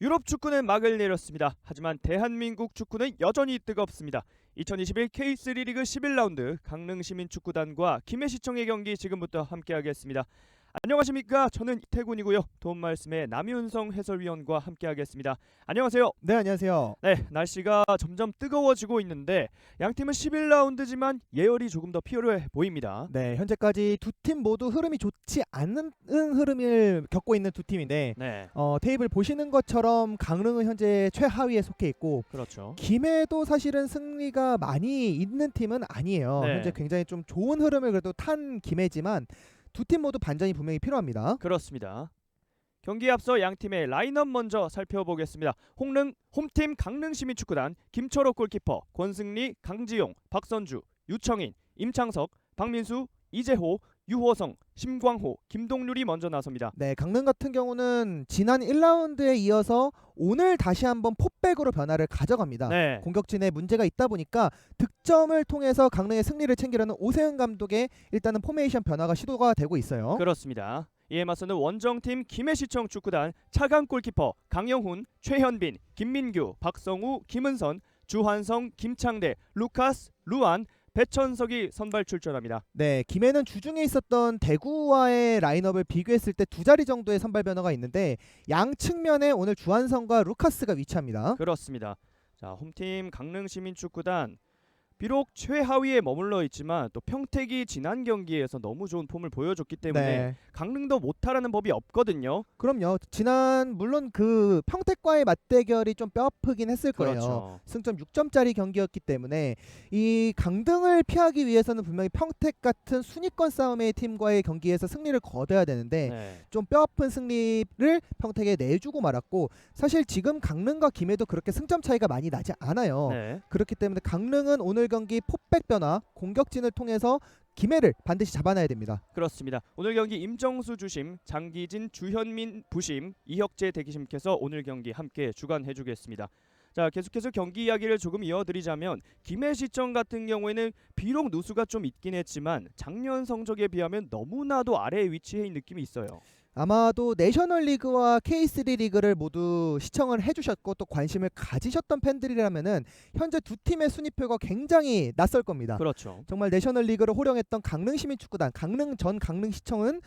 유럽 축구는 막을 내렸습니다. 하지만 대한민국 축구는 여전히 뜨겁습니다. 2021 K3 리그 11라운드 강릉시민축구단과 김해시청의 경기 지금부터 함께하겠습니다. 안녕하십니까? 저는 이태군이고요. 도움 말씀에 남윤성 해설위원과 함께하겠습니다. 안녕하세요. 네, 안녕하세요. 네, 날씨가 점점 뜨거워지고 있는데 양팀은 11라운드지만 예열이 조금 더 필요해 보입니다. 네, 현재까지 두 팀 모두 흐름이 좋지 않은 흐름을 겪고 있는 두 팀인데 네, 테이블 보시는 것처럼 강릉은 현재 최하위에 속해 있고 그렇죠. 김해도 사실은 승리가 많이 있는 팀은 아니에요. 네. 현재 굉장히 좀 좋은 흐름을 그래도 탄 김해지만 두 팀 모두 반전이 분명히 필요합니다. 그렇습니다. 경기에 앞서 양팀의 라인업 먼저 살펴보겠습니다. 홈팀 강릉시민축구단 김철호 골키퍼, 권승리, 강지용, 박선주, 유청인, 임창석, 박민수, 이재호, 유호성, 심광호, 김동률이 먼저 나섭니다. 네, 강릉 같은 경우는 지난 1라운드에 이어서 오늘 다시 한번 포백으로 변화를 가져갑니다. 네, 공격진에 문제가 있다 보니까 득점을 통해서 강릉의 승리를 챙기려는 오세훈 감독의 일단은 포메이션 변화가 시도가 되고 있어요. 그렇습니다. 이에 맞서는 원정팀 김해시청 축구단 차강 골키퍼 강영훈, 최현빈, 김민규, 박성우, 김은선, 주한성, 김창대, 루카스, 루안, 배천석이 선발 출전합니다. 네, 김해는 주중에 있었던 대구와의 라인업을 비교했을 때 두 자리 정도의 선발 변화가 있는데 양 측면에 오늘 주한성과 루카스가 위치합니다. 그렇습니다. 자, 홈팀 강릉시민축구단 비록 최하위에 머물러 있지만 또 평택이 지난 경기에서 너무 좋은 폼을 보여줬기 때문에 네, 강릉도 못하라는 법이 없거든요. 그럼요. 지난 물론 그 평택과의 맞대결이 좀 뼈아프긴 했을 거예요. 그렇죠. 승점 6점짜리 경기였기 때문에 이 강등을 피하기 위해서는 분명히 평택 같은 순위권 싸움의 팀과의 경기에서 승리를 거둬야 되는데 네. 좀 뼈아픈 승리를 평택에 내주고 말았고 사실 지금 강릉과 김해도 그렇게 승점 차이가 많이 나지 않아요. 네. 그렇기 때문에 강릉은 오늘 경기 포백 변화 공격진을 통해서 김해를 반드시 잡아놔야 됩니다. 그렇습니다. 오늘 경기 임정수 주심, 장기진, 주현민 부심, 이혁재 대기심께서 오늘 경기 함께 주관해주겠습니다. 자, 계속해서 경기 이야기를 조금 이어드리자면 김해시청 같은 경우에는 비록 누수가 좀 있긴 했지만 작년 성적에 비하면 너무나도 아래에 위치해 있는 느낌이 있어요. 아마도 내셔널리그와 K3 리그를 모두 시청을 해주셨고 또 관심을 가지셨던 팬들이라면은 현재 두 팀의 순위표가 굉장히 낯설 겁니다. 그렇죠. 정말 내셔널리그를 호령했던 강릉시민축구단 강릉 전 강릉시청은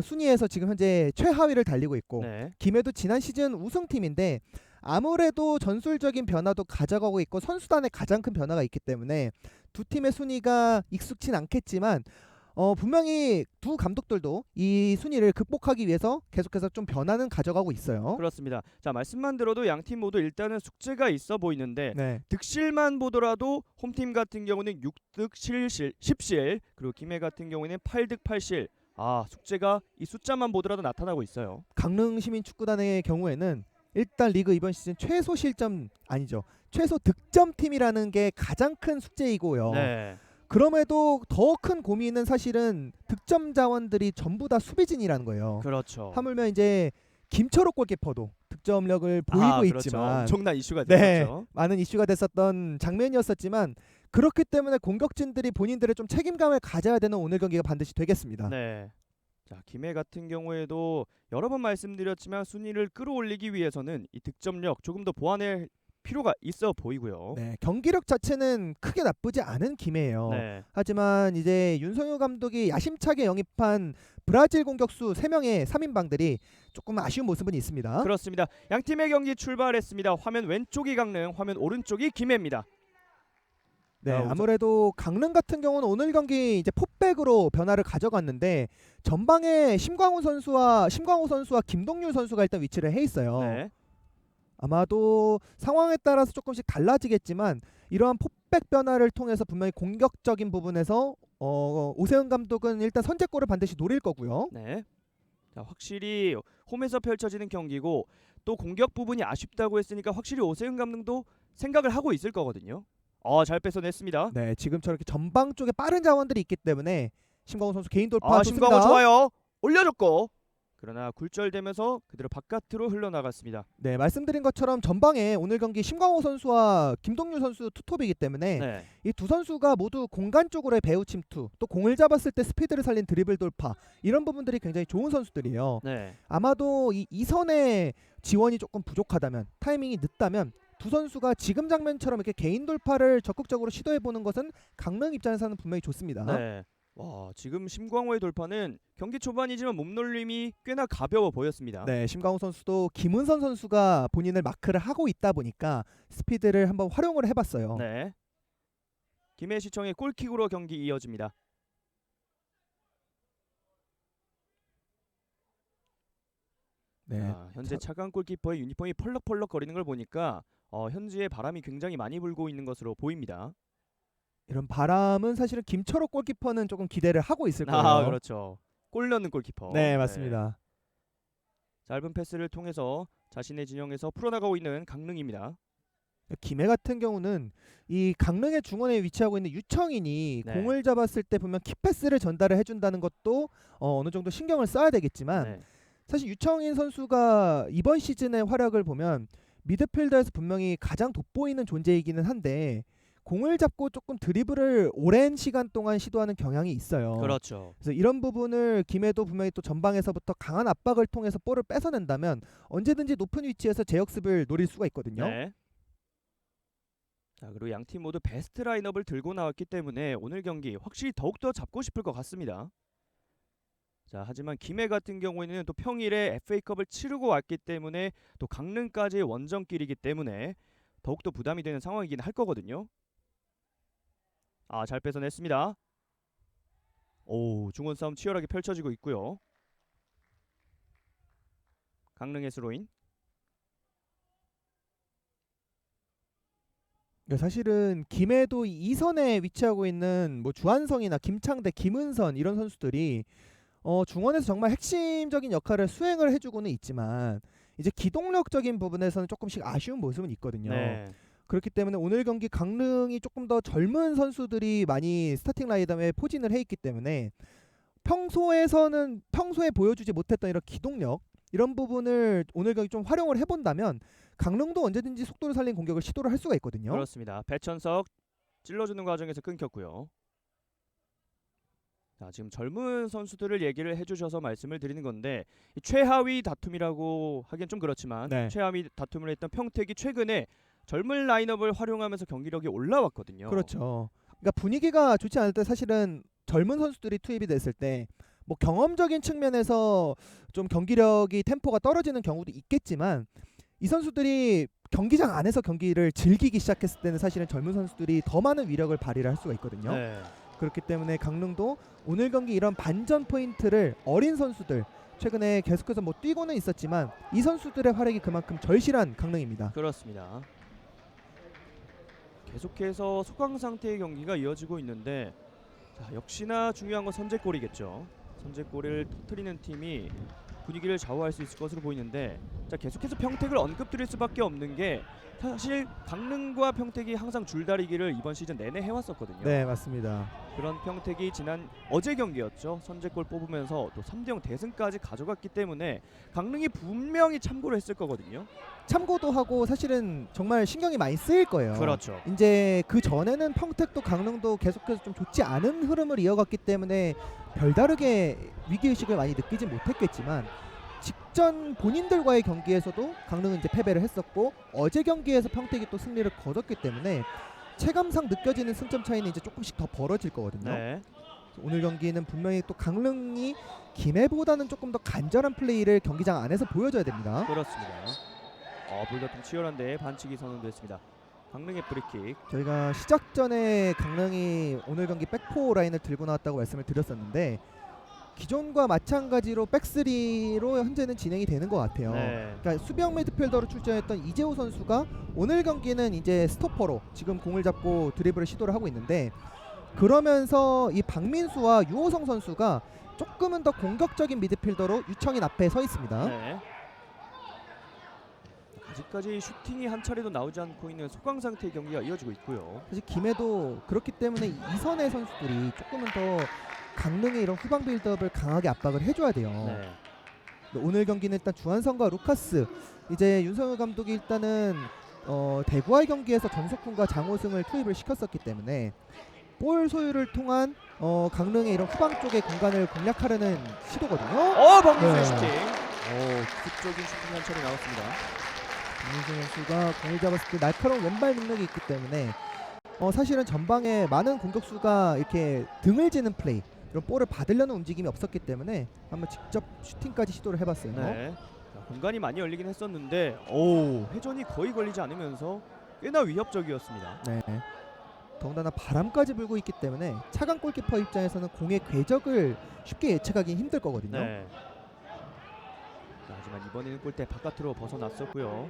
순위에서 지금 현재 최하위를 달리고 있고 네. 김해도 지난 시즌 우승팀인데 아무래도 전술적인 변화도 가져가고 있고 선수단에 가장 큰 변화가 있기 때문에 두 팀의 순위가 익숙진 않겠지만 분명히 두 감독들도 이 순위를 극복하기 위해서 계속해서 좀 변화는 가져가고 있어요. 그렇습니다. 자, 말씀만 들어도 양 팀 모두 일단은 숙제가 있어 보이는데 네. 득실만 보더라도 홈팀 같은 경우는 6득 10실 그리고 김해 같은 경우에는 8득 8실. 아, 숙제가 이 숫자만 보더라도 나타나고 있어요. 강릉시민축구단의 경우에는 일단 리그 이번 시즌 최소 실점 아니죠. 최소 득점 팀이라는 게 가장 큰 숙제이고요. 네. 그럼에도 더 큰 고민은 사실은 득점 자원들이 전부 다 수비진이라는 거예요. 그렇죠. 하물며 이제 김철호 골키퍼도 득점력을 보이고 그렇죠. 있지만 엄청난 이슈가 네, 됐죠. 많은 이슈가 됐었던 장면이었었지만 그렇기 때문에 공격진들이 본인들의 좀 책임감을 가져야 되는 오늘 경기가 반드시 되겠습니다. 네. 자, 김해 같은 경우에도 여러 번 말씀드렸지만 순위를 끌어올리기 위해서는 이 득점력 조금 더 보완할 필요가 있어 보이고요. 네, 경기력 자체는 크게 나쁘지 않은 김해예요. 네. 하지만 이제 윤성효 감독이 야심차게 영입한 브라질 공격수 3명의 3인방들이 조금 아쉬운 모습은 있습니다. 그렇습니다. 양 팀의 경기 출발했습니다. 화면 왼쪽이 강릉, 화면 오른쪽이 김해입니다. 네, 우선- 아무래도 강릉 같은 경우는 오늘 경기 이제 포백으로 변화를 가져갔는데 전방에 심광호 선수와 김동률 선수가 일단 위치를 해 있어요. 네. 아마도 상황에 따라서 조금씩 달라지겠지만 이러한 포백 변화를 통해서 분명히 공격적인 부분에서 오세훈 감독은 일단 선제골을 반드시 노릴 거고요. 네. 자, 확실히 홈에서 펼쳐지는 경기고 또 공격 부분이 아쉽다고 했으니까 확실히 오세훈 감독도 생각을 하고 있을 거거든요. 잘 뺏어냈습니다. 네, 지금처럼 이렇게 전방 쪽에 빠른 자원들이 있기 때문에 심광호 선수 개인 돌파 좋습니다. 심광호 좋아요. 올려줬고 그러나 굴절되면서 그대로 바깥으로 흘러나갔습니다. 네, 말씀드린 것처럼 전방에 오늘 경기 심광호 선수와 김동률 선수 투톱이기 때문에 네. 이 두 선수가 모두 공간 쪽으로의 배후 침투, 또 공을 잡았을 때 스피드를 살린 드리블 돌파 이런 부분들이 굉장히 좋은 선수들이에요. 네. 아마도 이 이선의 지원이 조금 부족하다면, 타이밍이 늦다면 두 선수가 지금 장면처럼 이렇게 개인 돌파를 적극적으로 시도해 보는 것은 강릉 입장에서는 분명히 좋습니다. 네. 와, 지금 심광호의 돌파는 경기 초반이지만 몸놀림이 꽤나 가벼워 보였습니다. 네, 심광호 선수도 김은선 선수가 본인을 마크를 하고 있다 보니까 스피드를 한번 활용을 해봤어요. 네. 김해시청의 골킥으로 경기 이어집니다. 네, 자, 현재 차강 골키퍼의 유니폼이 펄럭펄럭 거리는 걸 보니까 현지에 바람이 굉장히 많이 불고 있는 것으로 보입니다. 이런 바람은 사실은 김철호 골키퍼는 조금 기대를 하고 있을 거예요. 아, 그렇죠. 골 넣는 골키퍼. 네, 맞습니다. 짧은 패스를 통해서 자신의 진영에서 풀어나가고 있는 강릉입니다. 김해 같은 경우는 이 강릉의 중원에 위치하고 있는 유청인이 네. 공을 잡았을 때 보면 키패스를 전달을 해준다는 것도 어느 정도 신경을 써야 되겠지만 네. 사실 유청인 선수가 이번 시즌의 활약을 보면 미드필더에서 분명히 가장 돋보이는 존재이기는 한데 공을 잡고 조금 드리블을 오랜 시간 동안 시도하는 경향이 있어요. 그렇죠. 그래서 이런 부분을 김해도 분명히 또 전방에서부터 강한 압박을 통해서 볼을 뺏어낸다면 언제든지 높은 위치에서 제역습을 노릴 수가 있거든요. 네. 자, 그리고 양 팀 모두 베스트 라인업을 들고 나왔기 때문에 오늘 경기 확실히 더욱더 잡고 싶을 것 같습니다. 자, 하지만 김해 같은 경우에는 또 평일에 FA컵을 치르고 왔기 때문에 또 강릉까지의 원정길이기 때문에 더욱더 부담이 되는 상황이긴 할 거거든요. 아, 잘 뺏어냈습니다. 오, 중원 싸움 치열하게 펼쳐지고 있고요. 강릉의 스로인. 사실은 김해도 이선에 위치하고 있는 뭐 주한성이나 김창대, 김은선 이런 선수들이 중원에서 정말 핵심적인 역할을 수행을 해주고는 있지만 이제 기동력적인 부분에서는 조금씩 아쉬운 모습은 있거든요. 네. 그렇기 때문에 오늘 경기 강릉이 조금 더 젊은 선수들이 많이 스타팅 라인업에 포진을 해 있기 때문에 평소에 보여주지 못했던 이런 기동력 이런 부분을 오늘 경기 좀 활용을 해본다면 강릉도 언제든지 속도를 살린 공격을 시도를 할 수가 있거든요. 그렇습니다. 배천석 찔러주는 과정에서 끊겼고요. 자, 지금 젊은 선수들을 얘기를 해주셔서 말씀을 드리는 건데 이 최하위 다툼이라고 하기엔 좀 그렇지만 네. 최하위 다툼을 했던 평택이 최근에 젊은 라인업을 활용하면서 경기력이 올라왔거든요. 그렇죠. 그러니까 분위기가 좋지 않을 때 사실은 젊은 선수들이 투입이 됐을 때 뭐 경험적인 측면에서 좀 경기력이 템포가 떨어지는 경우도 있겠지만 이 선수들이 경기장 안에서 경기를 즐기기 시작했을 때는 사실은 젊은 선수들이 더 많은 위력을 발휘를 할 수가 있거든요. 네. 그렇기 때문에 강릉도 오늘 경기 이런 반전 포인트를 어린 선수들 최근에 계속해서 뭐 뛰고는 있었지만 이 선수들의 활약이 그만큼 절실한 강릉입니다. 그렇습니다. 계속해서 소강 상태의 경기가 이어지고 있는데 자, 역시나 중요한 건 선제골이겠죠. 선제골을 터뜨리는 팀이 분위기를 좌우할 수 있을 것으로 보이는데 자, 계속해서 평택을 언급드릴 수밖에 없는 게 사실 강릉과 평택이 항상 줄다리기를 이번 시즌 내내 해왔었거든요. 네, 맞습니다. 그런 평택이 지난 어제 경기였죠. 선제골 뽑으면서 또 3대0 대승까지 가져갔기 때문에 강릉이 분명히 참고를 했을 거거든요. 참고도 하고 사실은 정말 신경이 많이 쓰일 거예요. 그렇죠. 이제 그 전에는 평택도 강릉도 계속해서 좀 좋지 않은 흐름을 이어갔기 때문에 별다르게 위기의식을 많이 느끼지 못했겠지만 직전 본인들과의 경기에서도 강릉은 이제 패배를 했었고 어제 경기에서 평택이 또 승리를 거뒀기 때문에 체감상 느껴지는 승점 차이는 이제 조금씩 더 벌어질 거거든요. 네. 오늘 경기는 분명히 또 강릉이 김해보다는 조금 더 간절한 플레이를 경기장 안에서 보여줘야 됩니다. 그렇습니다. 불다툼 치열한데 반칙이 선언됐습니다. 강릉의 프리킥. 저희가 시작 전에 강릉이 오늘 경기 백포 라인을 들고 나왔다고 말씀을 드렸었는데 기존과 마찬가지로 백스리로 현재는 진행이 되는 것 같아요. 네. 그러니까 수비형 미드필더로 출전했던 이재호 선수가 오늘 경기는 이제 스토퍼로 지금 공을 잡고 드리블을 시도를 하고 있는데 그러면서 이 박민수와 유호성 선수가 조금은 더 공격적인 미드필더로 유청인 앞에 서 있습니다. 네. 아직까지 슈팅이 한 차례도 나오지 않고 있는 소강 상태의 경기가 이어지고 있고요. 사실 김해도 그렇기 때문에 이선의 선수들이 조금은 더 강릉의 이런 후방 빌드업을 강하게 압박을 해줘야 돼요. 네. 오늘 경기는 일단 주한성과 루카스, 이제 윤석열 감독이 일단은 대구와의 경기에서 전석훈과 장호승을 투입을 시켰었기 때문에 볼 소유를 통한 강릉의 이런 후방 쪽의 공간을 공략하려는 시도거든요. 박민수의 네. 슈팅. 기습적인 슈팅 한 차례 나왔습니다. 박민수 선수가 공을 잡았을 때 날카로운 왼발 능력이 있기 때문에 사실은 전방에 많은 공격수가 이렇게 등을 지는 플레이, 이런 볼을 받으려는 움직임이 없었기 때문에 한번 직접 슈팅까지 시도를 해봤어요. 네. 자, 공간이 많이 열리긴 했었는데 회전이 거의 걸리지 않으면서 꽤나 위협적이었습니다. 네. 더군다나 바람까지 불고 있기 때문에 차강 골키퍼 입장에서는 공의 궤적을 쉽게 예측하기 힘들 거거든요. 네. 자, 하지만 이번에는 골대 바깥으로 벗어났었고요.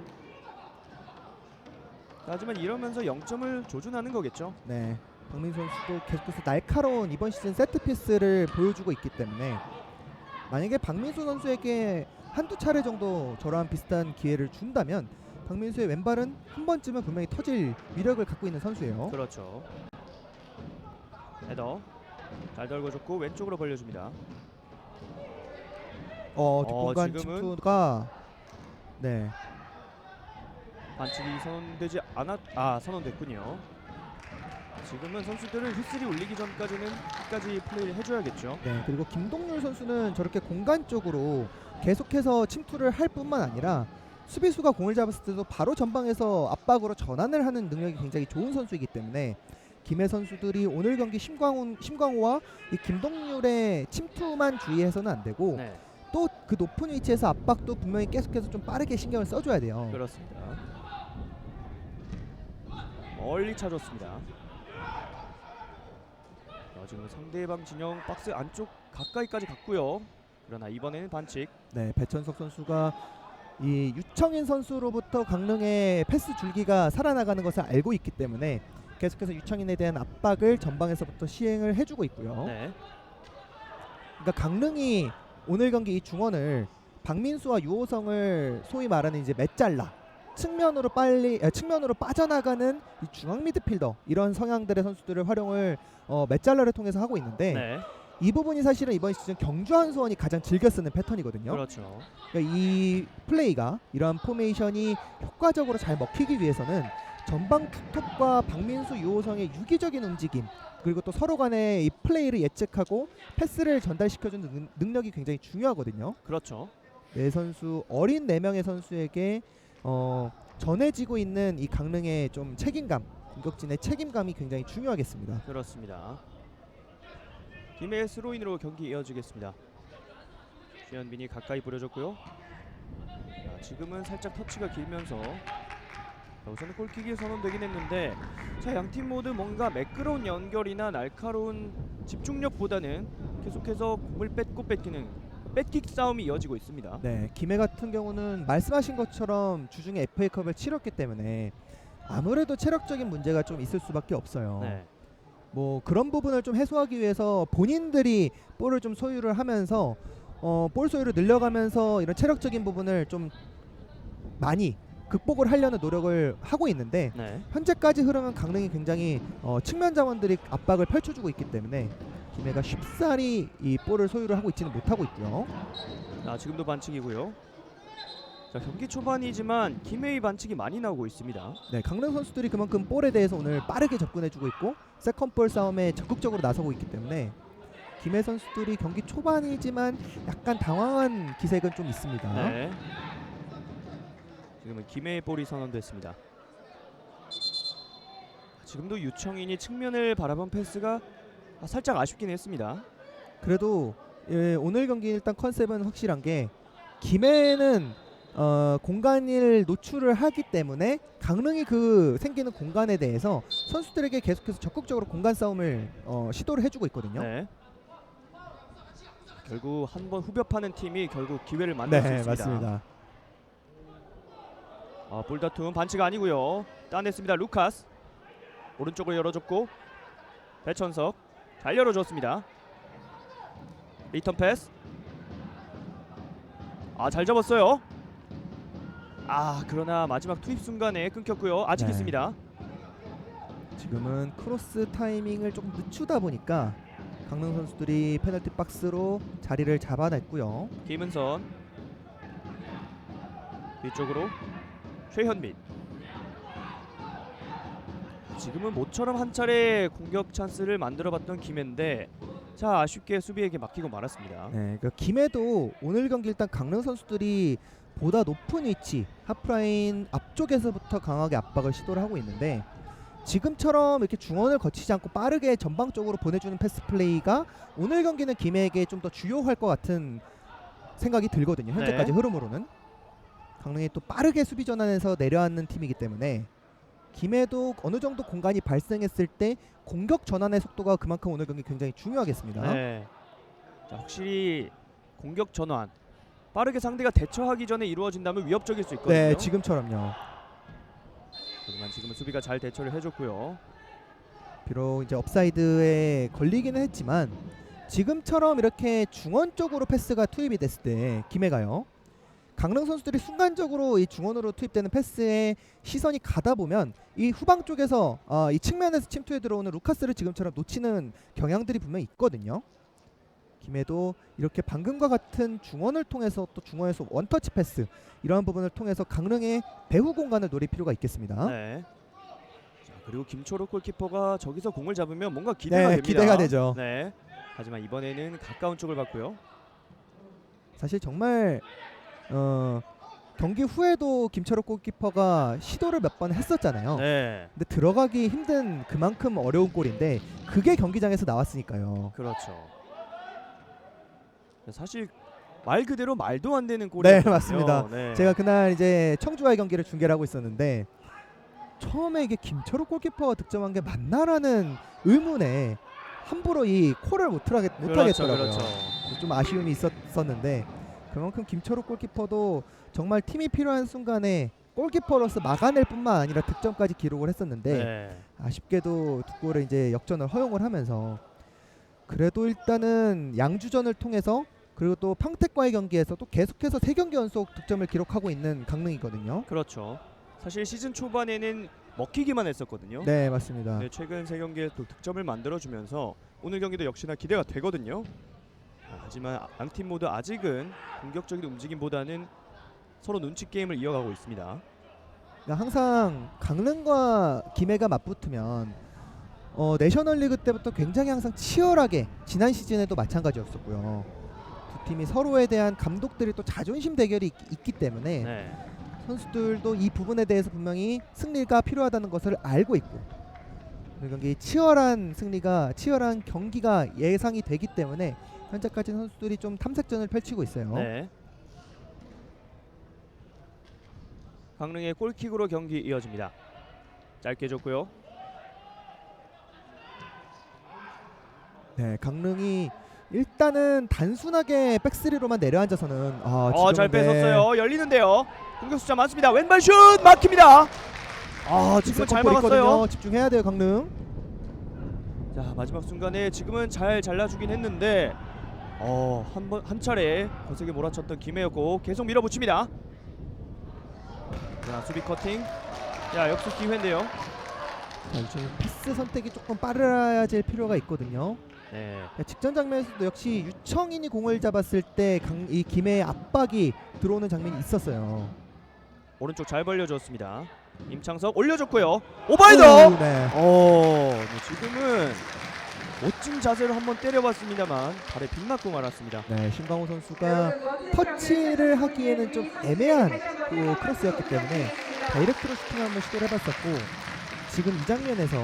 자, 하지만 이러면서 0점을 조준하는 거겠죠. 네. 박민수 선수도 계속해서 날카로운 이번 시즌 세트피스를 보여주고 있기 때문에 만약에 박민수 선수에게 한두 차례 정도 저러한 비슷한 기회를 준다면 박민수의 왼발은 한 번쯤은 분명히 터질 위력을 갖고 있는 선수예요. 그렇죠. 헤더 잘 떨궈줬고 왼쪽으로 벌려줍니다. 뒷공간 지금은 침투가 네. 반칙이 선언되지 선언됐군요. 지금은 선수들은 휘슬이 울리기 전까지는 끝까지 플레이를 해줘야겠죠. 네. 그리고 김동률 선수는 저렇게 공간 쪽으로 계속해서 침투를 할 뿐만 아니라 수비수가 공을 잡았을 때도 바로 전방에서 압박으로 전환을 하는 능력이 굉장히 좋은 선수이기 때문에 김해 선수들이 오늘 경기 심광호와 이 김동률의 침투만 주의해서는 안 되고 네, 또 그 높은 위치에서 압박도 분명히 계속해서 좀 빠르게 신경을 써줘야 돼요. 그렇습니다. 멀리 차줬습니다. 지금 상대방 진영 박스 안쪽 가까이까지 갔고요. 그러나 이번에는 반칙. 네, 배천석 선수가 이 유청인 선수로부터 강릉의 패스 줄기가 살아나가는 것을 알고 있기 때문에 계속해서 유청인에 대한 압박을 전방에서부터 시행을 해주고 있고요. 네, 그러니까 강릉이 오늘 경기 이 중원을 박민수와 유호성을 소위 말하는 이제 맷잘라 측면으로 빠져나가는 이 중앙 미드필더, 이런 성향들의 선수들을 활용을 맷잘라를 통해서 하고 있는데 네, 이 부분이 사실은 이번 시즌 경주 한수원이 가장 즐겨 쓰는 패턴이거든요. 그렇죠. 그러니까 이 플레이가, 이러한 포메이션이 효과적으로 잘 먹히기 위해서는 전방 투톱과 박민수, 유호성의 유기적인 움직임, 그리고 또 서로 간의 이 플레이를 예측하고 패스를 전달시켜주는 능력이 굉장히 중요하거든요. 그렇죠. 네 선수, 어린 4명의 선수에게 전해지고 있는 이 강릉의 좀 책임감, 공격진의 책임감이 굉장히 중요하겠습니다. 그렇습니다. 김해의 스로인으로 경기 이어지겠습니다. 주현민이 가까이 뿌려줬고요. 자, 지금은 살짝 터치가 길면서 우선은 골킥이 선언되긴 했는데, 자, 양팀 모두 뭔가 매끄러운 연결이나 날카로운 집중력보다는 계속해서 공을 뺏고 뺏기는 뺏킥 싸움이 이어지고 있습니다. 네, 김해 같은 경우는 말씀하신 것처럼 주중에 FA컵을 치렀기 때문에 아무래도 체력적인 문제가 좀 있을 수밖에 없어요. 네, 뭐 그런 부분을 좀 해소하기 위해서 본인들이 볼을 좀 소유를 하면서 볼 소유를 늘려가면서 이런 체력적인 부분을 좀 많이 극복을 하려는 노력을 하고 있는데, 네, 현재까지 흐름은 강릉이 굉장히 측면 자원들이 압박을 펼쳐주고 있기 때문에 김해가 쉽사리 이 볼을 소유를 하고 있지는 못하고 있고요. 지금도 반칙이고요. 자, 경기 초반이지만 김해의 반칙이 많이 나오고 있습니다. 네, 강릉 선수들이 그만큼 볼에 대해서 오늘 빠르게 접근해주고 있고 세컨볼 싸움에 적극적으로 나서고 있기 때문에 김해 선수들이 경기 초반이지만 약간 당황한 기색은 좀 있습니다. 네, 지금은 김해의 볼이 선언됐습니다. 지금도 유청인이 측면을 바라본 패스가 살짝 아쉽긴 했습니다. 그래도 오늘 경기 일단 컨셉은 확실한 게 김해는 공간을 노출을 하기 때문에 강릉이 그 생기는 공간에 대해서 선수들에게 계속해서 적극적으로 공간 싸움을 시도를 해주고 있거든요. 네. 결국 한번 후벼파는 팀이 결국 기회를 만들 수 있습니다. 맞습니다. 볼다툼 반칙 아니고요. 따냈습니다. 루카스 오른쪽으로 열어줬고 배천석 잘 열어줬습니다. 리턴 패스. 잘 잡았어요. 그러나 마지막 투입 순간에 끊겼고요. 아직 네. 있습니다. 지금은 크로스 타이밍을 조금 늦추다 보니까 강릉 선수들이 페널티 박스로 자리를 잡아냈고요. 김은선 뒤쪽으로 최현민. 지금은 모처럼 한 차례 공격 찬스를 만들어봤던 김해인데 자 아쉽게 수비에게 맡기고 말았습니다. 네, 그 김해도 오늘 경기 일단 강릉 선수들이 보다 높은 위치 하프라인 앞쪽에서부터 강하게 압박을 시도를 하고 있는데 지금처럼 이렇게 중원을 거치지 않고 빠르게 전방적으로 보내주는 패스 플레이가 오늘 경기는 김해에게 좀 더 주요할 것 같은 생각이 들거든요. 현재까지 네. 흐름으로는 강릉이 또 빠르게 수비 전환해서 내려앉는 팀이기 때문에 김해도 어느 정도 공간이 발생했을 때 공격 전환의 속도가 그만큼 오늘 경기 굉장히 중요하겠습니다. 네. 자, 확실히 공격 전환 빠르게 상대가 대처하기 전에 이루어진다면 위협적일 수 있거든요. 네, 지금처럼요. 하지만 지금은 수비가 잘 대처를 해줬고요. 비록 이제 업사이드에 걸리기는 했지만 지금처럼 이렇게 중원 쪽으로 패스가 투입이 됐을 때 김해가요. 강릉 선수들이 순간적으로 이 중원으로 투입되는 패스에 시선이 가다 보면 이 후방 쪽에서 이 측면에서 침투해 들어오는 루카스를 지금처럼 놓치는 경향들이 분명히 있거든요. 김해도 이렇게 방금과 같은 중원을 통해서 또 중원에서 원터치 패스 이러한 부분을 통해서 강릉의 배후 공간을 노릴 필요가 있겠습니다. 네. 자, 그리고 김초록 골키퍼가 저기서 공을 잡으면 뭔가 기대가 네, 됩니다. 기대가 되죠. 네. 하지만 이번에는 가까운 쪽을 봤고요. 사실 정말 경기 후에도 김철욱 골키퍼가 시도를 몇 번 했었잖아요. 네. 근데 들어가기 힘든 그만큼 어려운 골인데 그게 경기장에서 나왔으니까요. 그렇죠. 사실 말 그대로 말도 안 되는 골이었거든요. 네, 맞습니다. 네. 제가 그날 이제 청주와의 경기를 중계를 하고 있었는데 처음에 이게 김철욱 골키퍼가 득점한 게 맞나라는 의문에 함부로 이 콜을 못 하겠더라고요. 그렇죠. 좀 아쉬움이 있었는데 그만큼 김철욱 골키퍼도 정말 팀이 필요한 순간에 골키퍼로서 막아낼 뿐만 아니라 득점까지 기록을 했었는데 네. 아쉽게도 두 골을 이제 역전을 허용을 하면서 그래도 일단은 양주전을 통해서 그리고 또 평택과의 경기에서 또 계속해서 3경기 연속 득점을 기록하고 있는 강릉이거든요. 그렇죠. 사실 시즌 초반에는 먹히기만 했었거든요. 네, 맞습니다. 네, 최근 3경기에 또 득점을 만들어주면서 오늘 경기도 역시나 기대가 되거든요. 하지만 양팀 모두 아직은 공격적인 움직임보다는 서로 눈치 게임을 이어가고 있습니다. 그러니까 항상 강릉과 김해가 맞붙으면 내셔널리그 때부터 굉장히 항상 치열하게 지난 시즌에도 마찬가지였었고요. 두 팀이 서로에 대한 감독들이 또 자존심 대결이 있기 때문에 네. 선수들도 이 부분에 대해서 분명히 승리가 필요하다는 것을 알고 있고 오늘 경기 치열한 경기가 예상이 되기 때문에 현재까지 선수들이 좀 탐색전을 펼치고 있어요. 네. 강릉의 골킥으로 경기 이어집니다. 짧게 줬고요. 네, 강릉이 일단은 단순하게 백스리로만 내려앉아서는 잘 지금은 뺏었어요. 열리는데요. 공격 숫자 많습니다. 왼발 슛 막힙니다. 지금은 잘 막았어요. 집중해야 돼요, 강릉. 자, 마지막 순간에 지금은 잘 잘라주긴 했는데 한 차례 거세게 몰아쳤던 김해였고 계속 밀어붙입니다. 자, 수비 커팅. 자, 역습 기회인데요. 자, 이제 패스 선택이 조금 빨라질 필요가 있거든요. 네. 직전 장면에서도 역시 유청인이 공을 잡았을 때 이 김해의 압박이 들어오는 장면이 있었어요. 오른쪽 잘 벌려줬습니다. 임창석 올려줬고요. 오바이더. 네. 네, 지금은 멋진 자세로 한번 때려봤습니다만 발에 빗맞고 말았습니다. 네, 신광호 선수가 터치를 하기에는 좀 애매한 그 크로스였기 때문에 다이렉트로 슈팅을 한번 시도를 해봤었고 지금 이 장면에서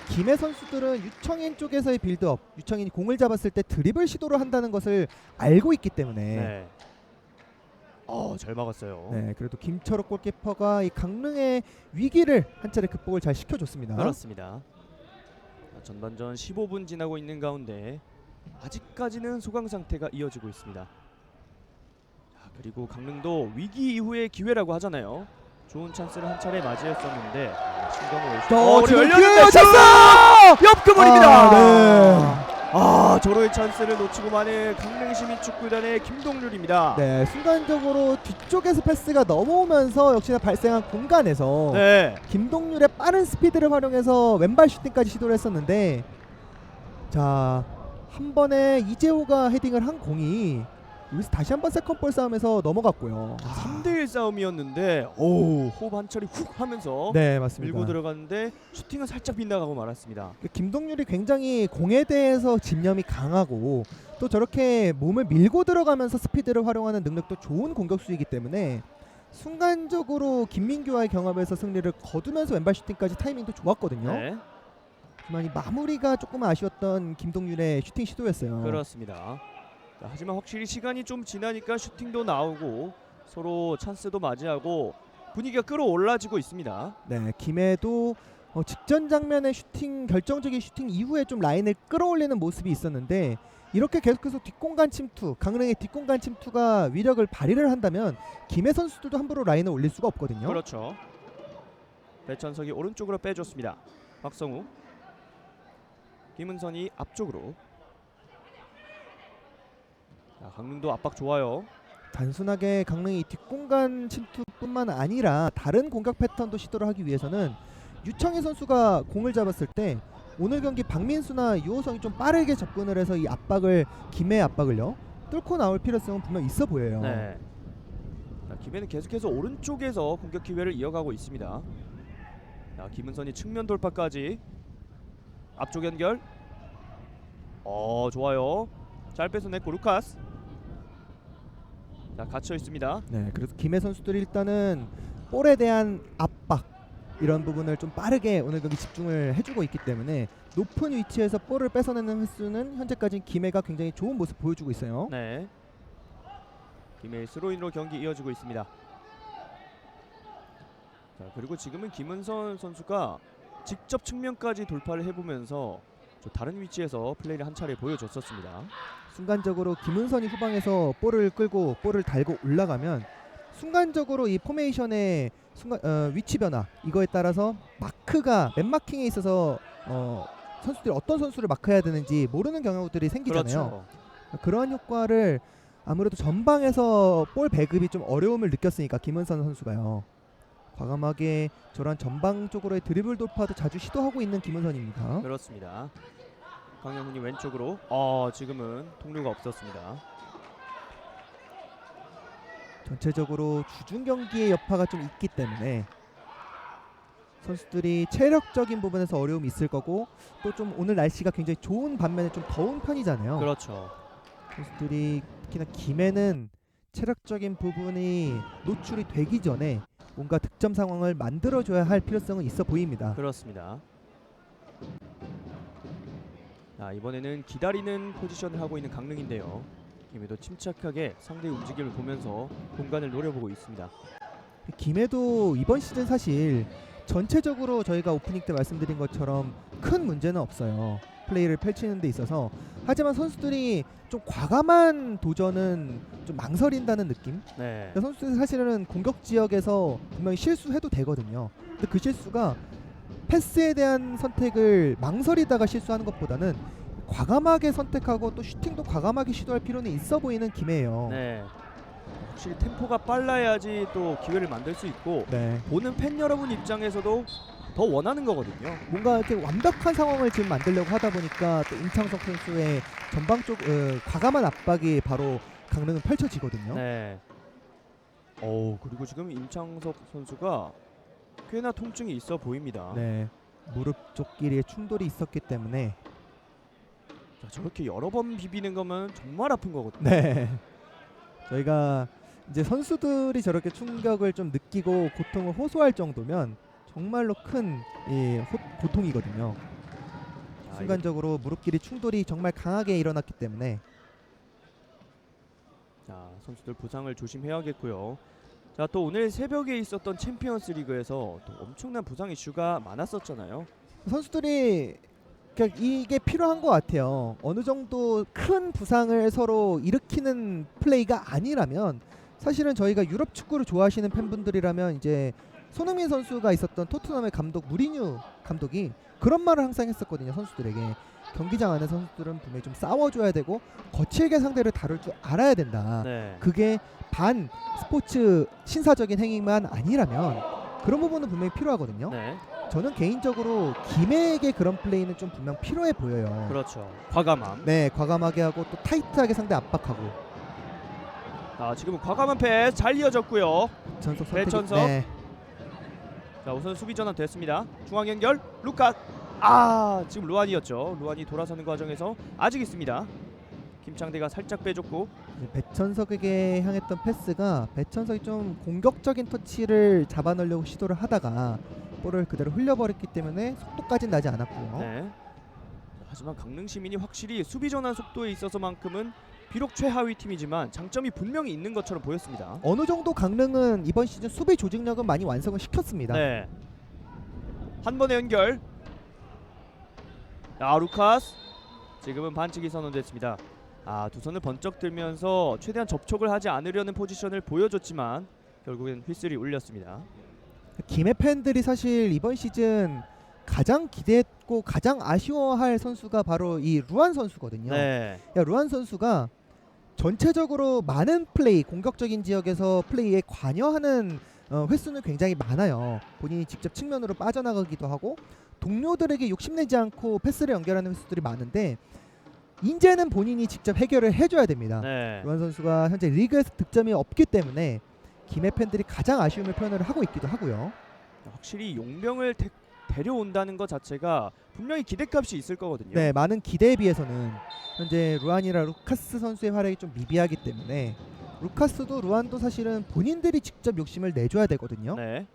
김해 선수들은 유청인 쪽에서의 빌드업, 유청인이 공을 잡았을 때 드리블 시도를 한다는 것을 알고 있기 때문에 네. 잘 막았어요. 네, 그래도 김철욱 골키퍼가 이 강릉의 위기를 한 차례 극복을 잘 시켜줬습니다. 그렇습니다. 전반전 15분 지나고 있는 가운데 아직까지는 소강 상태가 이어지고 있습니다. 그리고 강릉도 위기 이후의 기회라고 하잖아요. 좋은 찬스를 한 차례 맞이했었는데 신경을 지금 열렸는데 쳤어! 옆그물입니다. 저로의 찬스를 놓치고 마는 강릉시민축구단의 김동률입니다. 네, 순간적으로 뒤쪽에서 패스가 넘어오면서 역시나 발생한 공간에서 네. 김동률의 빠른 스피드를 활용해서 왼발 슈팅까지 시도를 했었는데 자, 한 번에 이재호가 헤딩을 한 공이 여기서 다시 한번 세컨볼 싸움에서 넘어갔고요. 3대1 싸움이었는데 호흡 한 차례 훅 하면서 네, 맞습니다. 밀고 들어갔는데 슈팅은 살짝 빗나가고 말았습니다. 김동률이 굉장히 공에 대해서 집념이 강하고 또 저렇게 몸을 밀고 들어가면서 스피드를 활용하는 능력도 좋은 공격수이기 때문에 순간적으로 김민규와의 경합에서 승리를 거두면서 왼발 슈팅까지 타이밍도 좋았거든요. 네, 하지만 이 마무리가 조금 아쉬웠던 김동률의 슈팅 시도였어요. 그렇습니다. 자, 하지만 확실히 시간이 좀 지나니까 슈팅도 나오고 서로 찬스도 맞이하고 분위기가 끌어올라지고 있습니다. 네, 김해도 직전 장면의 슈팅, 결정적인 슈팅 이후에 좀 라인을 끌어올리는 모습이 있었는데 이렇게 계속해서 뒷공간 침투, 강릉의 뒷공간 침투가 위력을 발휘를 한다면 김해 선수들도 함부로 라인을 올릴 수가 없거든요. 그렇죠. 배천석이 오른쪽으로 빼줬습니다. 박성우, 김은선이 앞쪽으로. 자, 강릉도 압박 좋아요. 단순하게 강릉이 뒷공간 침투뿐만 아니라 다른 공격 패턴도 시도를 하기 위해서는 유창희 선수가 공을 잡았을 때 오늘 경기 박민수나 유호성이 좀 빠르게 접근을 해서 이 압박을, 김해의 압박을요 뚫고 나올 필요성은 분명 있어 보여요. 네. 자, 김해는 계속해서 오른쪽에서 공격 기회를 이어가고 있습니다. 자, 김은선이 측면 돌파까지. 앞쪽 연결. 좋아요. 잘 뺏어냈고 루카스. 자, 갇혀 있습니다. 네, 그래서 김해 선수들이 일단은 볼에 대한 압박 이런 부분을 좀 빠르게 오늘 경기 집중을 해주고 있기 때문에 높은 위치에서 볼을 뺏어내는 횟수는 현재까지 김해가 굉장히 좋은 모습 보여주고 있어요. 네. 김해의 스로인으로 경기 이어지고 있습니다. 자, 그리고 지금은 김은선 선수가 직접 측면까지 돌파를 해보면서 좀 다른 위치에서 플레이를 한 차례 보여줬었습니다. 순간적으로 김은선이 후방에서 볼을 끌고 볼을 달고 올라가면 순간적으로 이 포메이션의 위치 변화 이거에 따라서 마크가 맨마킹에 있어서 선수들이 어떤 선수를 마크해야 되는지 모르는 경우들이 생기잖아요. 그렇죠. 그러한 효과를 아무래도 전방에서 볼 배급이 좀 어려움을 느꼈으니까 김은선 선수가요. 과감하게 저런 전방 쪽으로의 드리블 돌파도 자주 시도하고 있는 김은선입니다. 그렇습니다. 강영훈이 왼쪽으로. 지금은 통로가 없었습니다. 전체적으로 주중 경기의 여파가 좀 있기 때문에 선수들이 체력적인 부분에서 어려움이 있을 거고 또 좀 오늘 날씨가 굉장히 좋은 반면에 좀 더운 편이잖아요. 그렇죠. 선수들이 특히나 김해는 체력적인 부분이 노출이 되기 전에 뭔가 득점 상황을 만들어줘야 할 필요성은 있어 보입니다. 그렇습니다. 자, 이번에는 기다리는 포지션을 하고 있는 강릉인데요. 김해도 침착하게 상대의 움직임을 보면서 공간을 노려보고 있습니다. 김해도 이번 시즌 사실 전체적으로 저희가 오프닝 때 말씀드린 것처럼 큰 문제는 없어요. 플레이를 펼치는 데 있어서. 하지만 선수들이 좀 과감한 도전은 좀 망설인다는 느낌? 네. 그러니까 선수들이 사실은 공격 지역에서 분명히 실수해도 되거든요. 근데 그 실수가 패스에 대한 선택을 망설이다가 실수하는 것보다는 과감하게 선택하고 또 슈팅도 과감하게 시도할 필요는 있어 보이는 김해예요. 네. 확실히 템포가 빨라야지 또 기회를 만들 수 있고 네. 보는 팬 여러분 입장에서도 더 원하는 거거든요. 뭔가 이렇게 완벽한 상황을 지금 만들려고 하다 보니까 또 임창석 선수의 전방 쪽 과감한 압박이 바로 강릉은 펼쳐지거든요. 네. 그리고 지금 임창석 선수가 꽤나 통증이 있어 보입니다. 네. 무릎 쪽끼리의 충돌이 있었기 때문에 자, 저렇게 여러 번 비비는 거면 정말 아픈 거거든요. 네. 저희가 이제 선수들이 저렇게 충격을 좀 느끼고 고통을 호소할 정도면 정말로 큰 고통이거든요. 자, 순간적으로 무릎끼리 충돌이 정말 강하게 일어났기 때문에 자, 선수들 부상을 조심해야겠고요. 자, 또 오늘 새벽에 있었던 챔피언스 리그에서 또 엄청난 부상 이슈가 많았었잖아요. 선수들이 그러니까 이게 필요한 것 같아요. 어느 정도 큰 부상을 서로 일으키는 플레이가 아니라면 사실은 저희가 유럽 축구를 좋아하시는 팬분들이라면 이제 손흥민 선수가 있었던 토트넘의 감독 무리뉴 감독이 그런 말을 항상 했었거든요. 선수들에게 경기장 안에 선수들은 분명히 좀 싸워줘야 되고 거칠게 상대를 다룰 줄 알아야 된다. 네. 그게 반 스포츠 신사적인 행위만 아니라면 그런 부분은 분명히 필요하거든요. 네. 저는 개인적으로 김해에게 그런 플레이는 좀 분명 필요해 보여요. 그렇죠. 과감함. 네, 과감하게 하고 또 타이트하게 상대 압박하고. 지금은 과감한 패스 잘 이어졌고요. 전석 배천석. 네. 자, 우선 수비 전환 됐습니다. 중앙 연결 루카. 지금 루안이었죠. 루안이 돌아서는 과정에서 아직 있습니다. 김창대가 살짝 빼줬고. 배천석에게 향했던 패스가 배천석이 좀 공격적인 터치를 잡아넣으려고 시도를 하다가 볼을 그대로 흘려버렸기 때문에 속도까지는 나지 않았고요. 네. 하지만 강릉 시민이 확실히 수비 전환 속도에 있어서만큼은 비록 최하위 팀이지만 장점이 분명히 있는 것처럼 보였습니다. 어느 정도 강릉은 이번 시즌 수비 조직력은 많이 완성을 시켰습니다. 네. 한 번의 연결. 루카스. 지금은 반칙이 선언됐습니다. 두 손을 번쩍 들면서 최대한 접촉을 하지 않으려는 포지션을 보여줬지만 결국엔 휘슬이 울렸습니다. 김해 팬들이 사실 이번 시즌 가장 기대했고 가장 아쉬워할 선수가 바로 이 루안 선수거든요. 네. 루안 선수가 전체적으로 많은 플레이, 공격적인 지역에서 플레이에 관여하는 횟수는 굉장히 많아요. 본인이 직접 측면으로 빠져나가기도 하고 동료들에게 욕심내지 않고 패스를 연결하는 횟수들이 많은데 이제는 본인이 직접 해결을 해줘야 됩니다. 네. 루안 선수가 현재 리그에서 득점이 없기 때문에 김해 팬들이 가장 아쉬움을 표현을 하고 있기도 하고요. 확실히 용병을 데려온다는 것 자체가 분명히 기대값이 있을 거거든요. 네, 많은 기대에 비해서는 현재 루안이랑 루카스 선수의 활약이 좀 미비하기 때문에 루카스도 루안도 사실은 본인들이 직접 욕심을 내줘야 되거든요. 네.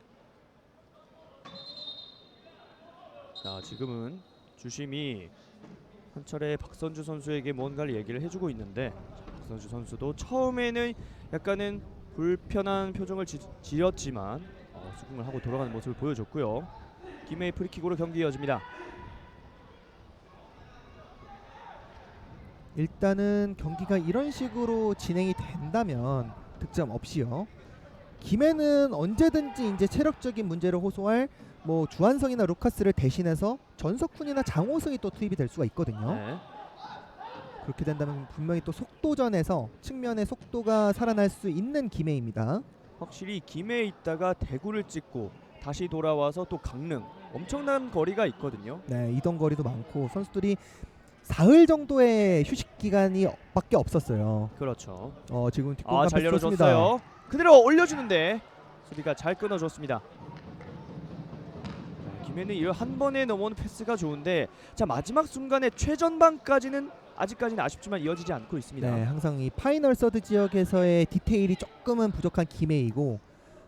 자, 지금은 주심이 한 차례 박선주 선수에게 뭔가를 얘기를 해주고 있는데 박선주 선수도 처음에는 약간은 불편한 표정을 지었지만 수긍을 하고 돌아가는 모습을 보여줬고요. 김해의 프리킥으로 경기 이어집니다. 일단은 경기가 이런 식으로 진행이 된다면 득점 없이요. 김해는 언제든지 이제 체력적인 문제를 호소할 뭐 주한성이나 루카스를 대신해서 전석훈이나 장호승이 또 투입이 될 수가 있거든요. 네. 그렇게 된다면 분명히 또 속도전에서 측면의 속도가 살아날 수 있는 김해입니다. 확실히 김해에 있다가 대구를 찍고 다시 돌아와서 또 강릉 엄청난 거리가 있거든요. 네, 이동 거리도 많고 선수들이 사흘 정도의 휴식 기간이 밖에 없었어요. 그렇죠. 지금 뒷공간 잘 패스 좋습니다. 열어줬어요. 그대로 올려주는데 수비가 잘 끊어줬습니다. 김해는 이런 한 번에 넘어오는 패스가 좋은데 자 마지막 순간에 최전방까지는 아직까지는 아쉽지만 이어지지 않고 있습니다. 네, 항상 이 파이널 서드 지역에서의 디테일이 조금은 부족한 김해이고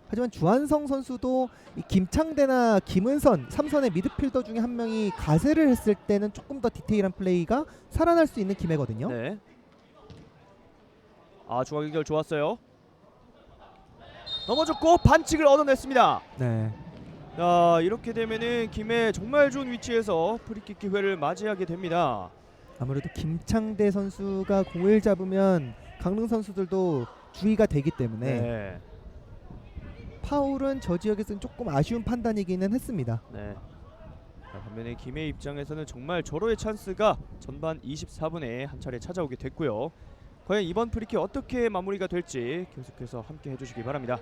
하지만 주한성 선수도 이 김창대나 김은선 3선의 미드필더 중에 한 명이 가세를 했을 때는 조금 더 디테일한 플레이가 살아날 수 있는 김해거든요. 네. 중앙 연결 좋았어요. 넘어졌고 반칙을 얻어냈습니다. 네. 자 이렇게 되면은 김해 정말 좋은 위치에서 프리킥 기회를 맞이하게 됩니다. 아무래도 김창대 선수가 공을 잡으면 강릉 선수들도 주의가 되기 때문에 네. 파울은 저 지역에서는 조금 아쉬운 판단이기는 했습니다. 네. 반면에 김해 입장에서는 정말 절호의 찬스가 전반 24분에 한 차례 찾아오게 됐고요. 과연 이번 프리킥 어떻게 마무리가 될지 계속해서 함께 해주시기 바랍니다.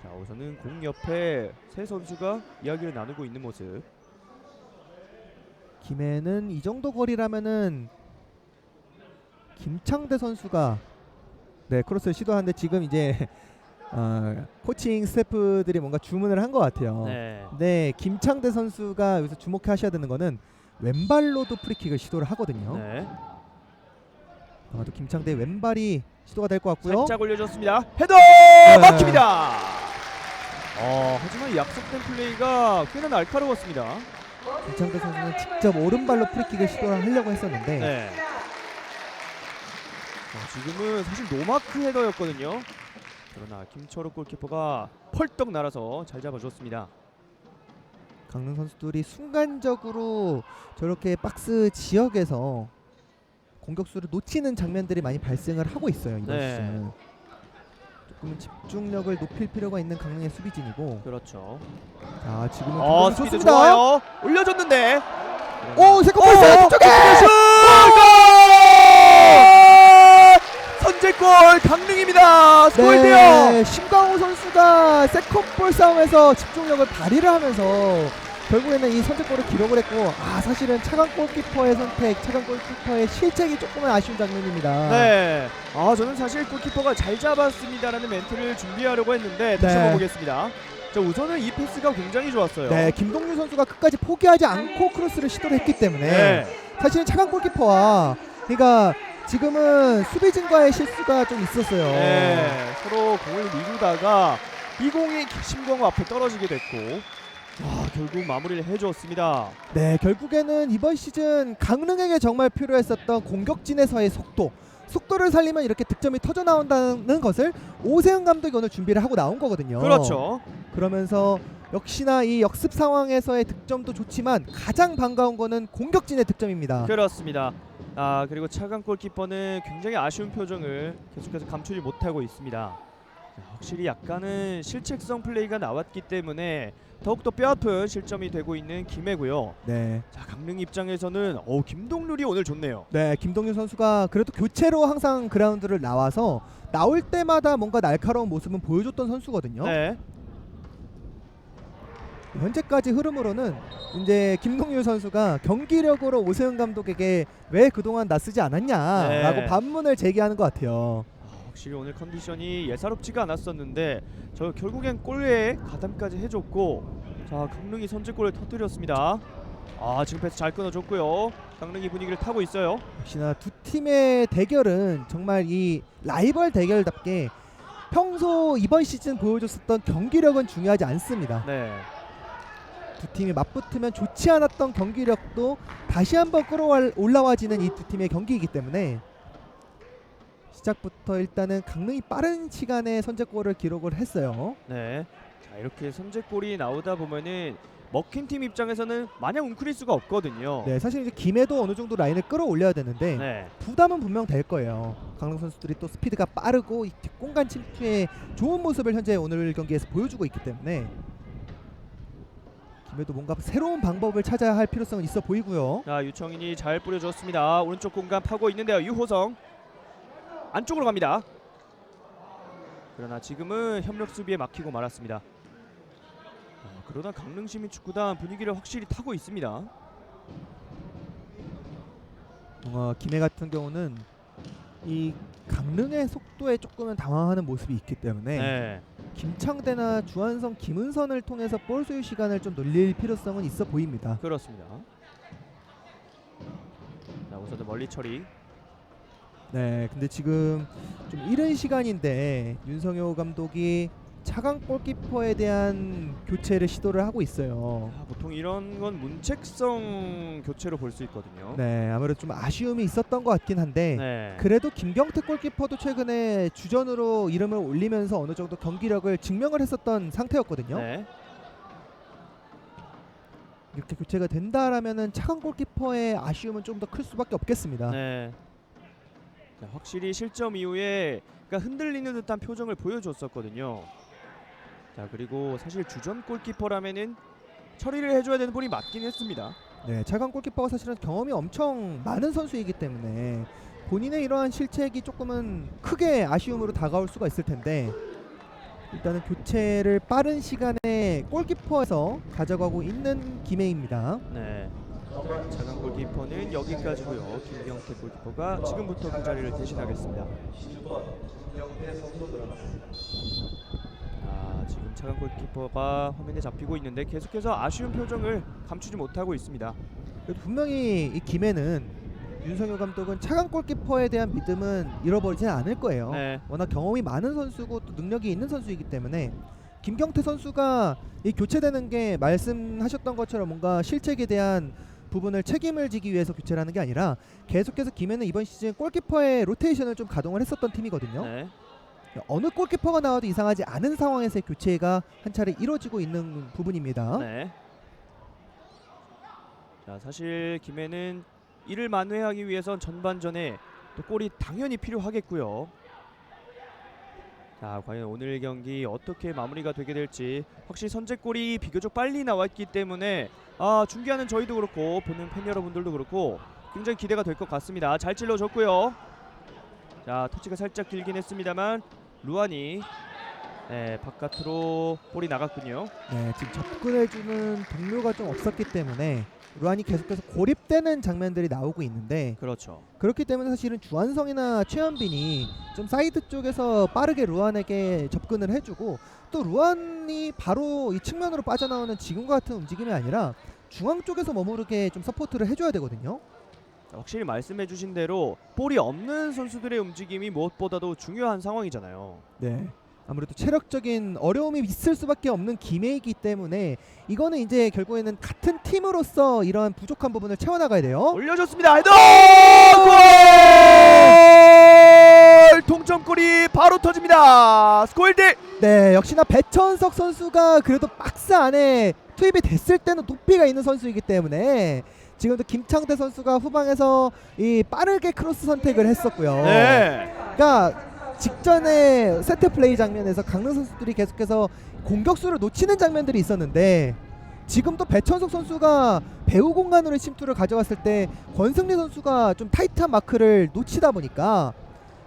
자 우선은 공 옆에 세 선수가 이야기를 나누고 있는 모습. 김해는 이 정도 거리라면은 김창대 선수가 크로스를 시도하는데 지금 이제 코칭 스태프들이 뭔가 주문을 한 것 같아요. 네, 김창대 선수가 여기서 주목하셔야 되는 거는 왼발로도 프리킥을 시도를 하거든요. 네. 아마도 김창대 왼발이 시도가 될 것 같고요. 살짝 올려줬습니다. 헤더 막힙니다. 하지만 이 약속된 플레이가 꽤나 날카로웠습니다. 김창대 선수는 직접 오른발로 프리킥을 시도를 하려고 했었는데 네. 지금은 사실 노마크 헤더였거든요. 그러나 김철욱 골키퍼가 펄떡 날아서 잘 잡아줬습니다. 강릉 선수들이 순간적으로 저렇게 박스 지역에서 공격수를 놓치는 장면들이 많이 발생을 하고 있어요. 이번 시즌은. 조금은 집중력을 높일 필요가 있는 강릉의 수비진이고. 그렇죠. 자 지금은 스피드 좋습니다. 좋아요. 올려줬는데. 오 세컨볼 슛! 쪽에! 선제골 강릉입니다. 스코어대요. 네, 심광호 선수가 세컨볼 싸움에서 집중력을 발휘를 하면서 결국에는 이 선제골을 기록을 했고 사실은 차강 골키퍼의 선택, 차강 골키퍼의 실책이 조금은 아쉬운 장면입니다. 네. 저는 사실 골키퍼가 잘 잡았습니다라는 멘트를 준비하려고 했는데 다시 네. 한번 보겠습니다. 자, 우선은 이 패스가 굉장히 좋았어요. 네, 김동률 선수가 끝까지 포기하지 않고 크로스를 시도를 했기 때문에 네. 사실은 차강 골키퍼와 그러니까 지금은 수비진과의 실수가 좀 있었어요. 네. 서로 공을 미루다가 이 공이 심광호 앞에 떨어지게 됐고 결국 마무리를 해주었습니다. 네, 결국에는 이번 시즌 강릉에게 정말 필요했었던 공격진에서의 속도를 살리면 이렇게 득점이 터져 나온다는 것을 오세훈 감독이 오늘 준비를 하고 나온 거거든요. 그렇죠. 그러면서 역시나 이 역습 상황에서의 득점도 좋지만 가장 반가운 거는 공격진의 득점입니다. 그렇습니다. 그리고 차강 골키퍼는 굉장히 아쉬운 표정을 계속해서 감추지 못하고 있습니다. 확실히 약간은 실책성 플레이가 나왔기 때문에 더욱더 뼈아픈 실점이 되고 있는 김해고요. 네. 자, 강릉 입장에서는 김동률이 오늘 좋네요. 네, 김동률 선수가 그래도 교체로 항상 그라운드를 나와서 나올 때마다 뭔가 날카로운 모습은 보여줬던 선수거든요. 네. 현재까지 흐름으로는 이제 김동률 선수가 경기력으로 오세훈 감독에게 왜 그동안 나쓰지 않았냐라고 네. 반문을 제기하는 것 같아요. 확실히 오늘 컨디션이 예사롭지가 않았었는데 저 결국엔 골에 가담까지 해줬고, 자, 강릉이 선제골을 터뜨렸습니다. 지금 패스 잘 끊어줬고요. 강릉이 분위기를 타고 있어요. 역시나 두 팀의 대결은 정말 이 라이벌 대결답게 평소 이번 시즌 보여줬었던 경기력은 중요하지 않습니다. 네. 두 팀이 맞붙으면 좋지 않았던 경기력도 다시 한번 끌어올라와지는 이 두 팀의 경기이기 때문에 시작부터 일단은 강릉이 빠른 시간에 선제골을 기록을 했어요. 네. 자, 이렇게 선제골이 나오다 보면은 먹힌 팀 입장에서는 마냥 웅크릴 수가 없거든요. 네, 사실 이제 김해도 어느 정도 라인을 끌어올려야 되는데 네. 부담은 분명 될 거예요. 강릉 선수들이 또 스피드가 빠르고 이 뒷공간 침투에 좋은 모습을 현재 오늘 경기에서 보여주고 있기 때문에 김해도 뭔가 새로운 방법을 찾아야 할 필요성은 있어 보이고요. 자, 유청인이 잘 뿌려줬습니다. 오른쪽 공간 파고 있는데요. 유호성 안쪽으로 갑니다. 그러나 지금은 협력 수비에 막히고 말았습니다. 그러나 강릉 시민축구단 분위기를 확실히 타고 있습니다. 뭔가 김해 같은 경우는 이 강릉의 속도에 조금은 당황하는 모습이 있기 때문에 네. 김창대나 주한성, 김은선을 통해서 볼 소유 시간을 좀 늘릴 필요성은 있어 보입니다. 그렇습니다. 자, 우선은 멀리 처리. 네, 근데 지금 좀 이른 시간인데 윤성효 감독이 차강 골키퍼에 대한 교체를 시도를 하고 있어요. 보통 이런 건 문책성 교체로 볼 수 있거든요. 네, 아무래도 좀 아쉬움이 있었던 것 같긴 한데 네. 그래도 김경태 골키퍼도 최근에 주전으로 이름을 올리면서 어느 정도 경기력을 증명을 했었던 상태였거든요. 네. 이렇게 교체가 된다라면은 차강 골키퍼의 아쉬움은 좀 더 클 수밖에 없겠습니다. 네. 자, 확실히 실점 이후에 그러니까 흔들리는 듯한 표정을 보여줬었거든요. 자, 그리고 사실 주전 골키퍼라면은 처리를 해줘야 되는 볼이 맞긴 했습니다. 네, 차강 골키퍼가 사실은 경험이 엄청 많은 선수이기 때문에 본인의 이러한 실책이 조금은 크게 아쉬움으로 다가올 수가 있을 텐데 일단은 교체를 빠른 시간에 골키퍼에서 가져가고 있는 김해입니다. 네. 차강 골키퍼는 여기까지고요. 김경태 골키퍼가 지금부터 그 자리를 대신하겠습니다. 지금 차강 골키퍼가 화면에 잡히고 있는데 계속해서 아쉬운 표정을 감추지 못하고 있습니다. 그래도 분명히 이 김해는 윤성효 감독은 차강 골키퍼에 대한 믿음은 잃어버리지 않을 거예요. 네. 워낙 경험이 많은 선수고 또 능력이 있는 선수이기 때문에 김경태 선수가 이 교체되는 게 말씀하셨던 것처럼 뭔가 실책에 대한 부분을 책임을 지기 위해서 교체를 하는 게 아니라 계속해서 김해는 이번 시즌 골키퍼의 로테이션을 좀 가동을 했었던 팀이거든요. 네. 어느 골키퍼가 나와도 이상하지 않은 상황에서의 교체가 한 차례 이루어지고 있는 부분입니다. 네. 자, 사실 김해는 이를 만회하기 위해선 전반전에 또 골이 당연히 필요하겠고요. 자, 과연 오늘 경기 어떻게 마무리가 되게 될지 확실히 선제골이 비교적 빨리 나왔기 때문에 중계하는 저희도 그렇고 보는 팬 여러분들도 그렇고 굉장히 기대가 될 것 같습니다. 잘 찔러줬고요. 자, 터치가 살짝 길긴 했습니다만 루안이 네, 바깥으로 볼이 나갔군요. 네, 지금 접근해주는 동료가 좀 없었기 때문에 루안이 계속해서 고립되는 장면들이 나오고 있는데 그렇죠. 그렇기 때문에 사실은 주한성이나 최현빈이 좀 사이드 쪽에서 빠르게 루안에게 접근을 해주고 또 루안이 바로 이 측면으로 빠져나오는 지금과 같은 움직임이 아니라 중앙 쪽에서 머무르게 좀 서포트를 해줘야 되거든요. 확실히 말씀해주신 대로 볼이 없는 선수들의 움직임이 무엇보다도 중요한 상황이잖아요. 네. 아무래도 체력적인 어려움이 있을 수밖에 없는 김해이기 때문에 이거는 이제 결국에는 같은 팀으로서 이런 부족한 부분을 채워나가야 돼요. 올려줬습니다. 헤더! 골! 동점골이 바로 터집니다. 스코어 1대1. 네, 역시나 배천석 선수가 그래도 박스 안에 투입이 됐을 때는 높이가 있는 선수이기 때문에 지금도 김창대 선수가 후방에서 이 빠르게 크로스 선택을 했었고요. 네. 그러니까 직전에 세트 플레이 장면에서 강릉 선수들이 계속해서 공격수를 놓치는 장면들이 있었는데 지금도 배천석 선수가 배우 공간으로 침투를 가져갔을 때 권승리 선수가 좀 타이트한 마크를 놓치다 보니까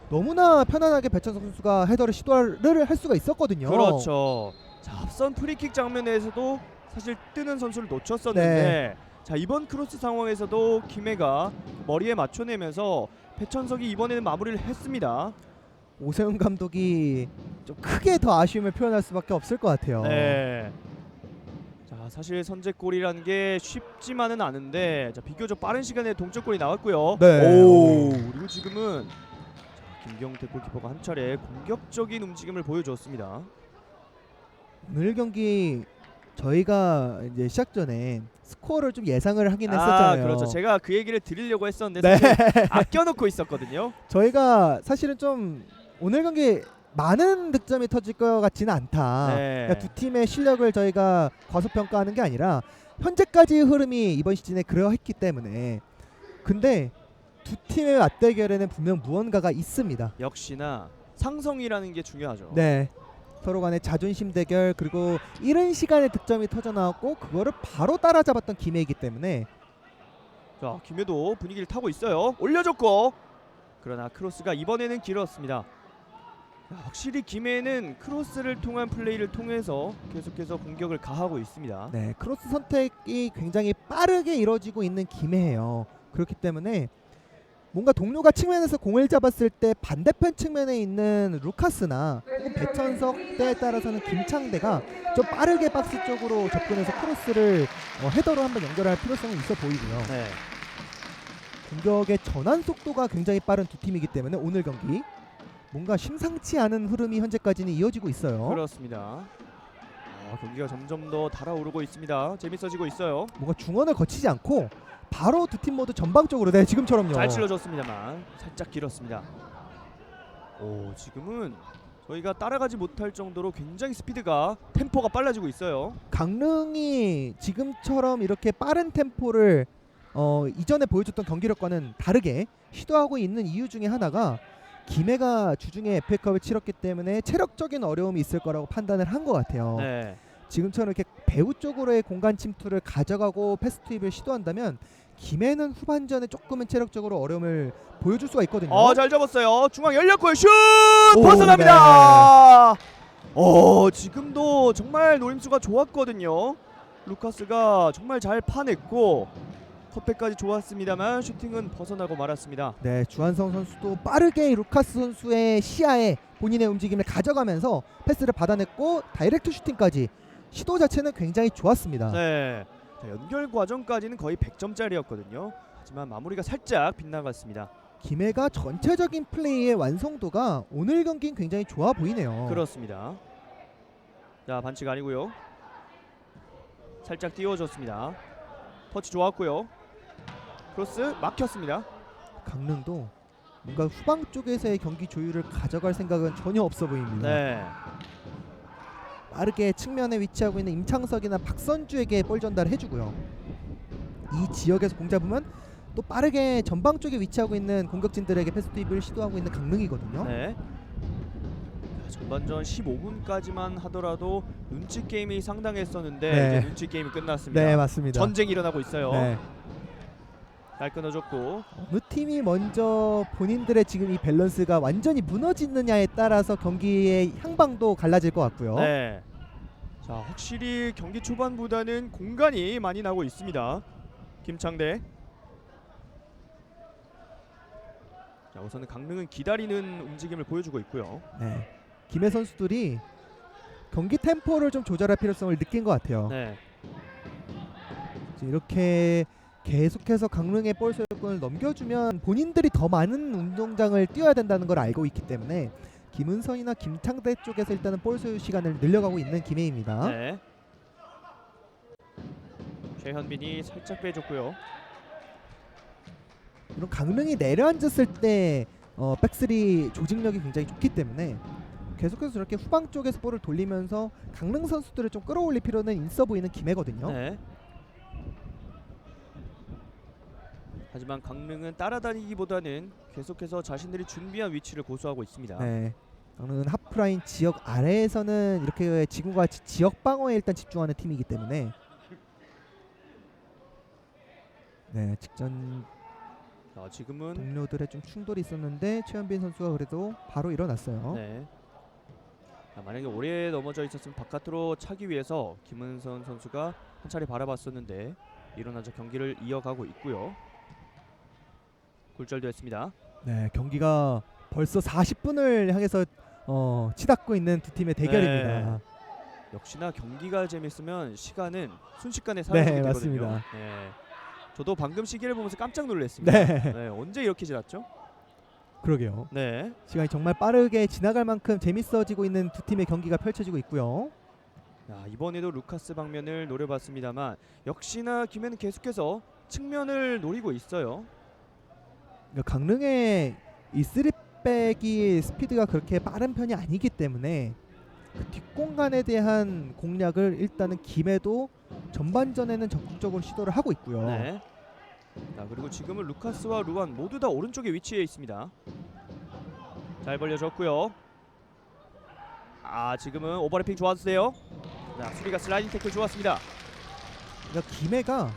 너무나 편안하게 배천석 선수가 헤더를 시도를 할 수가 있었거든요. 그렇죠. 자, 앞선 프리킥 장면에서도 사실 뜨는 선수를 놓쳤었는데 자, 이번 크로스 상황에서도 김해가 머리에 맞춰내면서 배천석이 이번에는 마무리를 했습니다. 오세훈 감독이 좀 크게 더 아쉬움을 표현할 수밖에 없을 것 같아요. 네. 자, 사실 선제골이라는 게 쉽지만은 않은데 자, 비교적 빠른 시간에 동점골이 나왔고요. 네. 오, 그리고 지금은 자, 김경태 골키퍼가 한 차례 공격적인 움직임을 보여줬습니다. 오늘 경기 저희가 이제 시작 전에 스코어를 좀 예상을 하긴 했었잖아요. 그렇죠. 제가 그 얘기를 드리려고 했었는데 네. 사실 아껴놓고 있었거든요. 저희가 사실은 좀 오늘 경기 많은 득점이 터질 것 같지는 않다. 네. 그러니까 두 팀의 실력을 저희가 과소평가하는 게 아니라 현재까지의 흐름이 이번 시즌에 그러했기 때문에 근데 두 팀의 맞대결에는 분명 무언가가 있습니다. 역시나 상성이라는 게 중요하죠. 네. 서로 간의 자존심 대결 그리고 이른 시간에 득점이 터져 나왔고 그거를 바로 따라잡았던 김해이기 때문에 자, 김해도 분위기를 타고 있어요. 올려줬고 그러나 크로스가 이번에는 길었습니다. 자, 확실히 김해는 크로스를 통한 플레이를 통해서 계속해서 공격을 가하고 있습니다. 네, 크로스 선택이 굉장히 빠르게 이루어지고 있는 김해예요. 그렇기 때문에 뭔가 동료가 측면에서 공을 잡았을 때 반대편 측면에 있는 루카스나 혹은 배천석 때에 따라서는 김창대가 좀 빠르게 박스 쪽으로 접근해서 크로스를 헤더로 한번 연결할 필요성은 있어 보이고요. 네. 공격의 전환 속도가 굉장히 빠른 두 팀이기 때문에 오늘 경기 뭔가 심상치 않은 흐름이 현재까지는 이어지고 있어요. 그렇습니다. 경기가 점점 더 달아오르고 있습니다. 재밌어지고 있어요. 뭔가 중원을 거치지 않고 바로 두 팀 모두 전방적으로 네 지금처럼요. 잘 찔러줬습니다만 살짝 길었습니다. 오, 지금은 저희가 따라가지 못할 정도로 굉장히 스피드가 템포가 빨라지고 있어요. 강릉이 지금처럼 이렇게 빠른 템포를 이전에 보여줬던 경기력과는 다르게 시도하고 있는 이유 중에 하나가 김해가 주중에 FA컵을 치렀기 때문에 체력적인 어려움이 있을 거라고 판단을 한 것 같아요. 네. 지금처럼 이렇게 배우 쪽으로의 공간 침투를 가져가고 패스 투입을 시도한다면 김해는 후반전에 조금은 체력적으로 어려움을 보여줄 수가 있거든요. 잘 잡았어요. 중앙 열렸고요. 슛! 오, 벗어납니다. 지금도 정말 노림수가 좋았거든요. 루카스가 정말 잘 파냈고 컷백까지 좋았습니다만 슈팅은 벗어나고 말았습니다. 네, 주한성 선수도 빠르게 루카스 선수의 시야에 본인의 움직임을 가져가면서 패스를 받아냈고 다이렉트 슈팅까지 시도 자체는 굉장히 좋았습니다. 네. 자, 연결 과정까지는 거의 100점짜리였거든요. 하지만 마무리가 살짝 빗나갔습니다. 김해가 전체적인 플레이의 완성도가 오늘 경기는 굉장히 좋아 보이네요. 그렇습니다. 자, 반칙 아니고요. 살짝 띄워줬습니다. 터치 좋았고요. 크로스 막혔습니다. 강릉도 뭔가 후방 쪽에서의 경기 조율을 가져갈 생각은 전혀 없어 보입니다. 네. 빠르게 측면에 위치하고 있는 임창석이나 박선주에게 볼 전달을 해주고요. 이 지역에서 공 잡으면 또 빠르게 전방 쪽에 위치하고 있는 공격진들에게 패스 투입을 시도하고 있는 강릉이거든요. 네. 자, 전반전 15분까지만 하더라도 눈치 게임이 상당했었는데 네. 이제 눈치 게임이 끝났습니다. 네, 맞습니다. 전쟁이 일어나고 있어요. 네. 잘 끊어줬고. 어느 팀이 먼저 본인들의 지금 이 밸런스가 완전히 무너지느냐에 따라서 경기의 향방도 갈라질 것 같고요. 네. 자, 확실히 경기 초반보다는 공간이 많이 나고 있습니다. 김창대. 자, 우선은 강릉은 기다리는 움직임을 보여주고 있고요. 네. 김해 선수들이 경기 템포를 좀 조절할 필요성을 느낀 것 같아요. 네. 이렇게 계속해서 강릉의 볼 소유권을 넘겨주면 본인들이 더 많은 운동장을 뛰어야 된다는 걸 알고 있기 때문에 김은선이나 김창대 쪽에서 일단은 볼 소유 시간을 늘려가고 있는 김해입니다. 네. 최현빈이 살짝 빼줬고요. 이런 강릉이 내려앉았을 때 백스리 조직력이 굉장히 좋기 때문에 계속해서 저렇게 후방 쪽에서 볼을 돌리면서 강릉 선수들을 좀 끌어올릴 필요는 있어 보이는 김해거든요. 네. 하지만 강릉은 따라다니기보다는 계속해서 자신들이 준비한 위치를 고수하고 있습니다. 네. 강릉은 하프라인 지역 아래에서는 이렇게 지금과 같이 지역 방어에 일단 집중하는 팀이기 때문에 네, 직전 지금은 동료들의 좀 충돌이 있었는데 최현빈 선수가 그래도 바로 일어났어요. 네. 만약에 오래 넘어져 있었으면 바깥으로 차기 위해서 김은선 선수가 한 차례 바라봤었는데 일어나서 경기를 이어가고 있고요. 굴절되었습니다. 네, 경기가 벌써 40분을 향해서 치닫고 있는 두 팀의 대결입니다. 네. 역시나 경기가 재밌으면 시간은 순식간에 사라지게 네, 되거든요. 맞습니다. 네. 저도 방금 시계를 보면서 깜짝 놀랐습니다. 네, 네, 언제 이렇게 지났죠? 그러게요. 네. 시간이 정말 빠르게 지나갈 만큼 재밌어지고 있는 두 팀의 경기가 펼쳐지고 있고요. 이번에도 루카스 방면을 노려봤습니다만 역시나 김해는 계속해서 측면을 노리고 있어요. 그러니까 강릉의 이 3백이 스피드가 그렇게 빠른 편이 아니기 때문에 그 뒷공간에 대한 공략을 일단은 김해도 전반전에는 적극적으로 시도를 하고 있고요. 네. 그리고 지금은 루카스와 루안 모두 다 오른쪽에 위치해 있습니다. 잘 벌려줬고요. 지금은 오버래핑 좋았어요. 수비가 슬라이딩 태클 좋았습니다. 그러니까 김해가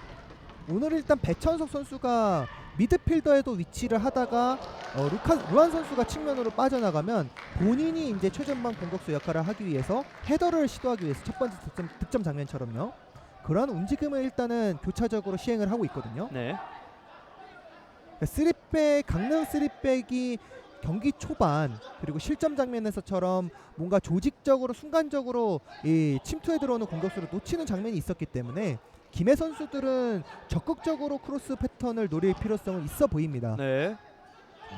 오늘 일단 배천석 선수가 미드필더에도 위치를 하다가 루안 선수가 측면으로 빠져나가면 본인이 이제 최전방 공격수 역할을 하기 위해서 헤더를 시도하기 위해서 첫 번째 득점 장면처럼요. 그러한 움직임을 일단은 교차적으로 시행을 하고 있거든요. 네. 강릉 3백이 경기 초반 그리고 실점 장면에서처럼 뭔가 조직적으로 순간적으로 이 침투에 들어오는 공격수를 놓치는 장면이 있었기 때문에 김해 선수들은 적극적으로 크로스 패턴을 노릴 필요성은 있어 보입니다. 네.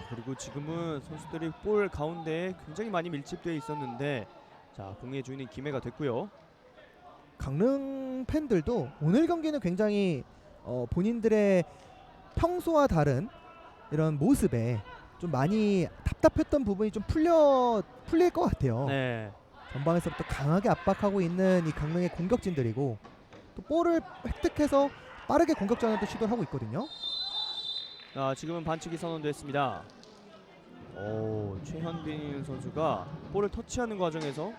그리고 지금은 선수들이 볼 가운데에 굉장히 많이 밀집되어 있었는데 공의 주인인 김해가 됐고요. 강릉 팬들도 오늘 경기는 굉장히 본인들의 평소와 다른 이런 모습에 좀 많이 답답했던 부분이 좀 풀릴 것 같아요. 네. 전방에서부터 강하게 압박하고 있는 이 강릉의 공격진들이고 또 볼을 획득해서 빠르게 공격 전환도 시도를 하고 있거든요. 지금은 반칙이 선언됐습니다. 최현빈 선수가 볼을 터치하는 과정에서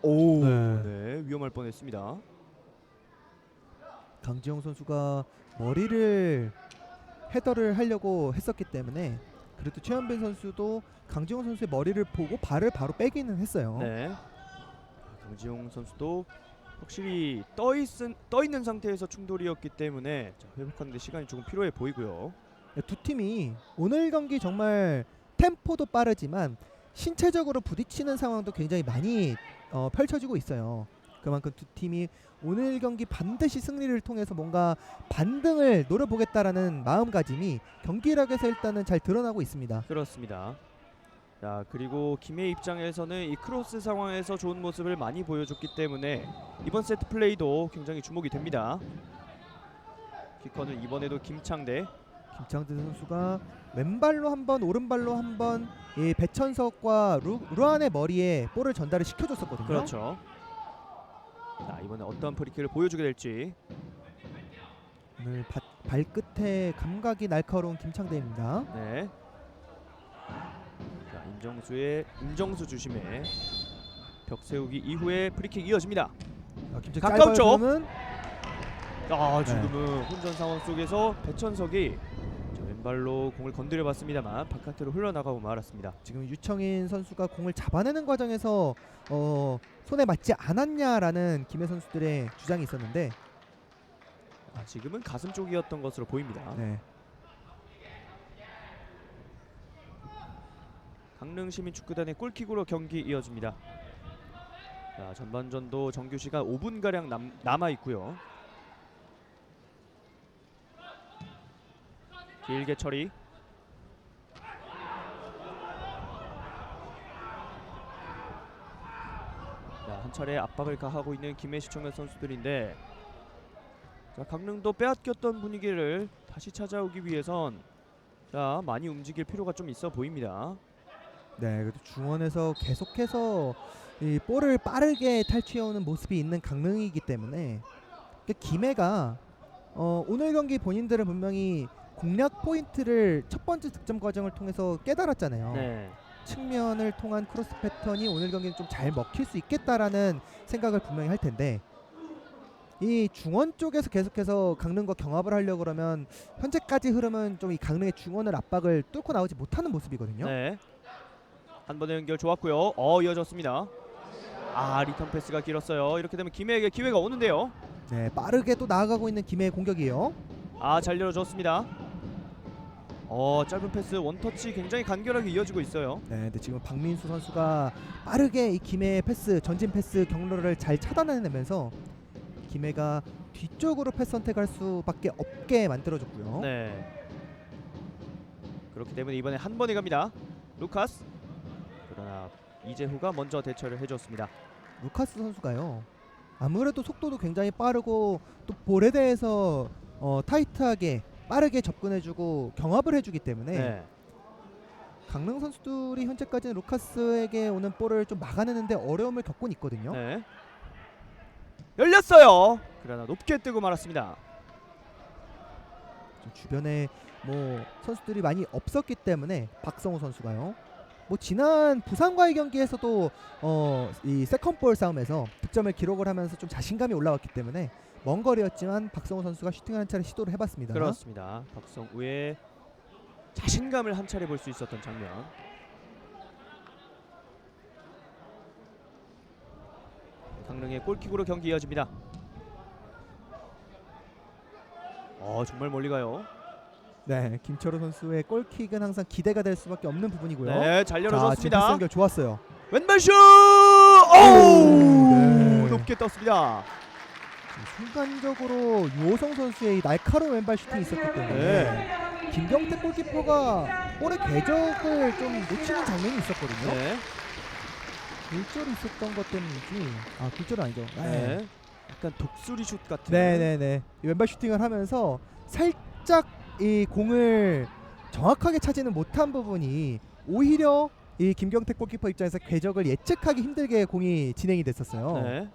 네, 위험할 뻔했습니다. 강지영 선수가 머리를 헤더를 하려고 했었기 때문에 그래도 최현빈 선수도 강지영 선수의 머리를 보고 발을 바로 빼기는 했어요. 네. 강지용 선수도 확실히 떠 있는 상태에서 충돌이었기 때문에 회복하는 데 시간이 조금 필요해 보이고요. 두 팀이 오늘 경기 정말 템포도 빠르지만 신체적으로 부딪히는 상황도 굉장히 많이 펼쳐지고 있어요. 그만큼 두 팀이 오늘 경기 반드시 승리를 통해서 뭔가 반등을 노려보겠다라는 마음가짐이 경기력에서 일단은 잘 드러나고 있습니다. 그렇습니다. 그리고 김해 입장에서는 이 크로스 상황에서 좋은 모습을 많이 보여줬기 때문에 이번 세트 플레이도 굉장히 주목이 됩니다. 키커는 이번에도 김창대 선수가 왼발로 한번 오른발로 한번 이 배천석과 루안의 머리에 볼을 전달을 시켜줬었거든요. 그렇죠. 이번에 어떤 프리킥을 보여주게 될지. 오늘 발끝에 감각이 날카로운 김창대입니다. 네. 임정수 주심의 벽 세우기 이후에 프리킥 이어집니다. 김창대 가까운 쪽. 지금은 혼전 상황 속에서 배천석이 왼발로 공을 건드려봤습니다만 바깥으로 흘러나가고 말았습니다. 지금 유청인 선수가 공을 잡아내는 과정에서 손에 맞지 않았냐라는 김해 선수들의 주장이 있었는데 지금은 가슴 쪽이었던 것으로 보입니다. 네. 강릉시민축구단의 골킥으로 경기 이어집니다. 자, 전반전도 정규 시간 5분가량 남아 있고요. 길게 처리. 자, 한 차례 압박을 가하고 있는 김해시청년 선수들인데, 자, 강릉도 빼앗겼던 분위기를 다시 찾아오기 위해선 많이 움직일 필요가 좀 있어 보입니다. 네, 그래도 중원에서 계속해서 이 볼을 빠르게 탈취해오는 모습이 있는 강릉이기 때문에 김해가 오늘 경기 본인들은 분명히 공략 포인트를 첫 번째 득점 과정을 통해서 깨달았잖아요. 네. 측면을 통한 크로스 패턴이 오늘 경기는 좀 잘 먹힐 수 있겠다라는 생각을 분명히 할 텐데 이 중원 쪽에서 계속해서 강릉과 경합을 하려고 그러면 현재까지 흐름은 좀 이 강릉의 중원을 압박을 뚫고 나오지 못하는 모습이거든요. 네. 한 번의 연결 좋았고요. 이어졌습니다. 리턴 패스가 길었어요. 이렇게 되면 김해에게 기회가 오는데요. 네, 빠르게 또 나아가고 있는 김해의 공격이에요. 잘 열어줬습니다. 짧은 패스 원터치 굉장히 간결하게 이어지고 있어요. 네, 근데 지금 박민수 선수가 빠르게 이 김해의 패스, 전진 패스 경로를 잘 차단해내면서 김해가 뒤쪽으로 패스 선택할 수밖에 없게 만들어줬고요. 네. 그렇기 때문에 이번에 한 번에 갑니다. 루카스. 그러나 이재후가 먼저 대처를 해줬습니다. 루카스 선수가요. 아무래도 속도도 굉장히 빠르고 또 볼에 대해서 타이트하게 빠르게 접근해주고 경합을 해주기 때문에 네. 강릉 선수들이 현재까지는 루카스에게 오는 볼을 좀 막아내는데 어려움을 겪고 있거든요. 네. 열렸어요. 그러나 높게 뜨고 말았습니다. 주변에 뭐 선수들이 많이 없었기 때문에 박성우 선수가요. 뭐 지난 부산과의 경기에서도 이 세컨볼 싸움에서 득점을 기록을 하면서 좀 자신감이 올라왔기 때문에 먼 거리였지만 박성우 선수가 슈팅을 한 차례 시도를 해봤습니다. 그렇습니다. 박성우의 자신감을 한 차례 볼 수 있었던 장면. 강릉의 골킥으로 경기 이어집니다. 정말 멀리 가요. 네, 김철호 선수의 골킥은 항상 기대가 될 수밖에 없는 부분이고요. 네, 잘 자, 지금 열어줬습니다. 연결 좋았어요. 왼발 슛! 네. 높게 떴습니다. 순간적으로 유호성 선수의 이 날카로운 왼발 슈팅이 있었기 때문에 김경태 골키퍼가 볼의 궤적을 좀 놓치는 장면이 있었거든요. 네. 굴절이 있었던 것 때문인지 굴절은 아니죠. 네. 약간 독수리 슛 같은. 네네네. 이 왼발 슈팅을 하면서 살짝 이 공을 정확하게 차지는 못한 부분이 오히려 이 김경태 골키퍼 입장에서 궤적을 예측하기 힘들게 공이 진행이 됐었어요. 네.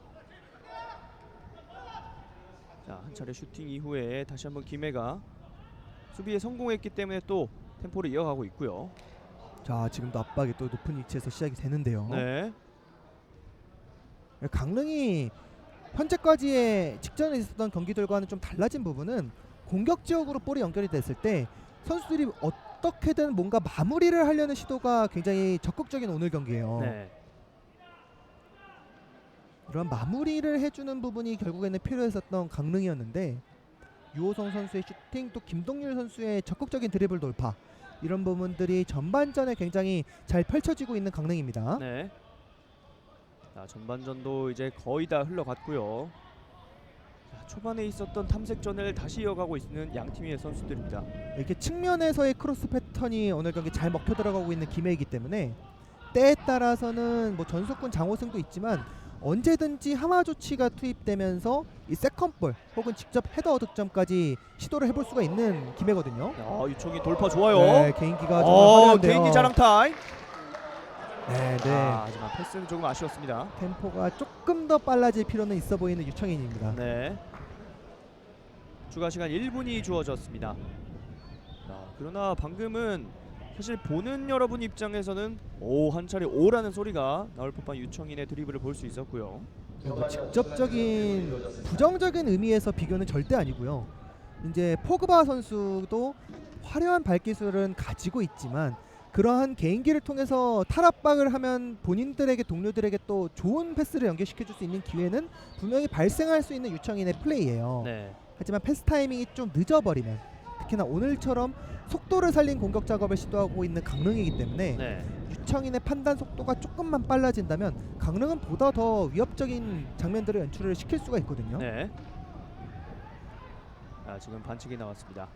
자, 한 차례 슈팅 이후에 다시 한번 김해가 수비에 성공했기 때문에 또 템포를 이어가고 있고요. 자, 지금도 압박이 또 높은 위치에서 시작이 되는데요. 네. 강릉이 현재까지의 직전에 있었던 경기들과는 좀 달라진 부분은 공격 지역으로 볼이 연결이 됐을 때 선수들이 어떻게든 뭔가 마무리를 하려는 시도가 굉장히 적극적인 오늘 경기예요. 네. 이런 마무리를 해주는 부분이 결국에는 필요했었던 강릉이었는데 유호성 선수의 슈팅 또 김동률 선수의 적극적인 드리블 돌파 이런 부분들이 전반전에 굉장히 잘 펼쳐지고 있는 강릉입니다. 네. 자, 전반전도 이제 거의 다 흘러갔고요. 자, 초반에 있었던 탐색전을 다시 이어가고 있는 양 팀의 선수들입니다. 이렇게 측면에서의 크로스 패턴이 오늘 경기 잘 먹혀 들어가고 있는 김해이기 때문에 때에 따라서는 뭐 전속군 장호승도 있지만 언제든지 하마 조치가 투입되면서 이 세컨볼 혹은 직접 헤더 득점까지 시도를 해볼 수가 있는 김해거든요. 유총이 돌파 좋아요. 네, 개인기가 정말 화려한데요. 개인기 자랑 타임. 네. 하지만 패스는 조금 아쉬웠습니다. 템포가 조금 더 빨라질 필요는 있어 보이는 유청인입니다. 네. 추가 시간 1분이 주어졌습니다. 그러나 방금은 사실 보는 여러분 입장에서는 한 차례 오라는 소리가 나올 법한 유청인의 드리블을 볼 수 있었고요. 뭐 직접적인 부정적인 의미에서 비교는 절대 아니고요. 이제 포그바 선수도 화려한 발기술은 가지고 있지만 그러한 개인기를 통해서 탈압박을 하면 본인들에게 동료들에게 또 좋은 패스를 연결시켜줄 수 있는 기회는 분명히 발생할 수 있는 유창인의 플레이예요. 네. 하지만 패스 타이밍이 좀 늦어버리면 특히나 오늘처럼 속도를 살린 공격 작업을 시도하고 있는 강릉이기 때문에 네. 유창인의 판단 속도가 조금만 빨라진다면 강릉은 보다 더 위협적인 장면들을 연출을 시킬 수가 있거든요. 네. 지금 반칙이 나왔습니다.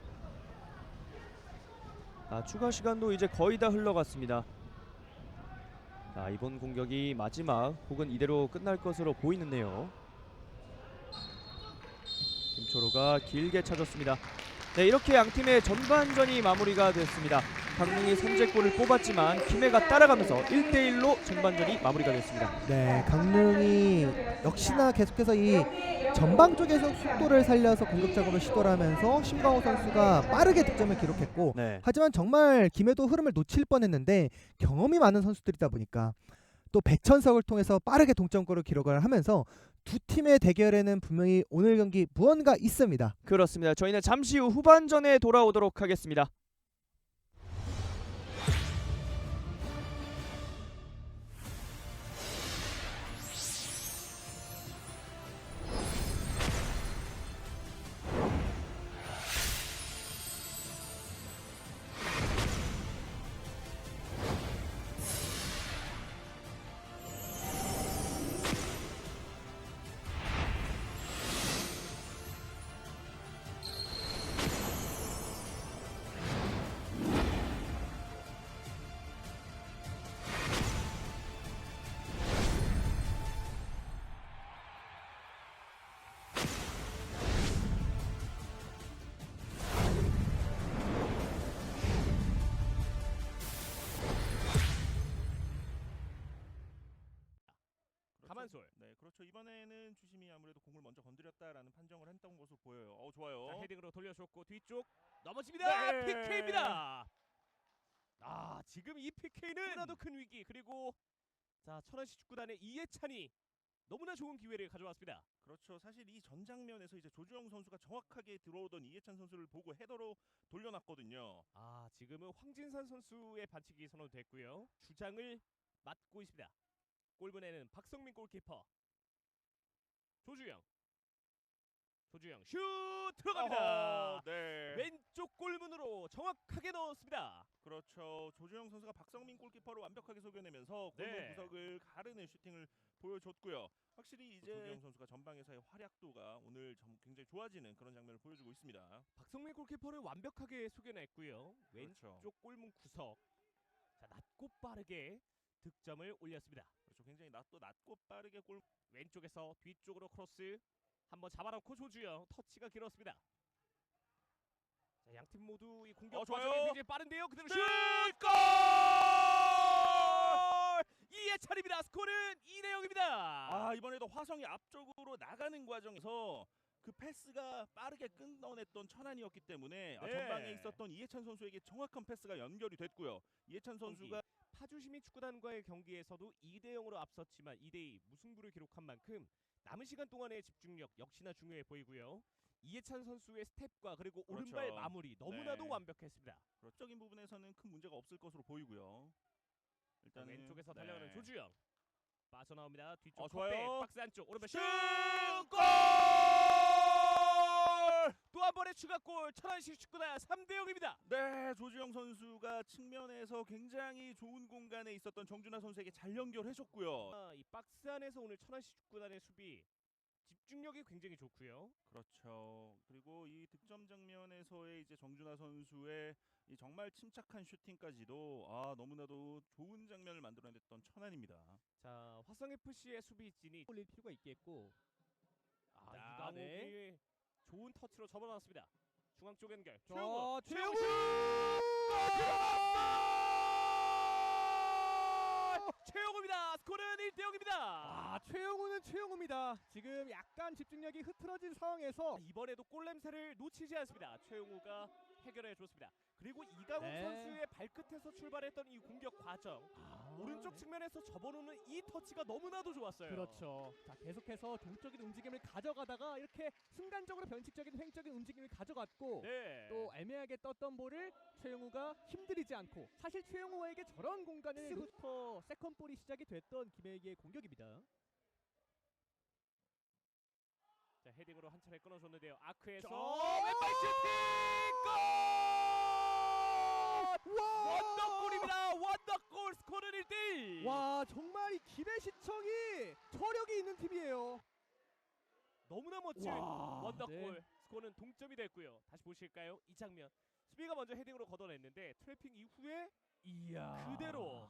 추가 시간도 이제 거의 다 흘러갔습니다. 이번 공격이 마지막 혹은 이대로 끝날 것으로 보이는데요. 김초로가 길게 차줬습니다. 네, 이렇게 양팀의 전반전이 마무리가 됐습니다. 강릉이 선제골을 뽑았지만 김해가 따라가면서 1대1로 전반전이 마무리가 됐습니다. 네, 강릉이 역시나 계속해서 이 전방 쪽에서 속도를 살려서 공격 작업을 시도를 하면서 심강호 선수가 빠르게 득점을 기록했고 네. 하지만 정말 김해도 흐름을 놓칠 뻔했는데 경험이 많은 선수들이다 보니까 또 배천석을 통해서 빠르게 동점골을 기록을 하면서 두 팀의 대결에는 분명히 오늘 경기 무언가 있습니다. 그렇습니다. 저희는 잠시 후 후반전에 돌아오도록 하겠습니다. 가만솔. 네, 그렇죠. 이번에는 주심이 아무래도 공을 먼저 건드렸다라는 판정을 했던 것으로 보여요. 좋아요. 자, 헤딩으로 돌려줬고 뒤쪽 넘어집니다. 네. PK입니다. 지금 이 PK는 너무나도 큰 위기. 그리고 자, 천안시 축구단의 이해찬이 너무나 좋은 기회를 가져왔습니다. 그렇죠. 사실 이 전 장면에서 이제 조주영 선수가 정확하게 들어오던 이해찬 선수를 보고 헤더로 돌려놨거든요. 지금은 황진산 선수의 반칙이 선언됐고요. 주장을 맡고 있습니다. 골문에는 박성민 골키퍼. 조주영 슛 들어갑니다. 네. 왼쪽 골문으로 정확하게 넣었습니다. 그렇죠. 조주영 선수가 박성민 골키퍼를 완벽하게 속여내면서 골문 네. 구석을 가르는 슈팅을 보여줬고요. 확실히 이제 조주영 선수가 전방에서의 활약도가 오늘 굉장히 좋아지는 그런 장면을 보여주고 있습니다. 박성민 골키퍼를 완벽하게 속여냈고요. 그렇죠. 왼쪽 골문 구석. 자, 낮고 빠르게 득점을 올렸습니다. 그렇죠. 굉장히 낮고 빠르게 골. 왼쪽에서 뒤쪽으로 크로스 한번 잡아놓고 조주영 터치가 길었습니다. 자, 양팀 모두 이 공격 좋아요. 과정이 굉장히 빠른데요. 그대로 슛! 골! 이해찬입니다. 스코어는 2대0입니다. 이번에도 화성이 앞쪽으로 나가는 과정에서 그 패스가 빠르게 끊어냈던 천안이었기 때문에 네. 전방에 있었던 이해찬 선수에게 정확한 패스가 연결이 됐고요. 이해찬 선수가 파주시민 축구단과의 경기에서도 2대0으로 앞섰지만 2대2 무승부를 기록한 만큼 남은 시간 동안의 집중력 역시나 중요해 보이고요. 이해찬 선수의 스텝과 그리고 그렇죠. 오른발 마무리 너무나도 네. 완벽했습니다. 적인 부분에서는 큰 문제가 없을 것으로 보이고요. 일단 왼쪽에서 달려가는 조주영 빠져나옵니다. 뒤쪽 좋아요. 컵백 박스 안쪽 오른발 슛! 골! 또 한 번의 추가골. 천안시 축구단 3대0입니다. 네, 조주영 선수가 측면에서 굉장히 좋은 공간에 있었던 정준하 선수에게 잘 연결해줬고요. 이 박스 안에서 오늘 천안시 축구단의 수비 집중력이 굉장히 좋고요. 그렇죠. 그리고 이 득점 장면에서의 이제 정준하 선수의 이 정말 침착한 슈팅까지도 너무나도 좋은 장면을 만들어냈던 천안입니다. 자, 화성FC의 수비진이 올릴 필요가 있겠고 자, 유강욱이 좋은 터치로 접어놨습니다. 중앙 쪽 연결. 최영우! 최영우입니다. 스코어는 1대0입니다. 최영우는 최영우입니다. 지금 약간 집중력이 흐트러진 상황에서 이번에도 골 냄새를 놓치지 않습니다. 최영우가 해결해 줬습니다. 그리고 이강훈 네. 선수의 발끝에서 출발했던 이 공격 과정, 오른쪽 측면에서 접어놓는 이 터치가 너무나도 좋았어요. 그렇죠. 자, 계속해서 동적인 움직임을 가져가다가 이렇게 순간적으로 변칙적인 횡적인 움직임을 가져갔고 네. 또 애매하게 떴던 볼을 최영우가 힘들이지 않고, 사실 최영우에게 저런 공간을부터 세컨볼이 시작이 됐던 김혜기의 공격입니다. 자, 헤딩으로 한 차례 끊어줬는데요. 아크에서 자, 왼발 슈팅! 골! 원더골입니다. 원더골. 스코어는 1대1. 와, 정말 이 김해시청이 저력이 있는 팀이에요. 너무나 멋진 와, 원더골. 네. 스코어는 동점이 됐고요. 다시 보실까요? 이 장면. 수비가 먼저 헤딩으로 걷어냈는데 트래핑 이후에 이야. 그대로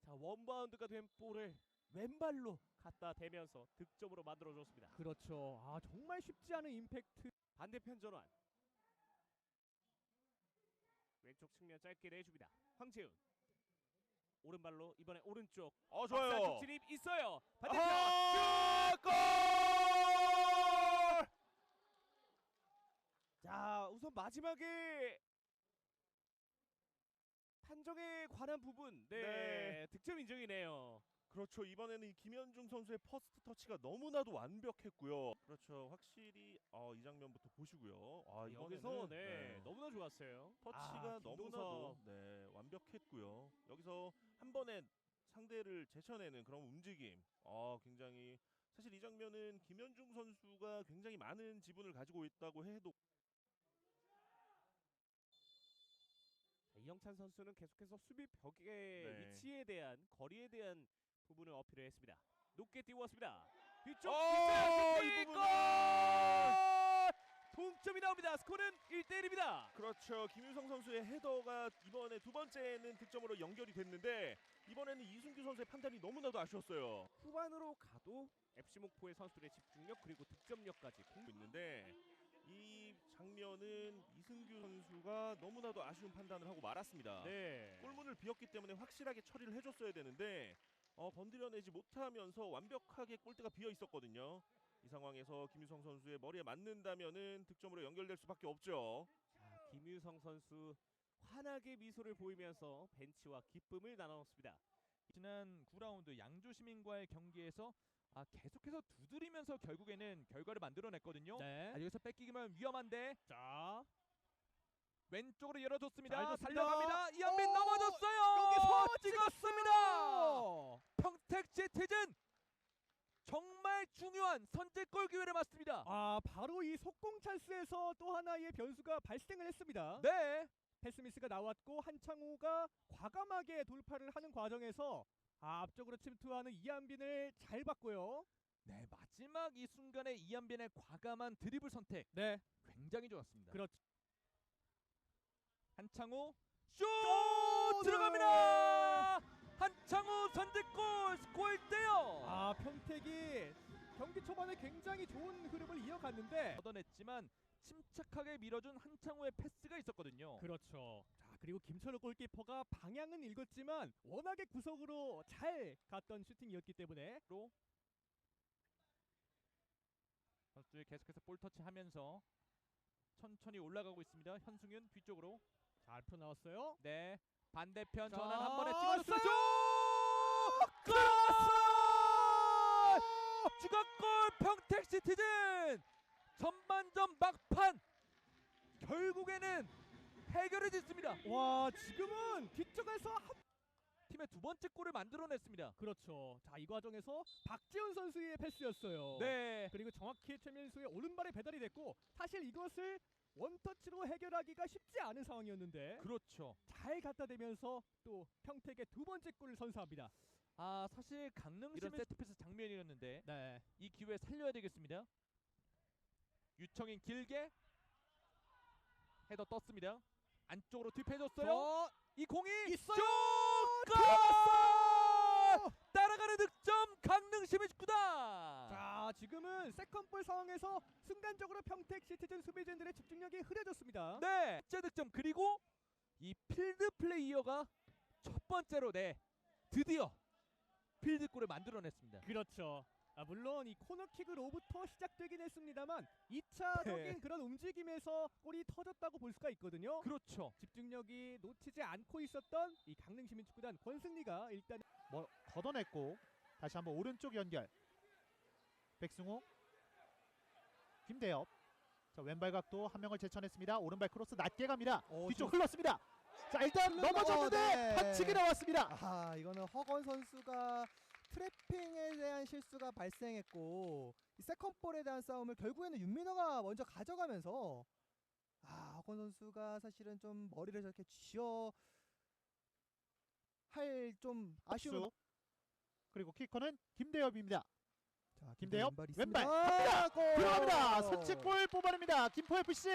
자, 원바운드가 된 볼을 왼발로 갖다 대면서 득점으로 만들어줬습니다. 그렇죠. 아, 정말 쉽지 않은 임팩트. 반대편 전환. 왼쪽 측면 짧게 내줍니다. 황재훈. 오른발로 이번에 오른쪽. 좋아요. 박사쪽 진입 있어요. 반대편. 골! 자, 우선 마지막에 판정에 관한 부분, 네. 득점 인정이네요. 그렇죠. 이번에는 이 김현중 선수의 퍼스트 터치가 너무나도 완벽했고요. 그렇죠. 확실히 이 장면부터 보시고요. 여기서 이번에는 너무나 좋았어요. 터치가 김동섭. 너무나도 완벽했고요. 여기서 한 번에 상대를 제쳐내는 그런 움직임. 굉장히 사실 이 장면은 김현중 선수가 굉장히 많은 지분을 가지고 있다고 해도 자, 이영찬 선수는 계속해서 수비 벽의 네. 위치에 대한 거리에 대한 부분을 어필을 했습니다. 높게 띄웠습니다. 뒤쪽 이 슈팅! 부분은- 골! 동점이 나옵니다. 스코어는 1대1입니다. 그렇죠. 김유성 선수의 헤더가 이번에 두 번째는 득점으로 연결이 됐는데 이번에는 이승규 선수의 판단이 너무나도 아쉬웠어요. 후반으로 가도 FC 목포의 선수들의 집중력 그리고 득점력까지 공부 있는데 이 장면은 이승규 선수가 너무나도 아쉬운 판단을 하고 말았습니다. 네. 골문을 비었기 때문에 확실하게 처리를 해줬어야 되는데 건드려내지 못하면서 완벽하게 골대가 비어 있었거든요. 이 상황에서 김유성 선수의 머리에 맞는다면은 득점으로 연결될 수밖에 없죠. 자, 김유성 선수 환하게 미소를 보이면서 벤치와 기쁨을 나눴습니다. 지난 9라운드 양주 시민과의 경기에서 계속해서 두드리면서 결국에는 결과를 만들어냈거든요. 네. 여기서 뺏기기만 위험한데 자, 왼쪽으로 열어줬습니다. 잘 줬습니다. 달려갑니다. 이한빈 오! 넘어졌어요. 여기서 찍었습니다. 평택 시티즌 정말 중요한 선제골 기회를 맞습니다. 바로 이 속공 찬스에서 또 하나의 변수가 발생을 했습니다. 네. 패스미스가 나왔고 한창호가 과감하게 돌파를 하는 과정에서 앞쪽으로 침투하는 이한빈을 잘 봤고요. 네, 마지막 이 순간에 이한빈의 과감한 드리블 선택 네, 굉장히 좋았습니다. 그렇죠. 한창호 슛 네. 들어갑니다. 한창호 선제골 스코어 1대0. 평택이 경기 초반에 굉장히 좋은 흐름을 이어갔는데 얻어냈지만 침착하게 밀어준 한창호의 패스가 있었거든요. 그렇죠. 자, 그리고 김철호 골키퍼가 방향은 읽었지만 워낙에 구석으로 잘 갔던 슈팅이었기 때문에 선수들 계속해서 볼 터치하면서 천천히 올라가고 있습니다. 현승윤 뒤쪽으로. 잘 풀어나왔어요. 네. 반대편 자, 전환 한 번에 찍어줬어요. 슛! 골! 추가골 평택 시티즌. 전반전 막판 결국에는 해결이 됐습니다. 와, 지금은 뒤쪽에서 팀의 두 번째 골을 만들어냈습니다. 그렇죠. 자, 이 과정에서 박지훈 선수의 패스였어요. 네. 그리고 정확히 최민수의 오른발에 배달이 됐고, 사실 이것을 원터치로 해결하기가 쉽지 않은 상황이었는데 그렇죠. 잘 갖다 대면서 또 평택의 두 번째 골을 선사합니다. 사실 강릉시민 세트피스 장면이었는데 네. 이 기회 살려야 되겠습니다. 유청인 길게 헤더 떴습니다. 안쪽으로 뒷해줬어요. 이 공이 있어요. 골! 따라가는 득점 강릉시민 19다. 자, 지금은 세컨볼 상황에서 순간적으로 평택 시티즌 수비진들의 집중력이 흐려졌습니다. 네, 째 득점 그리고 이 필드 플레이어가 첫 번째로 드디어 필드골을 만들어냈습니다. 그렇죠. 물론 이 코너킥으로부터 시작되긴 했습니다만 2차적인 그런 움직임에서 골이 터졌다고 볼 수가 있거든요. 그렇죠. 집중력이 놓치지 않고 있었던 이 강릉시민축구단 권승리가 일단 걷어냈고 다시 한번 오른쪽 연결. 백승호, 김대엽. 자, 왼발 각도 한 명을 제쳐냈습니다. 오른발 크로스 낮게 갑니다. 뒤쪽 흘렀습니다. 자, 일단 넘어졌는데 네. 반칙이 나왔습니다. 아, 이거는 허건 선수가 트래핑에 대한 실수가 발생했고 이 세컨볼에 대한 싸움을 결국에는 윤민호가 먼저 가져가면서 허건 선수가 사실은 좀 머리를 저렇게 쥐어 할 좀 아쉬운. 박수. 그리고 키커는 김대엽입니다. 자, 김대엽 있습니다. 왼발 골! 들어갑니다. 선취골 뽑아냅니다. 김포FC.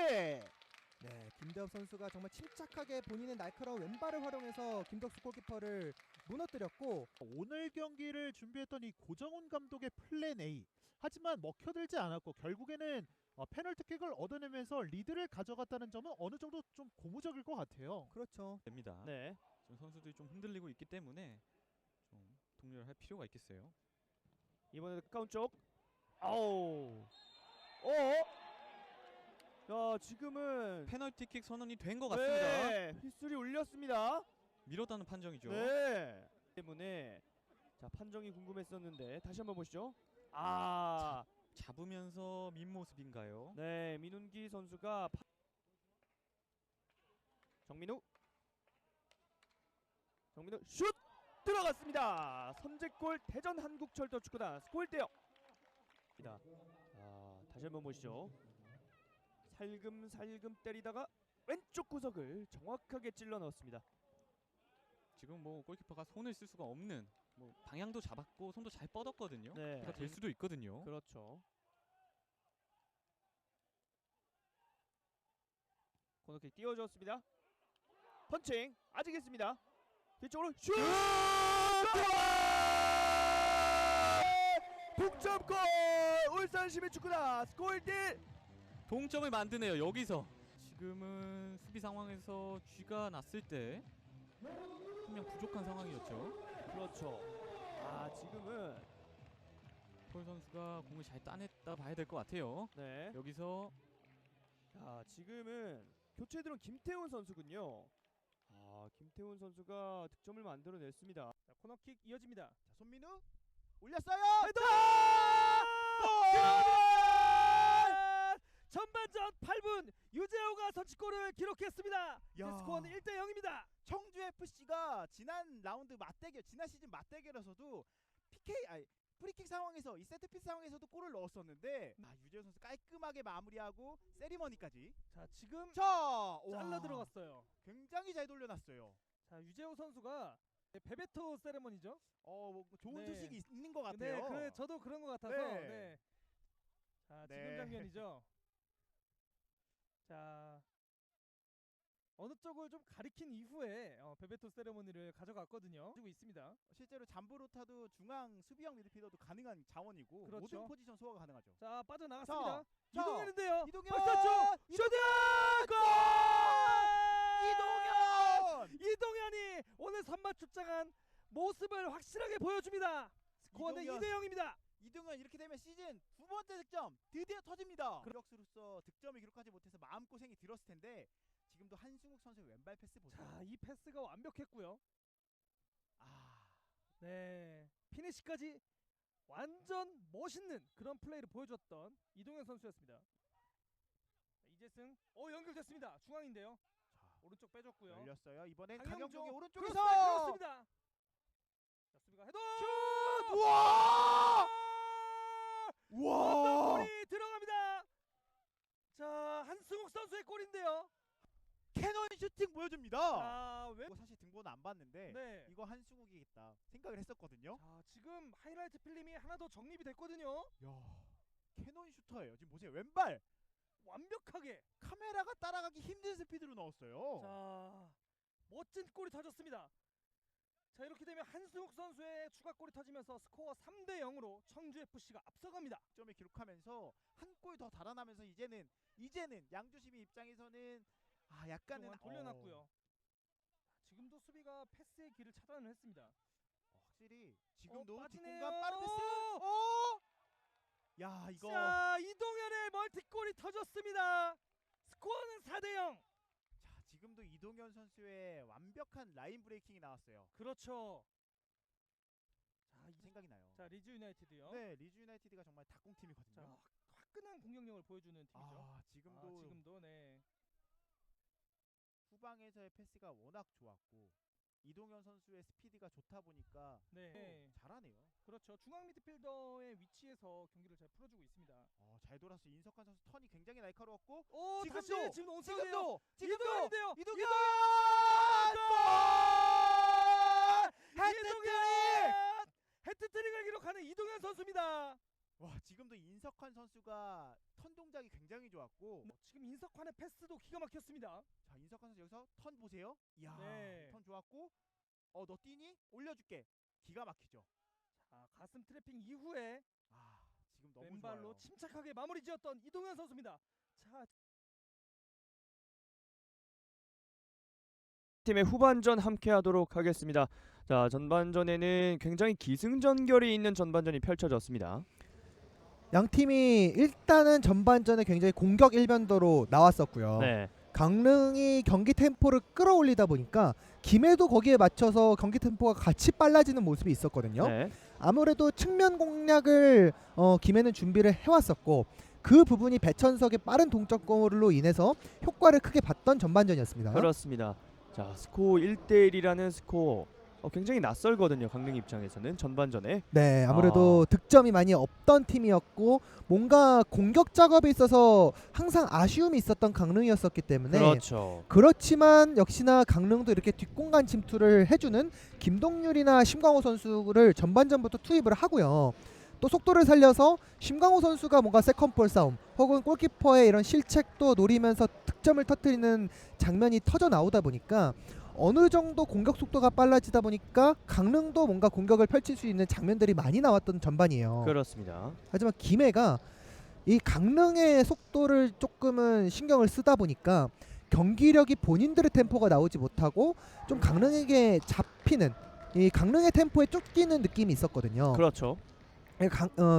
네, 김대엽 선수가 정말 침착하게 본인의 날카로운 왼발을 활용해서 김덕수 골키퍼를 무너뜨렸고 오늘 경기를 준비했던 이 고정훈 감독의 플랜 A. 하지만 먹혀들지 않았고 결국에는 페널티킥을 얻어내면서 리드를 가져갔다는 점은 어느 정도 좀 고무적일 것 같아요. 그렇죠. 됩니다. 네. 지금 선수들이 좀 흔들리고 있기 때문에 좀 동료를 할 필요가 있겠어요. 이번에도 가까운 쪽. 아우. 자, 지금은 페널티킥 선언이 된 것 같습니다. 네, 휘슬이 울렸습니다. 밀었다는 판정이죠. 네. 때문에 자, 판정이 궁금했었는데 다시 한번 보시죠. 잡으면서 민 모습인가요? 네, 민훈기 선수가 정민우 슛 들어갔습니다. 선제골 대전 한국철도축구단 스코어 1대0. 자, 다시 한번 보시죠. 살금살금 때리다가 왼쪽 구석을 정확하게 찔러 넣었습니다. 지금 뭐 골키퍼가 손을 쓸 수가 없는, 뭐 방향도 잡았고 손도 잘 뻗었거든요. 네. 그러니까 될 수도 있거든요. 그렇죠. 코너킥 띄워줬습니다. 펀칭 아직 있습니다. 뒤쪽으로 슛! 동점골! 울산 시민축구단 스코어 1대1. 동점을 만드네요. 여기서 지금은 수비 상황에서 쥐가 났을 때 분명 부족한 상황이었죠. 그렇죠. 지금은 폴 선수가 공을 잘 따냈다 봐야 될 것 같아요. 네. 여기서 지금은 교체 들어온 김태훈 선수군요. 김태훈 선수가 득점을 만들어냈습니다. 자, 코너킥 이어집니다. 자, 손민우 올렸어요. 전반전 8분 유재호가 선취골을 기록했습니다. 야. 스코어는 1대0입니다. 청주 FC가 지난 라운드 지난 시즌 맞대결에서도 프리킥 상황에서 이 세트피스 상황에서도 골을 넣었었는데 유재호 선수 깔끔하게 마무리하고 세리머니까지. 자, 지금 잘라 들어갔어요. 굉장히 잘 돌려놨어요. 자, 유재호 선수가 베베토 세레머니죠. 뭐 좋은 네. 소식이 있는 것 네, 같아요. 저도 그런 것 같아서. 네. 네. 자, 지금 네. 장면이죠. 자, 어느 쪽을 좀 가리킨 이후에 베베토 세레머니를 가져갔거든요. 가지고 있습니다. 실제로 잠브로타도 중앙 수비형 미드필더도 가능한 자원이고 그렇죠. 모든 포지션 소화가 가능하죠. 자, 빠져나갔습니다. 자, 이동현인데요. 이동현! 박사쪽 슈팅! 이동현! 이동현이 오늘 선발 출장한 모습을 확실하게 보여줍니다. 스코어는 이동현. 2대0입니다. 이동현 이렇게 되면 시즌 두 번째 득점 드디어 터집니다. 공격수로서 득점을 기록하지 못해서 마음고생이 들었을 텐데 지금도 한승욱 선수의 왼발 패스 보세요. 자, 이 패스가 완벽했고요. 네, 피니시까지 완전 멋있는 그런 플레이를 보여줬던 이동현 선수였습니다. 자, 이재승 연결됐습니다. 중앙인데요. 오른쪽 빼줬고요. 열렸어요. 이번엔 강영종 강영종이 크로스 오른쪽에서 그렇습니다. 자, 수비가 헤더 슛! 우와! 우와! 골이 들어갑니다. 자, 한승욱 선수의 골인데요. 캐논 슈팅 보여줍니다. 왜? 이거 사실 등본은 안 봤는데 네. 이거 한승욱이겠다 생각을 했었거든요. 자, 지금 하이라이트 필름이 하나 더 정립이 됐거든요. 야, 캐논 슈터예요. 지금 보세요. 왼발 완벽하게. 카메라가 따라가기 힘든 스피드로 넣었어요. 자, 멋진 골이 터졌습니다. 자, 이렇게 되면 한승욱 선수의 추가골이 터지면서 스코어 3대0으로 청주FC가 앞서갑니다. 점을 기록하면서 한 골 더 달아나면서 이제는 양주시민 입장에서는 약간은 그동안 돌려놨고요. 자, 지금도 수비가 패스의 길을 차단을 했습니다. 확실히 지금도 빠지네요. 뒷공간 빠른 패스. 야 이거 자, 이동현의 멀티골이 터졌습니다. 스코어는 4대0. 자, 지금도 이동현 선수의 완벽한 라인 브레이킹이 나왔어요. 그렇죠. 자, 생각이 나요. 자, 리즈 유나이티드요. 네, 리즈 유나이티드가 정말 닭공팀이거든요. 자, 화끈한 공격력을 보여주는 팀이죠. 아, 지금도 네. 후방에서의 패스가 워낙 좋았고 이동현 선수의 스피드가 좋다 보니까 네. 잘하네요. 그렇죠. 중앙 미드필더의 위치에서 경기를 잘 풀어주고 있습니다. 잘 돌아서 인석환 선수 턴이 굉장히 날카로웠고 오, 지금도! 다시 지금 온상이에요. 지금도 이동현인데요. 이동현 이동현! 해트트릭을 기록하는 이동현 선수입니다. 와, 지금도 인석환 선수가 턴 동작이 굉장히 좋았고 지금 인석환의 패스도 기가 막혔습니다. 자, 인석환 선수 여기서 턴 보세요. 이야, 네. 턴 좋았고 너 뛰니? 올려줄게. 기가 막히죠. 자, 가슴 트래핑 이후에 지금 너무 왼발로 좋아요. 침착하게 마무리 지었던 이동현 선수입니다. 자, 팀의 후반전 함께하도록 하겠습니다. 자, 전반전에는 굉장히 기승전결이 있는 전반전이 펼쳐졌습니다. 양 팀이 일단은 전반전에 굉장히 공격 일변도로 나왔었고요. 네, 강릉이 경기 템포를 끌어올리다 보니까 김해도 거기에 맞춰서 경기 템포가 같이 빨라지는 모습이 있었거든요. 네, 아무래도 측면 공략을 김해는 준비를 해왔었고 그 부분이 배천석의 빠른 동점골로 인해서 효과를 크게 봤던 전반전이었습니다. 그렇습니다. 자, 스코어 1대1이라는 스코어 굉장히 낯설거든요. 강릉 입장에서는 전반전에. 네, 아무래도 득점이 많이 없던 팀이었고 뭔가 공격 작업에 있어서 항상 아쉬움이 있었던 강릉이었었기 때문에 그렇죠. 그렇지만 역시나 강릉도 이렇게 뒷공간 침투를 해주는 김동률이나 심광호 선수를 전반전부터 투입을 하고요. 또 속도를 살려서 심광호 선수가 뭔가 세컨볼 싸움 혹은 골키퍼의 이런 실책도 노리면서 득점을 터뜨리는 장면이 터져 나오다 보니까 어느 정도 공격 속도가 빨라지다 보니까 강릉도 뭔가 공격을 펼칠 수 있는 장면들이 많이 나왔던 전반이에요. 그렇습니다. 하지만 김해가 이 강릉의 속도를 조금은 신경을 쓰다 보니까 경기력이 본인들의 템포가 나오지 못하고 좀 강릉에게 잡히는 이 강릉의 tem포에 쫓기는 느낌이 있었거든요. 그렇죠.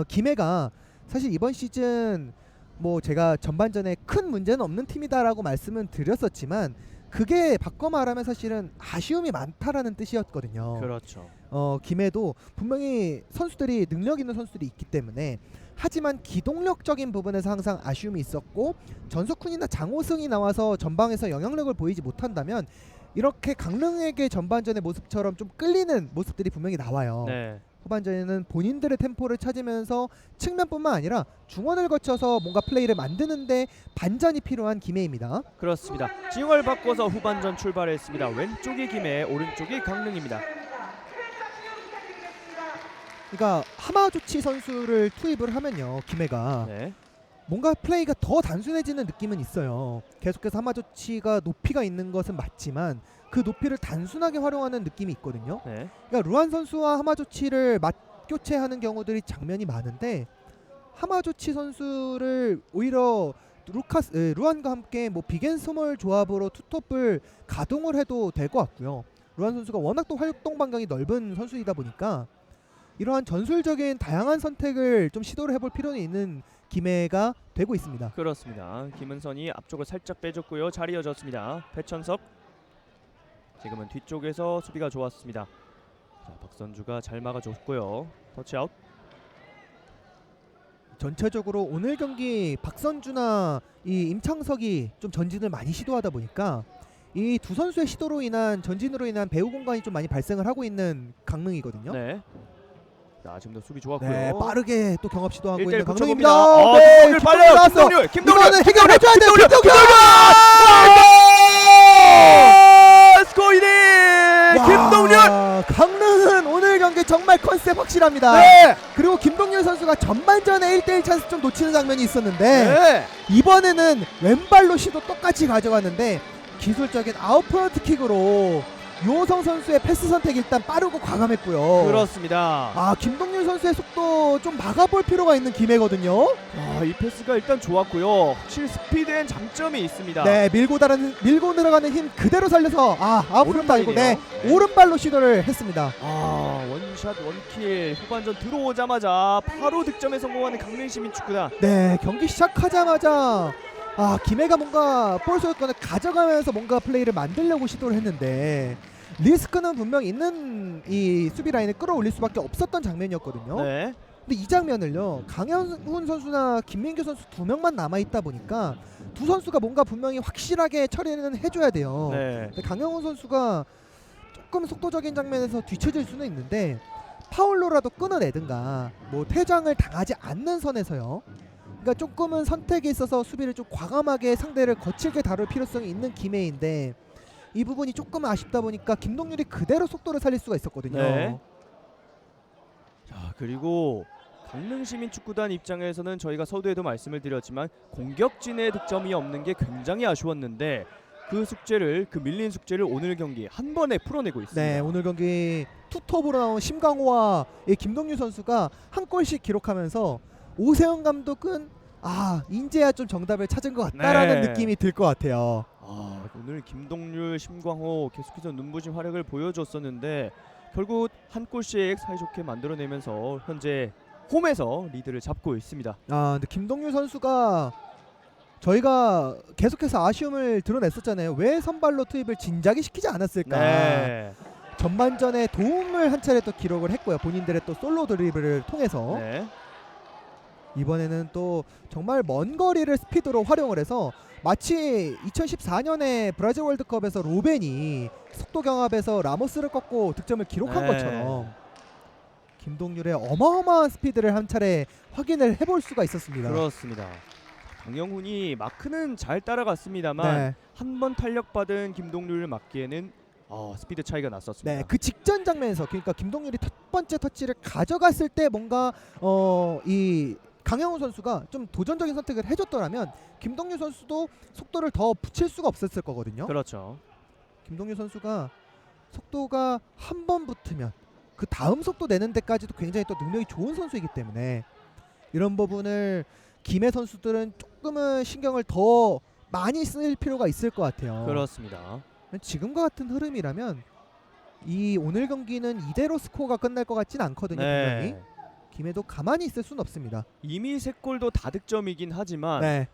김해가 사실 이번 시즌 뭐 제가 전반전에 큰 문제는 없는 팀이다라고 말씀은 드렸었지만 그게 바꿔 말하면 사실은 아쉬움이 많다라는 뜻이었거든요. 그렇죠. 김해도 분명히 선수들이 능력 있는 선수들이 있기 때문에 하지만 기동력적인 부분에서 항상 아쉬움이 있었고 전석훈이나 장호승이 나와서 전방에서 영향력을 보이지 못한다면 이렇게 강릉에게 전반전의 모습처럼 좀 끌리는 모습들이 분명히 나와요. 네. 후반전에는 본인들의 템포를 찾으면서 측면뿐만 아니라 중원을 거쳐서 뭔가 플레이를 만드는데 반전이 필요한 김해입니다. 그렇습니다. 진영을 바꿔서 후반전 출발했습니다. 왼쪽이 김해, 오른쪽이 강릉입니다. 그러니까 하마조치 선수를 투입을 하면요, 김해가 네. 뭔가 플레이가 더 단순해지는 느낌은 있어요. 계속해서 하마조치가 높이가 있는 것은 맞지만 그 높이를 단순하게 활용하는 느낌이 있거든요. 네. 그러니까 루안 선수와 하마조치를 맞교체하는 경우들이 장면이 많은데 하마조치 선수를 오히려 루안과 함께 뭐 빅앤스몰 조합으로 투톱을 가동을 해도 될 것 같고요. 루안 선수가 워낙 또 활동 반경이 넓은 선수이다 보니까 이러한 전술적인 다양한 선택을 좀 시도를 해볼 필요는 있는 김해가 되고 있습니다. 그렇습니다. 김은선이 앞쪽을 살짝 빼줬고요. 잘 이어졌습니다. 배천석. 지금은 뒤쪽에서 수비가 좋았습니다. 자, 박선주가 잘 막아줬고요. 터치아웃. 전체적으로 오늘 경기 박선주나 이 임창석이 좀 전진을 많이 시도하다 보니까 이 두 선수의 시도로 인한 전진으로 인한 배후 공간이 좀 많이 발생을 하고 있는 강릉이거든요. 네. 자, 지금도 수비 좋았고요. 네, 빠르게 또 경합 시도하고 1대1 있는 붙여봅니다. 강릉입니다. 네, 김동률 빨라요. 나왔어. 김동률. 이거는 해결해줘야 돼요. 김동률. 스코어 1위. 김동률. 강릉은 오늘 경기 정말 컨셉 확실합니다. 네. 그리고 김동률 선수가 전반전에 1대1 찬스 좀 놓치는 장면이 있었는데 네. 이번에는 왼발로 시도 똑같이 가져갔는데 기술적인 아웃프런트 킥으로 유호성 선수의 패스 선택 일단 빠르고 과감했고요. 그렇습니다. 아, 김동률 선수의 속도 좀 막아볼 필요가 있는 김해거든요. 이 패스가 일단 좋았고요. 확실히 스피드엔 장점이 있습니다. 네, 밀고 들어가는 힘 그대로 살려서 아웃으로 달고 네, 오른발이네요. 오른발로 시도를 했습니다. 원샷 원킬 후반전 들어오자마자 바로 득점에 성공하는 강릉시민 축구단. 네, 경기 시작하자마자 김해가 뭔가 볼 소유권을 가져가면서 뭔가 플레이를 만들려고 시도를 했는데 리스크는 분명 있는 이 수비 라인을 끌어올릴 수밖에 없었던 장면이었거든요. 네. 근데 이 장면을요, 강현훈 선수나 김민규 선수 두 명만 남아 있다 보니까 두 선수가 뭔가 분명히 확실하게 처리는 해줘야 돼요. 네. 근데 강현훈 선수가 조금 속도적인 장면에서 뒤쳐질 수는 있는데 파울로라도 끊어내든가 뭐 퇴장을 당하지 않는 선에서요. 그러니까 조금은 선택에 있어서 수비를 좀 과감하게 상대를 거칠게 다룰 필요성이 있는 김해인데 이 부분이 조금 아쉽다 보니까 김동률이 그대로 속도를 살릴 수가 있었거든요. 네. 자, 그리고 강릉시민 축구단 입장에서는 저희가 서두에도 말씀을 드렸지만 공격진의 득점이 없는 게 굉장히 아쉬웠는데 그 밀린 숙제를 오늘 경기 한 번에 풀어내고 있습니다. 네, 오늘 경기 투톱으로 나온 심강호와 김동률 선수가 한 골씩 기록하면서 오세영 감독은 인제야 좀 정답을 찾은 것 같다라는 네. 느낌이 들 것 같아요. 오늘 김동률, 심광호 계속해서 눈부신 활약을 보여줬었는데 결국 한 골씩 사이좋게 만들어내면서 현재 홈에서 리드를 잡고 있습니다. 근데 김동률 선수가 저희가 계속해서 아쉬움을 드러냈었잖아요. 왜 선발로 투입을 진작에 시키지 않았을까. 네. 전반전에 도움을 한 차례 또 기록을 했고요. 본인들의 또 솔로 드리블을 통해서. 네. 이번에는 또 정말 먼 거리를 스피드로 활용을 해서 마치 2014년에 브라질 월드컵에서 로벤이 속도 경합에서 라모스를 꺾고 득점을 기록한 네. 것처럼 김동률의 어마어마한 스피드를 한 차례 확인을 해볼 수가 있었습니다. 그렇습니다. 강영훈이 마크는 잘 따라갔습니다만 네. 한 번 탄력받은 김동률을 막기에는 스피드 차이가 났었습니다. 네, 그 직전 장면에서 그러니까 김동률이 첫 번째 터치를 가져갔을 때 뭔가 이 강영훈 선수가 좀 도전적인 선택을 해줬더라면 김동률 선수도 속도를 더 붙일 수가 없었을 거거든요. 그렇죠. 김동률 선수가 속도가 한 번 붙으면 그 다음 속도 내는 데까지도 굉장히 또 능력이 좋은 선수이기 때문에 이런 부분을 김해 선수들은 조금은 신경을 더 많이 쓸 필요가 있을 것 같아요. 그렇습니다. 지금과 같은 흐름이라면 이 오늘 경기는 이대로 스코어가 끝날 것 같진 않거든요. 분명히 네. 김해도 가만히 있을 수는 없습니다. 이미 3골도 다득점이긴 하지만 네,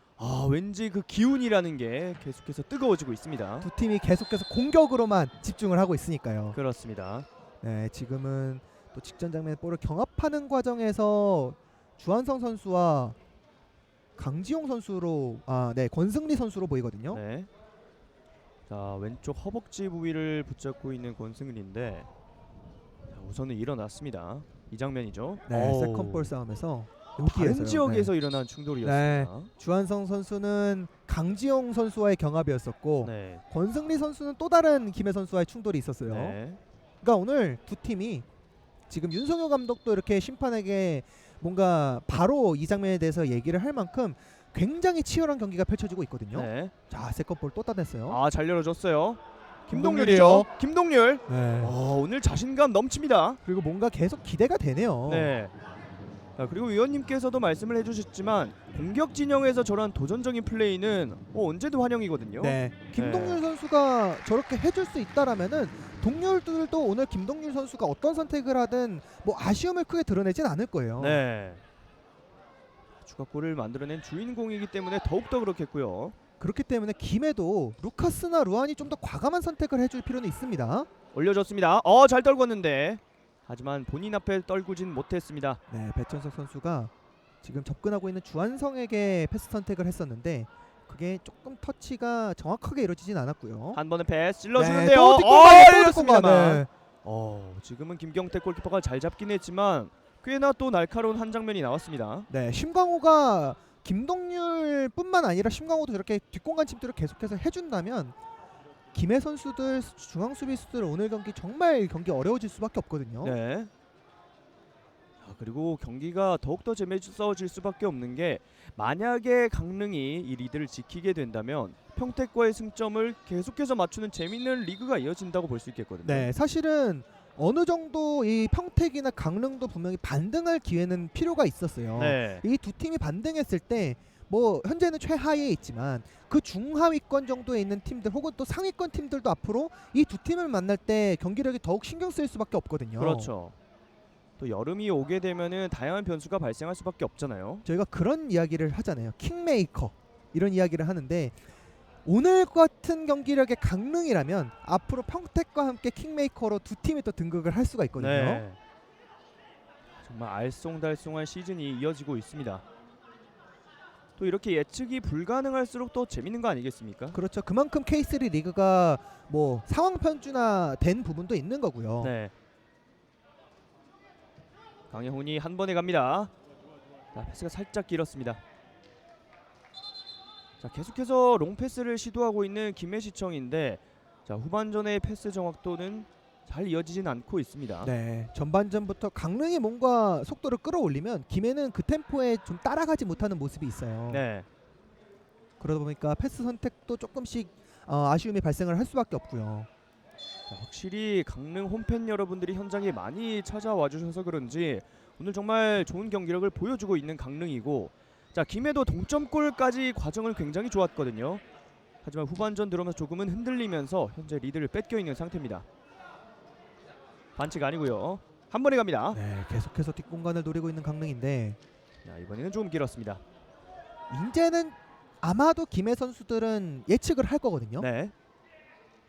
왠지 그 기운이라는 게 계속해서 뜨거워지고 있습니다. 두 팀이 계속해서 공격으로만 집중을 하고 있으니까요. 그렇습니다. 네, 지금은 또 직전 장면에 볼을 경합하는 과정에서 주한성 선수와 강지용 선수로 권승리 선수로 보이거든요. 네. 자, 왼쪽 허벅지 부위를 붙잡고 있는 권승일인데 우선은 일어났습니다. 이 장면이죠. 네, 세컨볼 싸움에서 다른 여기에서요. 지역에서 네. 일어난 충돌이었습니다. 주한성 선수는 강지용 선수와의 경합이었었고 네. 권승리 선수는 또 다른 김해 선수와의 충돌이 있었어요. 네. 그러니까 오늘 두 팀이 지금 윤성효 감독도 이렇게 심판에게 뭔가 바로 이 장면에 대해서 얘기를 할 만큼 굉장히 치열한 경기가 펼쳐지고 있거든요. 네. 자, 세컨볼 또 따냈어요. 잘 열어줬어요. 김동률이요. 김동률이죠. 김동률. 네. 오늘 자신감 넘칩니다. 그리고 뭔가 계속 기대가 되네요. 네. 자, 그리고 위원님께서도 말씀을 해주셨지만 공격 진영에서 저런 도전적인 플레이는 언제도 환영이거든요. 네. 김동률 선수가 저렇게 해줄 수 있다라면은 동료들도 오늘 김동률 선수가 어떤 선택을 하든 뭐 아쉬움을 크게 드러내진 않을 거예요. 네. 추가골을 만들어낸 주인공이기 때문에 더욱더 그렇겠고요. 그렇기 때문에 김해도 루카스나 루안이 좀 더 과감한 선택을 해줄 필요는 있습니다. 올려줬습니다. 잘 떨궜는데 하지만 본인 앞에 떨구진 못했습니다. 네, 배천석 선수가 지금 접근하고 있는 주한성에게 패스 선택을 했었는데 그게 조금 터치가 정확하게 이루어지진 않았고요. 한 번은 패스 찔러주는데요. 네, 또 뒷공간, 또 열렸습니다만. 뒷공간. 지금은 김경태 골키퍼가 잘 잡긴 했지만 꽤나 또 날카로운 한 장면이 나왔습니다. 네, 심광호가 김동률뿐만 아니라 심광호도 저렇게 뒷공간 침투를 계속해서 해준다면 김해 선수들, 중앙 수비수들 오늘 경기 정말 경기 어려워질 수밖에 없거든요. 네. 그리고 경기가 더욱더 재밌어질 수밖에 없는 게 만약에 강릉이 이 리드를 지키게 된다면 평택과의 승점을 계속해서 맞추는 재밌는 리그가 이어진다고 볼 수 있겠거든요. 네, 사실은 어느 정도 이 평택이나 강릉도 분명히 반등할 기회는 필요가 있었어요. 네. 이 두 팀이 반등했을 때 뭐 현재는 최하위에 있지만 그 중하위권 정도에 있는 팀들 혹은 또 상위권 팀들도 앞으로 이 두 팀을 만날 때 경기력이 더욱 신경 쓰일 수밖에 없거든요. 그렇죠. 또 여름이 오게 되면은 다양한 변수가 발생할 수밖에 없잖아요. 저희가 그런 이야기를 하잖아요. 킹메이커 이런 이야기를 하는데 오늘 같은 경기력의 강릉이라면 앞으로 평택과 함께 킹메이커로 두 팀이 또 등극을 할 수가 있거든요. 네. 정말 알쏭달쏭한 시즌이 이어지고 있습니다. 또 이렇게 예측이 불가능할수록 더 재밌는 거 아니겠습니까? 그렇죠. 그만큼 K3 리그가 뭐 상황 편준화 된 부분도 있는 거고요. 네. 강영훈이 한 번에 갑니다. 자, 패스가 살짝 길었습니다. 자, 계속해서 롱 패스를 시도하고 있는 김해시청인데 자, 후반전의 패스 정확도는 잘 이어지진 않고 있습니다. 네, 전반전부터 강릉이 뭔가 속도를 끌어올리면 김해는 그 템포에 좀 따라가지 못하는 모습이 있어요. 네. 그러다 보니까 패스 선택도 조금씩 아쉬움이 발생을 할 수밖에 없고요. 자, 확실히 강릉 홈팬 여러분들이 현장에 많이 찾아와 주셔서 그런지 오늘 정말 좋은 경기력을 보여주고 있는 강릉이고 자, 김해도 동점골까지 과정은 굉장히 좋았거든요. 하지만 후반전 들어오면서 조금은 흔들리면서 현재 리드를 뺏겨 있는 상태입니다. 반칙 아니고요. 한 번에 갑니다. 네, 계속해서 뒷공간을 노리고 있는 강릉인데 자, 이번에는 좀 길었습니다. 이제는 아마도 김해 선수들은 예측을 할 거거든요. 네.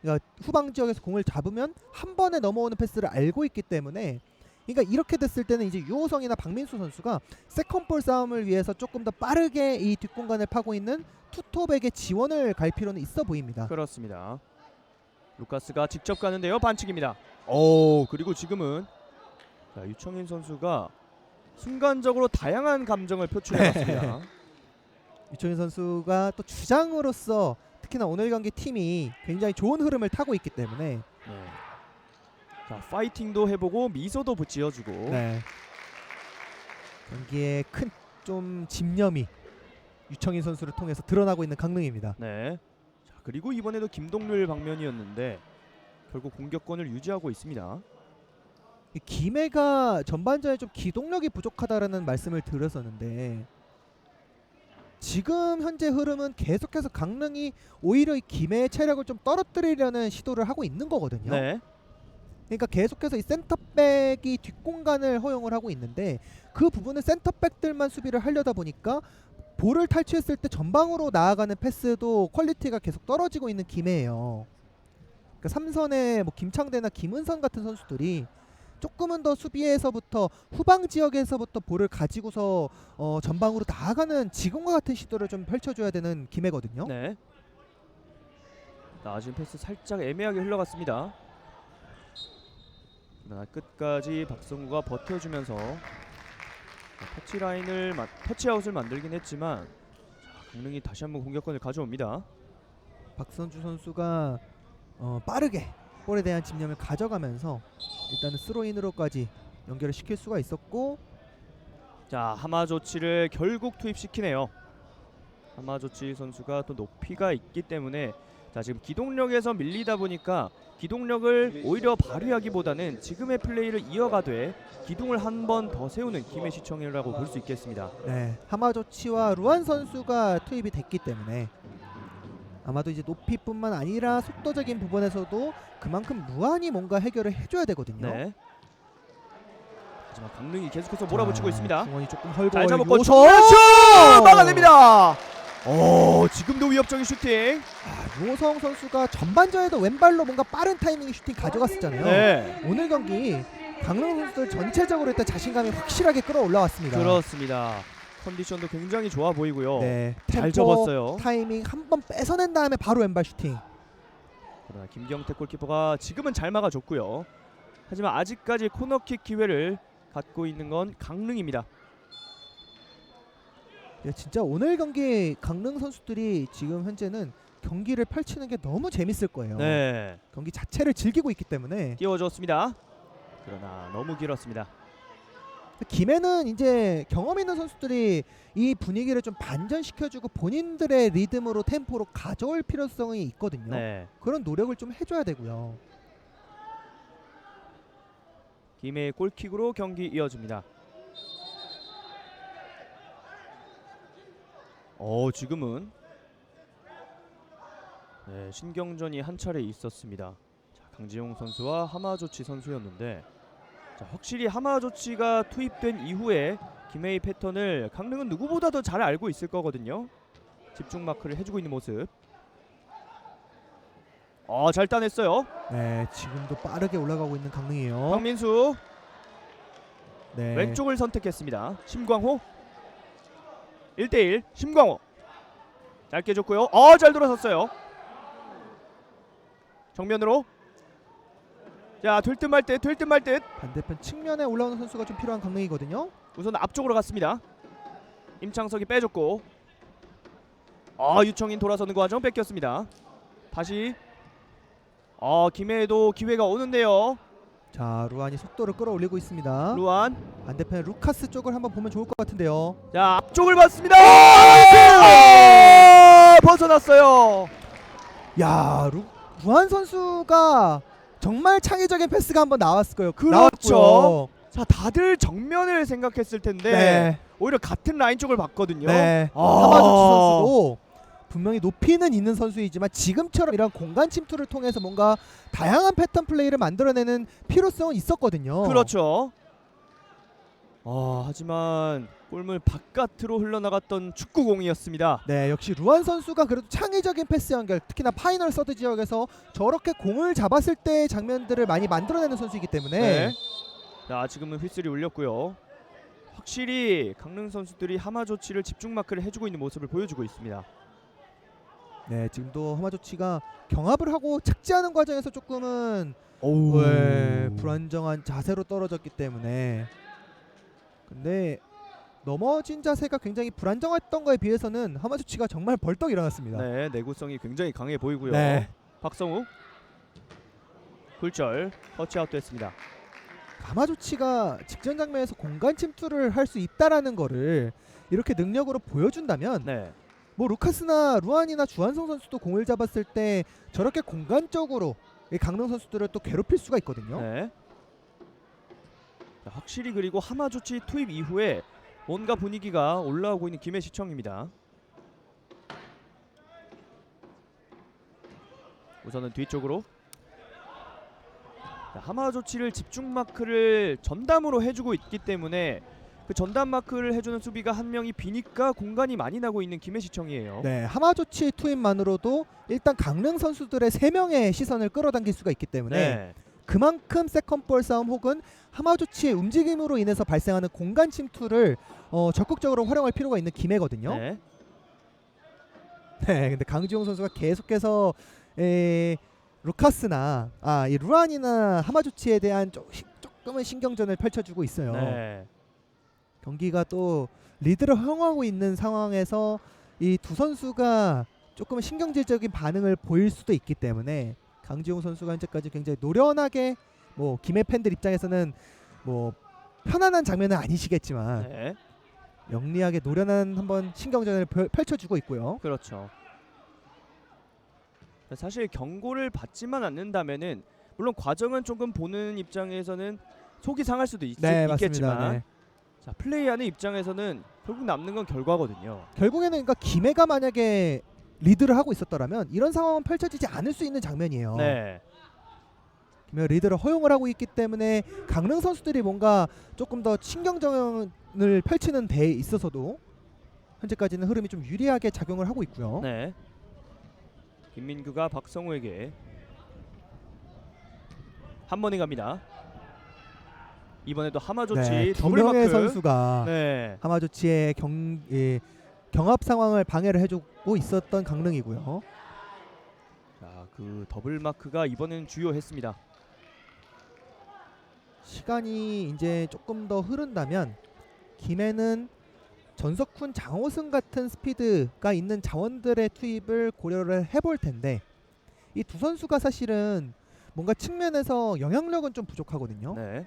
그러니까 후방 지역에서 공을 잡으면 한 번에 넘어오는 패스를 알고 있기 때문에 그러니까 이렇게 됐을 때는 이제 유호성이나 박민수 선수가 세컨볼 싸움을 위해서 조금 더 빠르게 이 뒷공간을 파고 있는 투톱에게 지원을 갈 필요는 있어 보입니다. 그렇습니다. 루카스가 직접 가는데요. 반칙입니다. 오, 그리고 지금은 자, 유청인 선수가 순간적으로 다양한 감정을 표출해봤습니다. 유청인 선수가 또 주장으로서 특히나 오늘 경기 팀이 굉장히 좋은 흐름을 타고 있기 때문에 네. 자, 파이팅도 해보고 미소도 지어주고 네. 경기에 큰 좀 집념이 유청인 선수를 통해서 드러나고 있는 강릉입니다. 네. 자, 그리고 이번에도 김동률 방면이었는데 결국 공격권을 유지하고 있습니다. 이 김해가 전반전에 좀 기동력이 부족하다라는 말씀을 드렸었는데 지금 현재 흐름은 계속해서 강릉이 오히려 이 김해의 체력을 좀 떨어뜨리려는 시도를 하고 있는 거거든요. 네. 그러니까 계속해서 이 센터백이 뒷공간을 허용을 하고 있는데 그 부분은 센터백들만 수비를 하려다 보니까 볼을 탈취했을 때 전방으로 나아가는 패스도 퀄리티가 계속 떨어지고 있는 김해예요. 그러니까 삼선의 뭐 김창대나 김은선 같은 선수들이 조금은 더 수비에서부터 후방 지역에서부터 볼을 가지고서 전방으로 나아가는 지금과 같은 시도를 좀 펼쳐줘야 되는 김해거든요. 네. 낮은 패스 살짝 애매하게 흘러갔습니다. 그러나 끝까지 박성구가 버텨주면서 터치라인을 터치아웃을 만들긴 했지만 자, 강릉이 다시 한번 공격권을 가져옵니다. 박선주 선수가 빠르게 볼에 대한 집념을 가져가면서 일단은 스로인으로까지 연결을 시킬 수가 있었고 자, 하마조치를 결국 투입시키네요. 하마조치 선수가 또 높이가 있기 때문에 자, 지금 기동력에서 밀리다 보니까 기동력을 오히려 발휘하기보다는 지금의 플레이를 이어가되 기둥을 한 번 더 세우는 김해시청이라고 볼 수 있겠습니다. 네, 하마조치와 루안 선수가 투입이 됐기 때문에 아마도 이제 높이뿐만 아니라 속도적인 부분에서도 그만큼 루안이 뭔가 해결을 해줘야 되거든요. 네. 하지만 강릉이 계속해서 몰아붙이고 있습니다. 중원이 조금 헐고 잘 잡았고 요소! 슛! 막아냅니다. 지금도 위협적인 슈팅. 유호성 선수가 전반전에도 왼발로 뭔가 빠른 타이밍의 슈팅 가져갔었잖아요. 네. 오늘 경기 강릉 선수들 전체적으로 일단 자신감이 확실하게 끌어올라왔습니다. 그렇습니다. 컨디션도 굉장히 좋아 보이고요. 네, 잘 템포, 접었어요. 타이밍 한 번 뺏어낸 다음에 바로 왼발 슈팅. 그러나 김경태 골키퍼가 지금은 잘 막아줬고요. 하지만 아직까지 코너킥 기회를 갖고 있는 건 강릉입니다. 네, 진짜 오늘 경기 강릉 선수들이 지금 현재는 경기를 펼치는 게 너무 재밌을 거예요. 네. 경기 자체를 즐기고 있기 때문에 띄워줬습니다. 그러나 너무 길었습니다. 김해는 이제 경험 있는 선수들이 이 분위기를 좀 반전시켜주고 본인들의 리듬으로 템포로 가져올 필요성이 있거든요. 네. 그런 노력을 좀 해줘야 되고요. 김해의 골킥으로 경기 이어집니다. 지금은 신경전이 한 차례 있었습니다. 자, 강지용 선수와 하마조치 선수였는데, 자, 확실히 하마조치가 투입된 이후에 김해의 패턴을 강릉은 누구보다도 잘 알고 있을 거거든요. 집중 마크를 해주고 있는 모습. 잘 따냈어요. 네, 지금도 빠르게 올라가고 있는 강릉이에요. 박민수 네. 왼쪽을 선택했습니다. 심광호 1대1 심광호 짧게 줬고요. 잘 돌아섰어요. 정면으로. 자, 될 듯 말 듯, 될 듯 말 듯. 반대편 측면에 올라오는 선수가 좀 필요한 강릉이거든요. 우선 앞쪽으로 갔습니다. 임창석이 빼줬고, 유청인 돌아서는 과정 뺏겼습니다. 다시 김해에도 기회가 오는데요. 자, 루안이 속도를 끌어올리고 있습니다. 루안. 반대편 루카스 쪽을 한번 보면 좋을 것 같은데요. 자, 앞쪽을 봤습니다. 벗어났어요. 야, 루안 선수가 정말 창의적인 패스가 한번 나왔을 거예요. 그렇죠. 나왔고요. 자, 다들 정면을 생각했을 텐데 네. 오히려 같은 라인 쪽을 봤거든요. 네. 하마조치 선수도 분명히 높이는 있는 선수이지만 지금처럼 이런 공간 침투를 통해서 뭔가 다양한 패턴 플레이를 만들어내는 필요성은 있었거든요. 그렇죠. 하지만 골문 바깥으로 흘러나갔던 축구공이었습니다. 네, 역시 루안 선수가 그래도 창의적인 패스 연결, 특히나 파이널 서드 지역에서 저렇게 공을 잡았을 때의 장면들을 많이 만들어내는 선수이기 때문에 네. 자, 지금은 휘슬이 울렸고요. 확실히 강릉 선수들이 하마조치를 집중 마크를 해주고 있는 모습을 보여주고 있습니다. 네, 지금도 하마조치가 경합을 하고 착지하는 과정에서 조금은 불안정한 자세로 떨어졌기 때문에, 근데 넘어진 자세가 굉장히 불안정했던 거에 비해서는 하마조치가 정말 벌떡 일어났습니다. 네, 내구성이 굉장히 강해 보이고요. 네. 박성우 굴절 터치아웃 됐습니다. 하마조치가 직전 장면에서 공간 침투를 할 수 있다라는 거를 이렇게 능력으로 보여준다면 네. 뭐 루카스나 루안이나 주한성 선수도 공을 잡았을 때 저렇게 공간적으로 이 강릉 선수들을 또 괴롭힐 수가 있거든요. 네. 자, 확실히 그리고 하마조치 투입 이후에 뭔가 분위기가 올라오고 있는 김해시청입니다. 우선은 뒤쪽으로. 자, 하마조치를 집중 마크를 전담으로 해주고 있기 때문에 그 전담 마크를 해주는 수비가 한 명이 비니까 공간이 많이 나고 있는 김해시청이에요. 네, 하마조치 투입만으로도 일단 강릉 선수들의 3명의 시선을 끌어당길 수가 있기 때문에 네. 그만큼 세컨볼 싸움 혹은 하마조치의 움직임으로 인해서 발생하는 공간 침투를 적극적으로 활용할 필요가 있는 김해거든요. 네. 네, 근데 강지용 선수가 계속해서 루카스나 이 루안이나 하마조치에 대한 조금은 신경전을 펼쳐주고 있어요. 네. 경기가 또 리드를 허용하고 있는 상황에서 이 두 선수가 조금 신경질적인 반응을 보일 수도 있기 때문에 강지용 선수가 현재까지 굉장히 노련하게, 뭐 김해 팬들 입장에서는 뭐 편안한 장면은 아니시겠지만 네. 영리하게 노련한 한번 신경전을 펼쳐주고 있고요. 그렇죠. 사실 경고를 받지만 않는다면은 물론 과정은 조금 보는 입장에서는 속이 상할 수도 있겠지만 네. 자, 플레이하는 입장에서는 결국 남는 건 결과거든요. 결국에는 그러니까 김해가 만약에 리드를 하고 있었더라면 이런 상황은 펼쳐지지 않을 수 있는 장면이에요. 네. 김해가 리드를 허용을 하고 있기 때문에 강릉 선수들이 뭔가 조금 더 신경전을 펼치는 데 있어서도 현재까지는 흐름이 좀 유리하게 작용을 하고 있고요. 네. 김민규가 박성우에게 한 번에 갑니다. 이번에도 하마조치 네, 더블 두 명의 마크. 선수가 네. 하마조치의 경합 상황을 방해를 해주고 있었던 강릉이고요. 자, 그 더블 마크가 이번에는 주요했습니다. 시간이 이제 조금 더 흐른다면 김해는 전석훈, 장호승 같은 스피드가 있는 자원들의 투입을 고려를 해볼 텐데 이 두 선수가 사실은 뭔가 측면에서 영향력은 좀 부족하거든요. 네.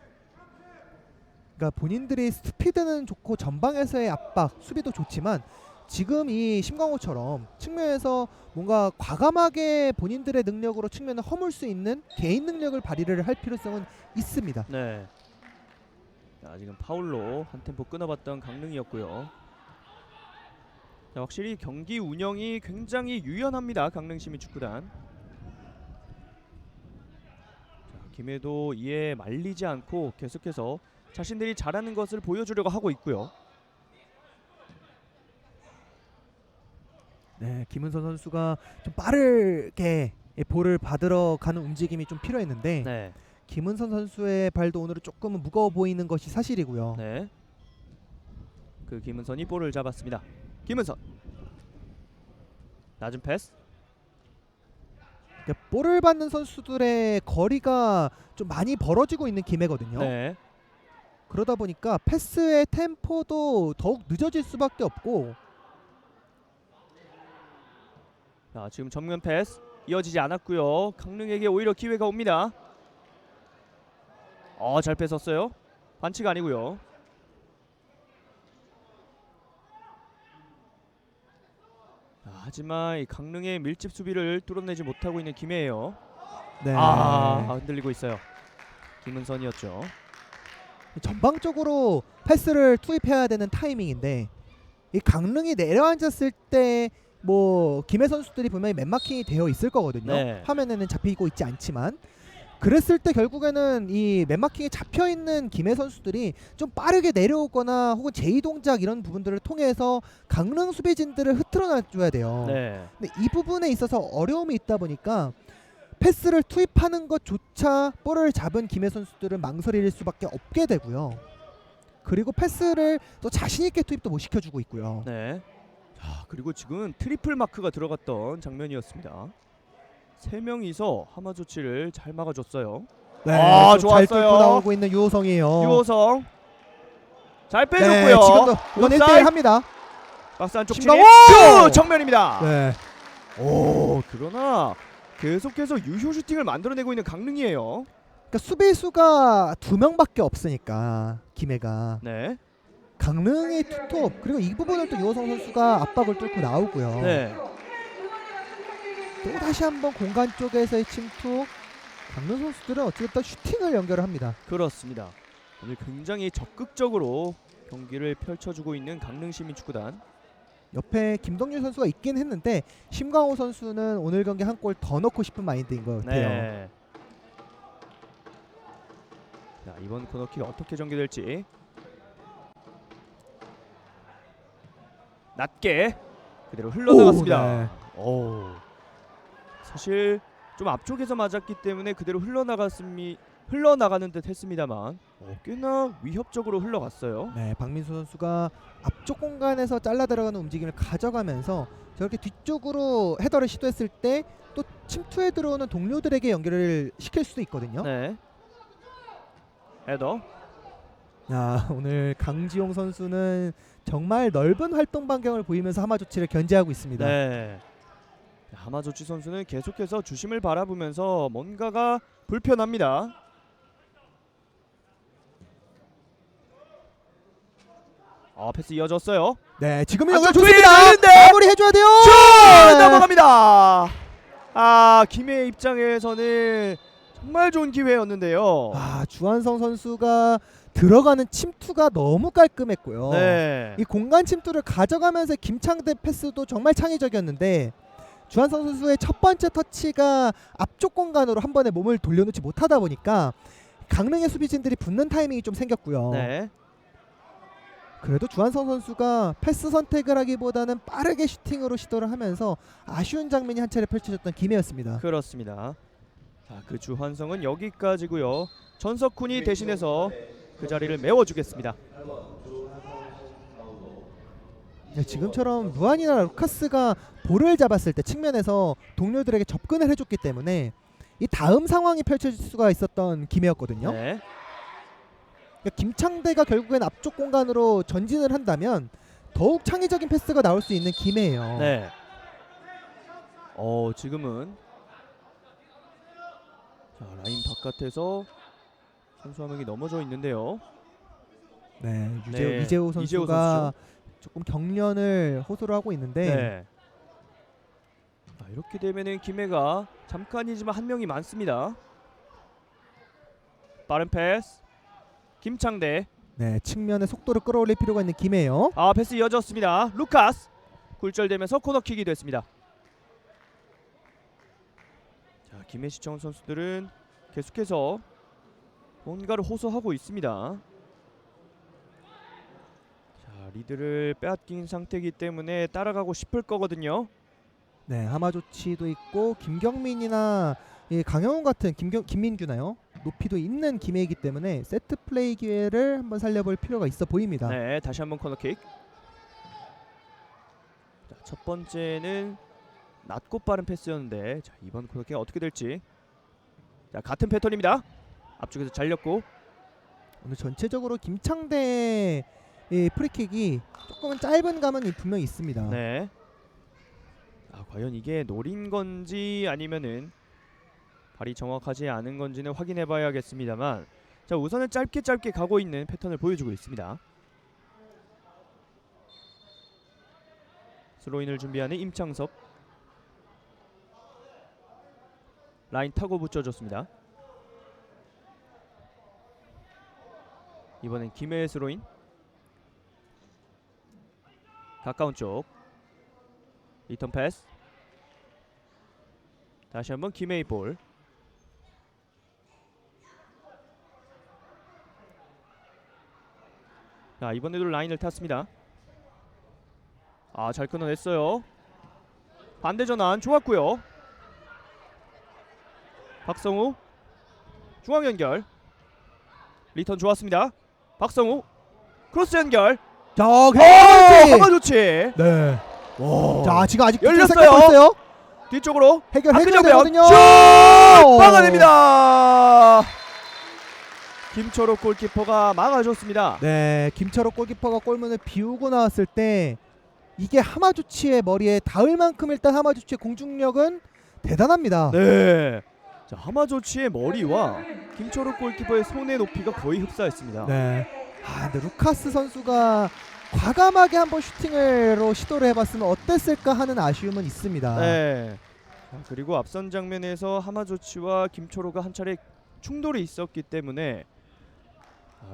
그러니까 본인들이 스피드는 좋고 전방에서의 압박, 수비도 좋지만 지금 이 심광호처럼 측면에서 뭔가 과감하게 본인들의 능력으로 측면을 허물 수 있는 개인 능력을 발휘를 할 필요성은 있습니다. 네. 자, 지금 파울로 한 템포 끊어봤던 강릉이었고요. 자, 확실히 경기 운영이 굉장히 유연합니다. 강릉시민축구단. 자, 김해도 이에 말리지 않고 계속해서 자신들이 잘하는 것을 보여주려고 하고 있고요. 네, 김은선 선수가 좀 빠르게 이 볼을 받으러 가는 움직임이 좀 필요했는데 네. 김은선 선수의 발도 오늘은 조금은 무거워 보이는 것이 사실이고요. 네. 그 김은선이 볼을 잡았습니다. 김은선. 낮은 패스. 그러니까 볼을 받는 선수들의 거리가 좀 많이 벌어지고 있는 김해거든요. 네. 그러다 보니까 패스의 템포도 더욱 늦어질 수밖에 없고 자, 지금 정면 패스 이어지지 않았고요. 강릉에게 오히려 기회가 옵니다. 잘 뺏었어요. 반칙 아니고요. 자, 하지만 이 강릉의 밀집 수비를 뚫어내지 못하고 있는 김해예요. 네. 흔들리고 있어요. 김은선이었죠. 전방적으로 패스를 투입해야 되는 타이밍인데 이 강릉이 내려앉았을 때 뭐 김해 선수들이 분명히 맨마킹이 되어 있을 거거든요. 네. 화면에는 잡히고 있지 않지만 그랬을 때 결국에는 이 맨마킹에 잡혀 있는 김해 선수들이 좀 빠르게 내려오거나 혹은 제이 동작 이런 부분들을 통해서 강릉 수비진들을 흐트러 놔줘야 돼요. 네. 근데 이 부분에 있어서 어려움이 있다 보니까 패스를 투입하는 것조차 볼을 잡은 김해 선수들은 망설일 수밖에 없게 되고요. 그리고 패스를 또 자신 있게 투입도 못 시켜주고 있고요. 네. 자, 그리고 지금 트리플 마크가 들어갔던 장면이었습니다. 세 명이서 하마 조치를 잘 막아줬어요. 네, 좀 좋았어요. 잘 뚫고 나오고 있는 유호성이에요. 유호성 잘 네, 빼줬고요. 지금도 이건 1대1 합니다. 박스 안쪽 심광호! 진입 정면입니다. 네. 그러나 계속해서 유효 슈팅을 만들어내고 있는 강릉이에요. 그러니까 수비수가 2명밖에 없으니까 김해가 네. 강릉의 투톱 그리고 이 부분을 또 유호성 선수가 압박을 뚫고 나오고요. 네. 또 다시 한번 공간 쪽에서의 침투. 강릉 선수들은 어쨌든 슈팅을 연결합니다. 그렇습니다. 오늘 굉장히 적극적으로 경기를 펼쳐주고 있는 강릉시민축구단. 옆에 김동률 선수가 있긴 했는데 심광호 선수는 오늘 경기 한 골 더 넣고 싶은 마인드인 것 같아요. 네. 자, 이번 코너킥 어떻게 전개될지. 낮게 그대로 흘러나갔습니다. 오, 네. 사실 좀 앞쪽에서 맞았기 때문에 그대로 흘러나가는 듯 했습니다만 꽤나 위협적으로 흘러갔어요. 네, 박민수 선수가 앞쪽 공간에서 잘라 들어가는 움직임을 가져가면서 저렇게 뒤쪽으로 헤더를 시도했을 때 또 침투에 들어오는 동료들에게 연결을 시킬 수도 있거든요. 네. 헤더. 야, 오늘 강지용 선수는 정말 넓은 활동 반경을 보이면서 하마 조치를 견제하고 있습니다. 네. 하마조치 선수는 계속해서 주심을 바라보면서 뭔가가 불편합니다. 패스 이어졌어요. 네, 지금은 안쪽 연결 뒤에 좋습니다. 열리는데! 마무리 해줘야 돼요. 네. 넘어갑니다. 김해 입장에서는 정말 좋은 기회였는데요. 주한성 선수가 들어가는 침투가 너무 깔끔했고요. 네. 이 공간 침투를 가져가면서 김창대 패스도 정말 창의적이었는데 주한성 선수의 첫 번째 터치가 앞쪽 공간으로 한 번에 몸을 돌려놓지 못하다 보니까 강릉의 수비진들이 붙는 타이밍이 좀 생겼고요. 네. 그래도 주한성 선수가 패스 선택을 하기보다는 빠르게 슈팅으로 시도를 하면서 아쉬운 장면이 한 차례 펼쳐졌던 김해였습니다. 그렇습니다. 자, 그 주환성은 여기까지고요. 전석훈이 대신해서 그 자리를 메워주겠습니다. 네, 지금처럼 루안이나 루카스가 볼을 잡았을 때 측면에서 동료들에게 접근을 해줬기 때문에 이 다음 상황이 펼쳐질 수가 있었던 김해였거든요. 네. 그러니까 김창대가 결국엔 앞쪽 공간으로 전진을 한다면 더욱 창의적인 패스가 나올 수 있는 김해예요. 네. 지금은 자, 라인 바깥에서 선수 한 명이 넘어져 있는데요. 네, 네, 이재호 이재호 선수가 조금 경련을 호소를 하고 있는데 네. 자, 이렇게 되면은 김해가 잠깐이지만 한 명이 많습니다. 빠른 패스. 김창대. 네, 측면의 속도를 끌어올릴 필요가 있는 김해요. 아, 패스 이어졌습니다. 루카스. 굴절되면서 코너킥이 됐습니다. 자, 김해시청 선수들은 계속해서 뭔가를 호소하고 있습니다. 자, 리드를 빼앗긴 상태이기 때문에 따라가고 싶을 거거든요. 네, 하마조치도 있고 김경민이나 강영훈 같은 김민규나요? 높이도 있는 김해이기 때문에 세트 플레이 기회를 한번 살려볼 필요가 있어 보입니다. 네, 다시 한번 코너킥. 자, 첫 번째는 낮고 빠른 패스였는데, 자, 이번 코너킥 어떻게 될지. 자, 같은 패턴입니다. 앞쪽에서 잘렸고. 오늘 전체적으로 김창대의 프리킥이 조금은 짧은 감은 분명히 있습니다. 네. 아, 과연 이게 노린 건지 아니면은 발이 정확하지 않은 건지는 확인해 봐야겠습니다만, 자, 우선은 짧게 가고 있는 패턴을 보여주고 있습니다. 스로인을 준비하는 임창섭. 라인 타고 붙여줬습니다. 이번엔 김해의 스로인. 가까운 쪽 리턴 패스. 다시 한번 김해의 볼. 자, 이번에도 라인을 탔습니다. 아, 잘 끊어냈어요. 반대 전환 좋았고요. 박성우 중앙 연결. 리턴 좋았습니다. 박성우 크로스 연결. 자, 하마 좋지. 네. 와. 자, 지금 아직 열렸어요. 있어요. 뒤쪽으로 해결되거든요. 슛! 막아냅니다. 김철호 골키퍼가 막아줬습니다. 네, 김철호 골키퍼가 골문을 비우고 나왔을 때 이게 하마주치의 머리에 닿을 만큼 일단 하마주치의 공중력은 대단합니다. 네. 자, 하마조치의 머리와 김철호 골키퍼의 손의 높이가 거의 흡사했습니다. 네. 아, 근데 루카스 선수가 과감하게 한번 슈팅으로 시도를 해봤으면 어땠을까 하는 아쉬움은 있습니다. 네. 자, 그리고 앞선 장면에서 하마조치와 김철호가 한 차례 충돌이 있었기 때문에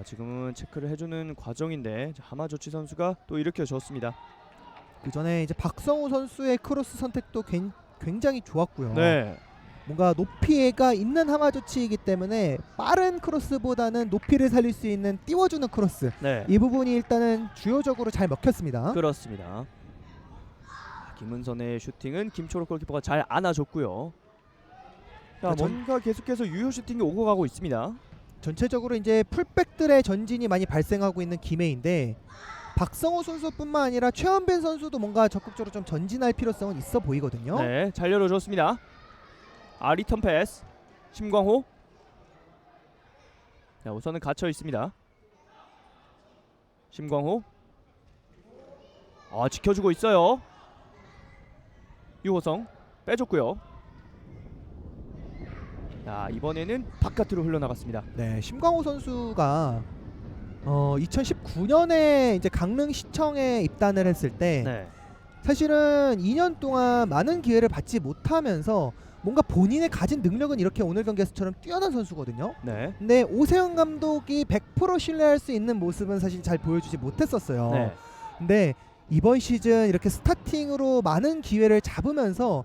지금은 체크를 해주는 과정인데, 자, 하마조치 선수가 또 일으켜줬습니다. 그 전에 이제 박성우 선수의 크로스 선택도 굉장히 좋았고요. 네. 뭔가 높이가 있는 하마조치이기 때문에 빠른 크로스보다는 높이를 살릴 수 있는 띄워주는 크로스, 네. 이 부분이 일단은 주요적으로 잘 먹혔습니다. 그렇습니다. 김은선의 슈팅은 김철호 골키퍼가 잘 안아줬고요. 자, 뭔가 계속해서 유효 슈팅이 오고 가고 있습니다. 전체적으로 이제 풀백들의 전진이 많이 발생하고 있는 김해인데, 박성호 선수뿐만 아니라 최원빈 선수도 뭔가 적극적으로 좀 전진할 필요성은 있어 보이거든요. 네, 잘 열어줬습니다. 리턴 패스. 심광호. 자, 우선은 갇혀 있습니다. 심광호. 지켜주고 있어요. 유호성 빼줬고요. 자, 이번에는 바깥으로 흘러나갔습니다. 네, 심광호 선수가 2019년에 이제 강릉시청에 입단을 했을 때 네. 사실은 2년 동안 많은 기회를 받지 못하면서 뭔가 본인의 가진 능력은 이렇게 오늘 경기에서처럼 뛰어난 선수거든요. 네. 근데 오세훈 감독이 100% 신뢰할 수 있는 모습은 사실 잘 보여주지 못했었어요. 네. 근데 이번 시즌 이렇게 스타팅으로 많은 기회를 잡으면서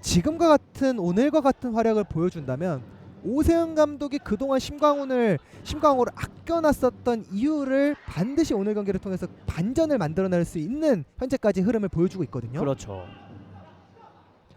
지금과 같은 오늘과 같은 활약을 보여준다면 오세훈 감독이 그동안 심광호를 아껴놨었던 이유를 반드시 오늘 경기를 통해서 반전을 만들어낼 수 있는 현재까지 흐름을 보여주고 있거든요. 그렇죠.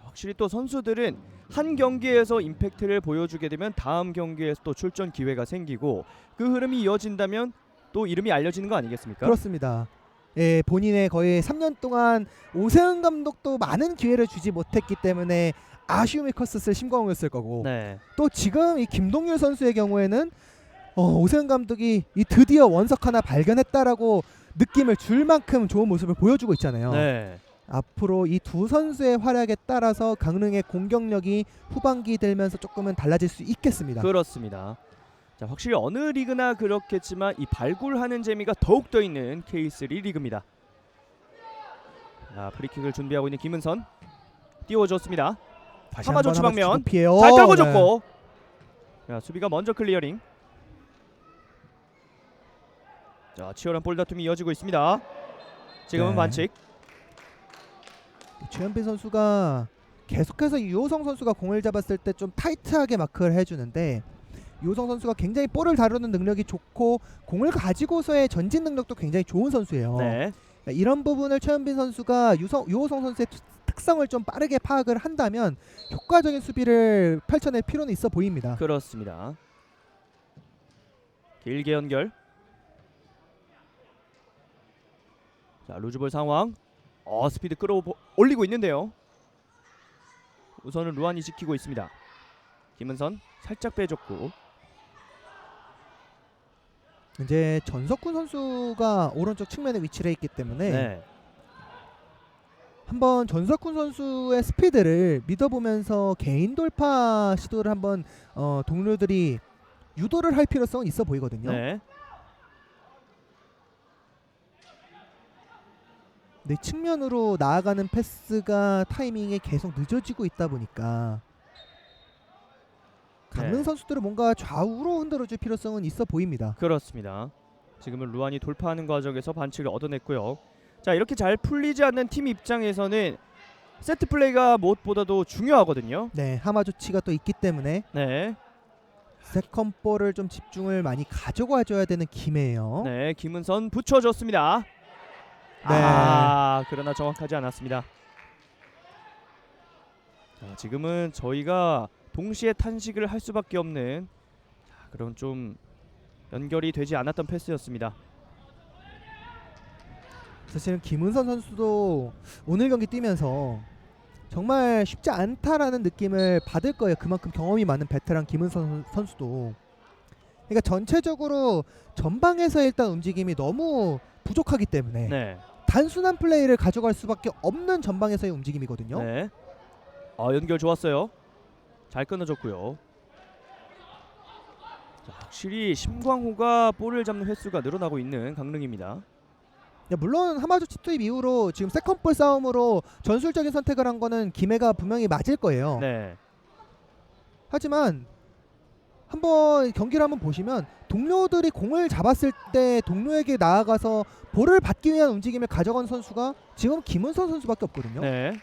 확실히 또 선수들은 한 경기에서 임팩트를 보여주게 되면 다음 경기에서 또 출전 기회가 생기고, 그 흐름이 이어진다면 또 이름이 알려지는 거 아니겠습니까? 그렇습니다. 예, 본인의 거의 3년 동안 오세훈 감독도 많은 기회를 주지 못했기 때문에 아쉬움이 컸었을 심광호였을 거고, 네. 또 지금 이 김동률 선수의 경우에는 오세훈 감독이 이 드디어 원석 하나 발견했다라고 느낌을 줄 만큼 좋은 모습을 보여주고 있잖아요. 네. 앞으로 이 두 선수의 활약에 따라서 강릉의 공격력이 후반기 되면서 조금은 달라질 수 있겠습니다. 그렇습니다. 자, 확실히 어느 리그나 그렇겠지만 이 발굴하는 재미가 더욱 더 있는 K3 리그입니다. 자, 프리킥을 준비하고 있는 김은선 띄워줬습니다. 다시 하마조 한번 추방면. 하마조 피해요. 잘 네. 떨궈줬고 자, 수비가 먼저 클리어링. 자, 치열한 볼 다툼이 이어지고 있습니다. 지금은 네. 반칙. 최현빈 선수가 계속해서 유호성 선수가 공을 잡았을 때 좀 타이트하게 마크를 해주는데 유호성 선수가 굉장히 볼을 다루는 능력이 좋고 공을 가지고서의 전진 능력도 굉장히 좋은 선수예요. 네. 이런 부분을 최현빈 선수가 유호성 선수의 특성을 좀 빠르게 파악을 한다면 효과적인 수비를 펼쳐낼 필요는 있어 보입니다. 그렇습니다. 길게 연결. 자, 루즈볼 상황. 스피드 끌어올리고 있는데요. 우선은 루안이 지키고 있습니다. 김은선 살짝 빼줬고 이제 전석훈 선수가 오른쪽 측면에 위치를 했기 때문에 네. 한번 전석훈 선수의 스피드를 믿어보면서 개인 돌파 시도를 한번 동료들이 유도를 할 필요성은 있어 보이거든요. 네. 네, 측면으로 나아가는 패스가 타이밍이 계속 늦어지고 있다 보니까 강릉 네. 선수들은 뭔가 좌우로 흔들어줄 필요성은 있어 보입니다. 그렇습니다. 지금은 루안이 돌파하는 과정에서 반칙을 얻어냈고요. 자, 이렇게 잘 풀리지 않는 팀 입장에서는 세트 플레이가 무엇보다도 중요하거든요. 네, 하마조치가 또 있기 때문에 네. 세컨볼을 좀 집중을 많이 가져가줘야 되는 김해예요. 네, 김은선 붙여줬습니다. 네. 그러나 정확하지 않았습니다. 자, 지금은 저희가 동시에 탄식을 할 수밖에 없는 그런 좀 연결이 되지 않았던 패스였습니다. 사실은 김은선 선수도 오늘 경기 뛰면서 정말 쉽지 않다라는 느낌을 받을 거예요. 그만큼 경험이 많은 베테랑 김은선 선수도. 그러니까 전체적으로 전방에서 일단 움직임이 너무 부족하기 때문에 네. 단순한 플레이를 가져갈 수밖에 없는 전방에서의 움직임이거든요. 네. 연결 좋았어요. 잘 끊어줬고요. 자, 확실히 심광호가 볼을 잡는 횟수가 늘어나고 있는 강릉입니다. 물론 하마조치 투입 이후로 지금 세컨볼 싸움으로 전술적인 선택을 한 거는 김해가 분명히 맞을 거예요. 네. 하지만 한번 경기를 한번 보시면 동료들이 공을 잡았을 때 동료에게 나아가서 볼을 받기 위한 움직임을 가져간 선수가 지금 김은선 선수밖에 없거든요. 네.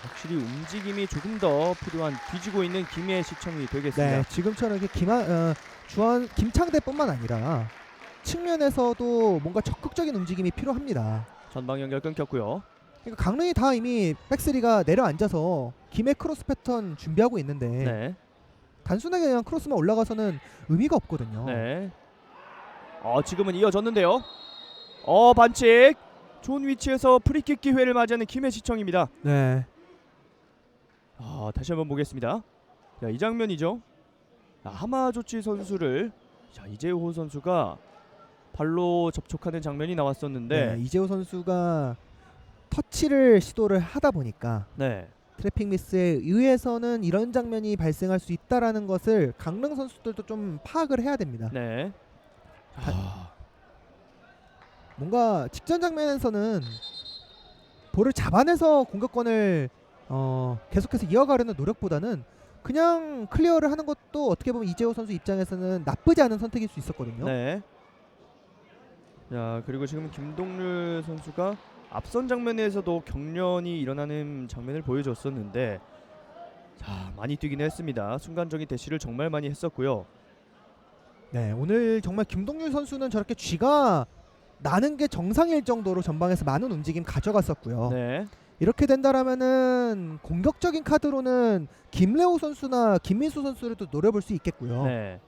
확실히 움직임이 조금 더 필요한 뒤지고 있는 김해의 시청이 되겠습니다. 네, 지금처럼 이렇게 김창대뿐만 아니라 측면에서도 뭔가 적극적인 움직임이 필요합니다. 전방 연결 끊겼고요. 그러니까 강릉이 다 이미 백스리가 내려앉아서 김해 크로스 패턴 준비하고 있는데 네. 단순하게 그냥 크로스만 올라가서는 의미가 없거든요. 네. 지금은 이어졌는데요. 반칙. 좋은 위치에서 프리킥 기회를 맞이하는 김해 시청입니다. 네. 다시 한번 보겠습니다. 자, 이 장면이죠. 하마조치 선수를 이재호 선수가 발로 접촉하는 장면이 나왔었는데 네, 이재호 선수가 터치를 시도를 하다 보니까 네. 트래픽 미스에 의해서는 이런 장면이 발생할 수 있다라는 것을 강릉 선수들도 좀 파악을 해야 됩니다. 네. 뭔가 직전 장면에서는 볼을 잡아내서 공격권을 계속해서 이어가려는 노력보다는 그냥 클리어를 하는 것도 어떻게 보면 이재호 선수 입장에서는 나쁘지 않은 선택일 수 있었거든요. 네. 자, 그리고 지금 김동률 선수가 앞선 장면에서도 경련이 일어나는 장면을 보여줬었는데 많이 뛰긴 했습니다. 순간적인 대시를 정말 많이 했었고요. 네, 오늘 정말 김동률 선수는 저렇게 쥐가 나는 게 정상일 정도로 전방에서 많은 움직임 가져갔었고요. 네. 이렇게 된다라면은 공격적인 카드로는 김래호 선수나 김민수 선수를 또 노려볼 수 있겠고요. 네.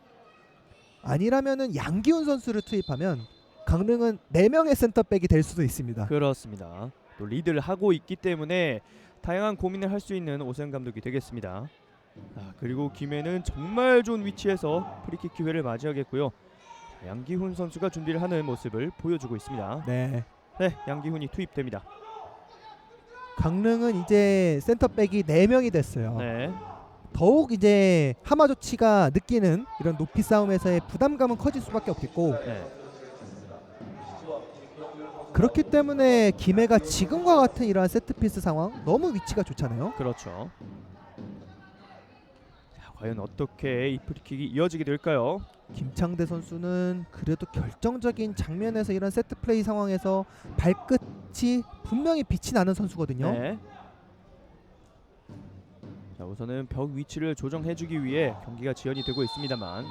아니라면은 양기훈 선수를 투입하면 강릉은 4명의 센터백이 될 수도 있습니다. 그렇습니다. 또 리드를 하고 있기 때문에 다양한 고민을 할 수 있는 오세훈 감독이 되겠습니다. 그리고 김해는 정말 좋은 위치에서 프리킥 기회를 맞이하겠고요. 양기훈 선수가 준비를 하는 모습을 보여주고 있습니다. 네. 네, 양기훈이 투입됩니다. 강릉은 이제 센터백이 4명이 됐어요. 네. 더욱 이제 하마조치가 느끼는 이런 높이 싸움에서의 부담감은 커질 수밖에 없겠고 네. 그렇기 때문에 김해가 지금과 같은 이러한 세트피스 상황 너무 위치가 좋잖아요. 그렇죠. 자, 과연 어떻게 이 프리킥이 이어지게 될까요? 김창대 선수는 그래도 결정적인 장면에서 이런 세트 플레이 상황에서 발끝이 분명히 빛이 나는 선수거든요. 네. 자, 우선은 벽 위치를 조정해주기 위해 경기가 지연이 되고 있습니다만,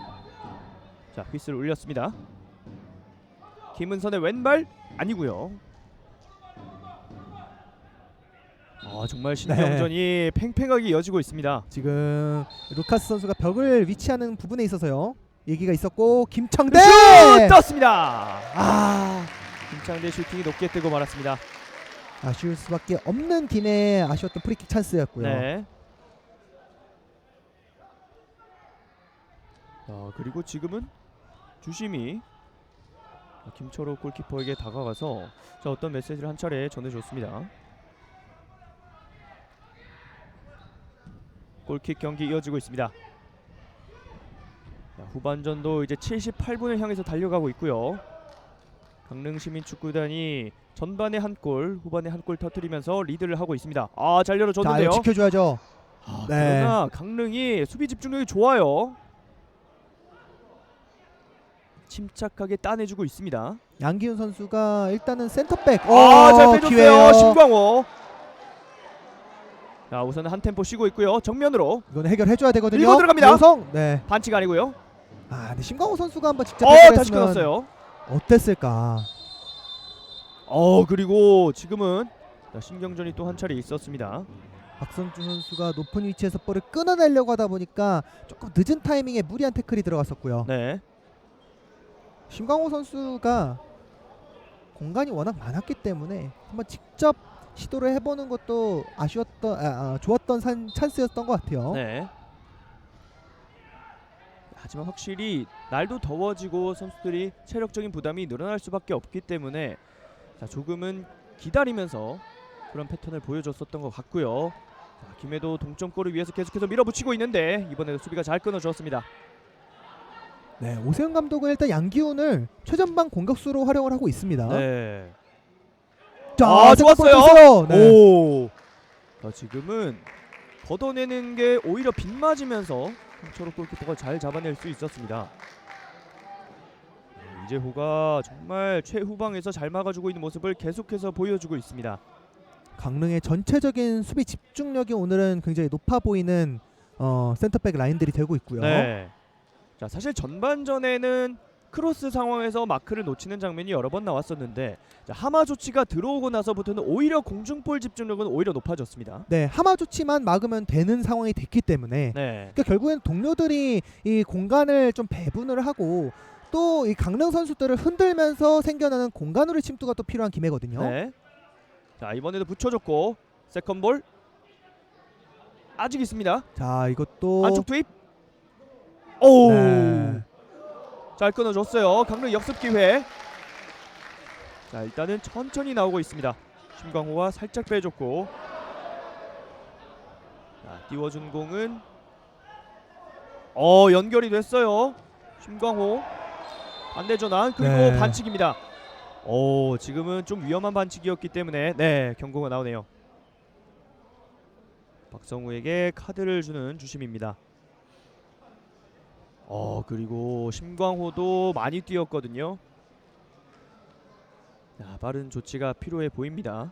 자, 휘슬을 울렸습니다. 김은선의 왼발 아니고요. 정말 신경전이 팽팽하게 이어지고 있습니다. 지금 루카스 선수가 벽을 위치하는 부분에 있어서요 얘기가 있었고 김창대 슛 떴습니다. 아 김창대 슈팅이 높게 뜨고 말았습니다. 아쉬울 수밖에 없는 김해의 아쉬웠던 프리킥 찬스였고요. 네. 그리고 지금은 주심이 김철호 골키퍼에게 다가가서 어떤 메시지를 한 차례 전해줬습니다. 골킥 경기 이어지고 있습니다. 자, 후반전도 이제 78분을 향해서 달려가고 있고요. 강릉시민축구단이 전반에 한 골, 후반에 한 골 터뜨리면서 리드를 하고 있습니다. 잘 자, 열어줬는데요. 이거 지켜줘야죠. 네. 그러나 강릉이 수비 집중력이 좋아요. 침착하게 따내주고 있습니다. 양기훈 선수가 일단은 센터백 잘 빼줬어요. 기회예요. 심광호. 자, 우선은 한 템포 쉬고 있고요. 정면으로 이건 해결해줘야 되거든요. 밀고 들어갑니다. 노성. 네. 반칙 아니고요. 근데 심광호 선수가 한번 직접 다시 해결했으면 끊었어요. 어땠을까. 그리고 지금은 신경전이 또 한 차례 있었습니다. 박성준 선수가 높은 위치에서 볼을 끊어내려고 하다 보니까 조금 늦은 타이밍에 무리한 태클이 들어갔었고요. 네. 심광호 선수가 공간이 워낙 많았기 때문에 한번 직접 시도를 해보는 것도 좋았던 찬스였던 것 같아요. 네. 하지만 확실히 날도 더워지고 선수들이 체력적인 부담이 늘어날 수밖에 없기 때문에 조금은 기다리면서 그런 패턴을 보여줬었던 것 같고요. 김해도 동점골을 위해서 계속해서 밀어붙이고 있는데 이번에도 수비가 잘 끊어주었습니다. 네, 오세훈 감독은 일단 양기훈을 최전방 공격수로 활용을 하고 있습니다. 네. 자, 좋았어요. 네. 지금은 걷어내는 게 오히려 빗맞으면서 김철호 골키퍼가 잘 잡아낼 수 있었습니다. 이재호가 정말 최후방에서 잘 막아주고 있는 모습을 계속해서 보여주고 있습니다. 강릉의 전체적인 수비 집중력이 오늘은 굉장히 높아 보이는 센터백 라인들이 되고 있고요. 네. 자, 사실 전반전에는 크로스 상황에서 마크를 놓치는 장면이 여러 번 나왔었는데 하마조치가 들어오고 나서부터는 오히려 공중볼 집중력은 오히려 높아졌습니다. 네, 하마조치만 막으면 되는 상황이 됐기 때문에 네. 그러니까 결국엔 동료들이 이 공간을 좀 배분을 하고 또 이 강릉 선수들을 흔들면서 생겨나는 공간으로의 침투가 또 필요한 김해거든요. 네. 자, 이번에도 붙여줬고 세컨볼 아직 있습니다. 자, 이것도 안쪽 투입. 오. 네. 잘 끊어줬어요. 강릉 역습 기회. 자, 일단은 천천히 나오고 있습니다. 심광호가 살짝 빼줬고, 자, 띄워준 공은 연결이 됐어요. 심광호 반대 전환 그리고 네. 반칙입니다. 지금은 좀 위험한 반칙이었기 때문에 경고가 나오네요. 박성우에게 카드를 주는 주심입니다. 그리고 심광호도 많이 뛰었거든요. 자, 빠른 조치가 필요해 보입니다.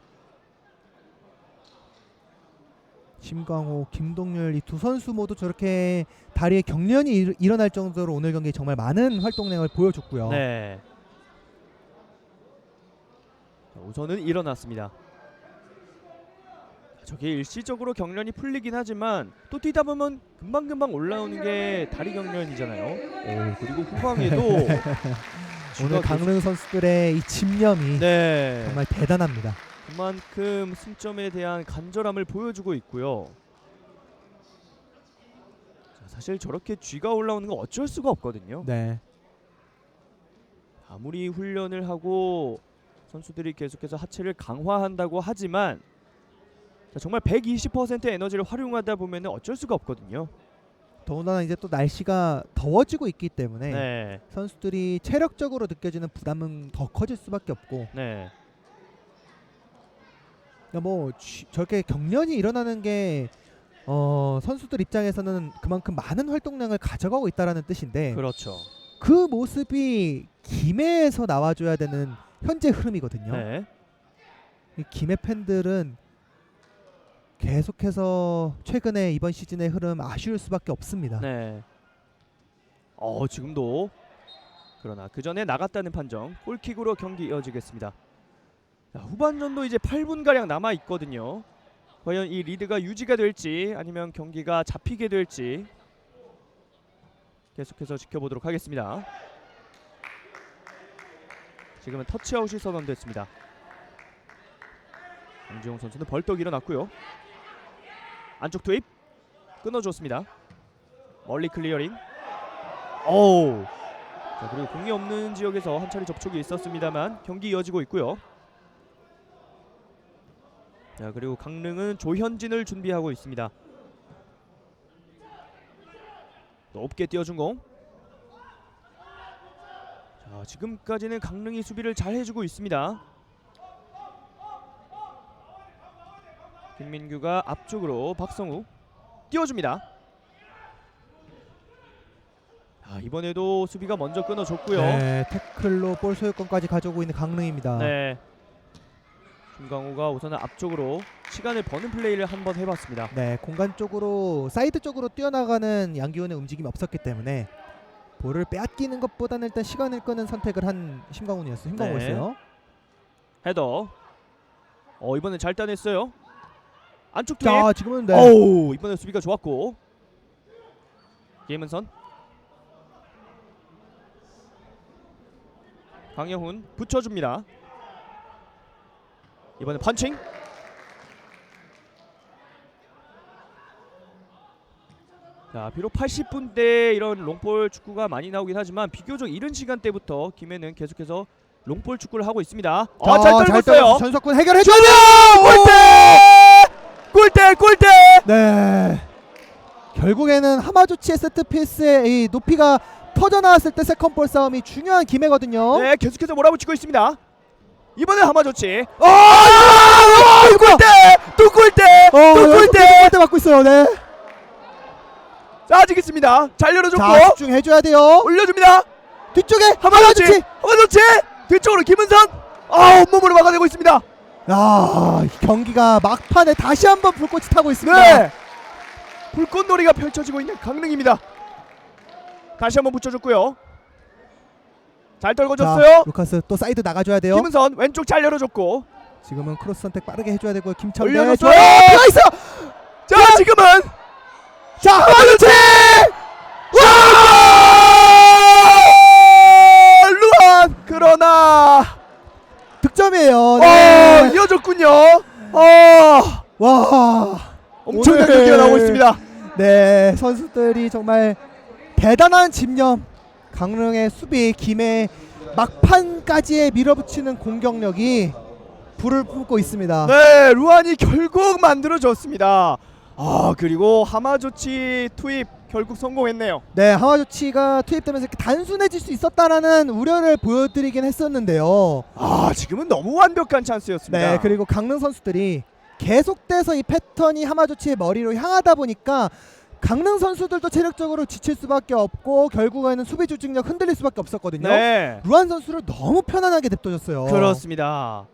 심광호, 김동률 이 두 선수 모두 저렇게 다리에 경련이 일어날 정도로 오늘 경기 정말 많은 활동량을 보여줬고요. 네. 자, 우선은 일어났습니다. 저게 일시적으로 경련이 풀리긴 하지만 또 뛰다 보면 금방금방 올라오는 게 다리 경련이잖아요. 그리고 후방에도 오늘 강릉 선수들의 이 집념이 정말 대단합니다. 그만큼 승점에 대한 간절함을 보여주고 있고요. 자, 사실 저렇게 쥐가 올라오는 건 어쩔 수가 없거든요. 네. 아무리 훈련을 하고 선수들이 계속해서 하체를 강화한다고 하지만 정말 120%의 에너지를 활용하다 보면 어쩔 수가 없거든요. 더군다나 이제 또 날씨가 더워지고 있기 때문에 네. 선수들이 체력적으로 느껴지는 부담은 더 커질 수밖에 없고 네. 그러니까 뭐 저렇게 경련이 일어나는 게 선수들 입장에서는 그만큼 많은 활동량을 가져가고 있다라는 뜻인데 그렇죠. 그 모습이 김해에서 나와줘야 되는 현재 흐름이거든요. 네. 이 김해 팬들은 계속해서 최근에 이번 시즌의 흐름 아쉬울 수밖에 없습니다. 네. 지금도 그러나 그 전에 나갔다는 판정. 골킥으로 경기 이어지겠습니다. 자, 후반전도 이제 8분 가량 남아 있거든요. 과연 이 리드가 유지가 될지 아니면 경기가 잡히게 될지 계속해서 지켜보도록 하겠습니다. 지금은 터치아웃이 선언됐습니다. 강지용 선수는 벌떡 일어났고요. 안쪽 투입 끊어줬습니다. 멀리 클리어링. 오우. 자, 그리고 공이 없는 지역에서 한 차례 접촉이 있었습니다만 경기 이어지고 있고요. 자, 그리고 강릉은 조현진을 준비하고 있습니다. 높게 띄워준 공. 자, 지금까지는 강릉이 수비를 잘 해주고 있습니다. 김민규가 앞쪽으로 박성우 띄워줍니다. 자, 이번에도 수비가 먼저 끊어줬고요. 네, 태클로 볼 소유권까지 가져오고 있는 강릉입니다. 네. 김광호가 우선은 앞쪽으로 시간을 버는 플레이를 한번 해봤습니다. 네, 공간 쪽으로 사이드 쪽으로 뛰어나가는 양기훈의 움직임이 없었기 때문에 볼을 빼앗기는 것보다는 일단 시간을 끄는 선택을 한 심광훈이었어요. 헤더. 이번엔 잘 따냈어요. 안쪽 투입. 자, 지금은 네. 이번엔 수비가 좋았고. 김은선. 강영훈 붙여줍니다. 이번엔 펀칭. 자, 비록 80분대 이런 롱볼 축구가 많이 나오긴 하지만 비교적 이른 시간대부터 김해는 계속해서 롱볼 축구를 하고 있습니다. 잘 떨궜어요. 전석군 해결해줘야 골대! 골대! 네. 결국에는 하마조치의 세트피스의 이 높이가 터져나왔을 때 세컨볼 싸움이 중요한 김해거든요. 네, 계속해서 몰아붙이고 있습니다. 이번엔 하마조치. 골대! 또 골대! 골대 맞고 있어요. 네. 자, 아직 있습니다. 잘 열어줬고 자, 집중해줘야 돼요. 올려줍니다. 뒤쪽에 하마조치 뒤쪽으로 김은선. 온몸으로 막아내고 있습니다. 경기가 막판에 다시 한번 불꽃이 타고 있습니다. 네, 불꽃놀이가 펼쳐지고 있는 강릉입니다. 다시 한번 붙여줬고요. 잘 떨궈줬어요. 자, 루카스 또 사이드 나가줘야 돼요. 김은선 왼쪽 잘 열어줬고 지금은 크로스 선택 빠르게 해줘야 되고요. 김철대 올려줬어요. 나이스. 자, 지금은 하마조치 루안. 그러나 득점이에요. 네. 이어졌군요. 와, 엄청난 오늘 경기가 나오고 있습니다. 네, 선수들이 정말 대단한 집념, 강릉의 수비, 김해 막판까지의 밀어붙이는 공격력이 불을 뿜고 있습니다. 네, 루안이 결국 만들어졌습니다. 그리고 하마조치 투입 결국 성공했네요. 네, 하마조치가 투입되면서 이렇게 단순해질 수 있었다라는 우려를 보여드리긴 했었는데요. 지금은 너무 완벽한 찬스였습니다. 네, 그리고 강릉 선수들이 계속돼서 이 패턴이 하마조치의 머리로 향하다 보니까 강릉 선수들도 체력적으로 지칠 수밖에 없고 결국에는 수비 조직력 흔들릴 수밖에 없었거든요. 네, 루안 선수를 너무 편안하게 냅둬줬어요. 그렇습니다.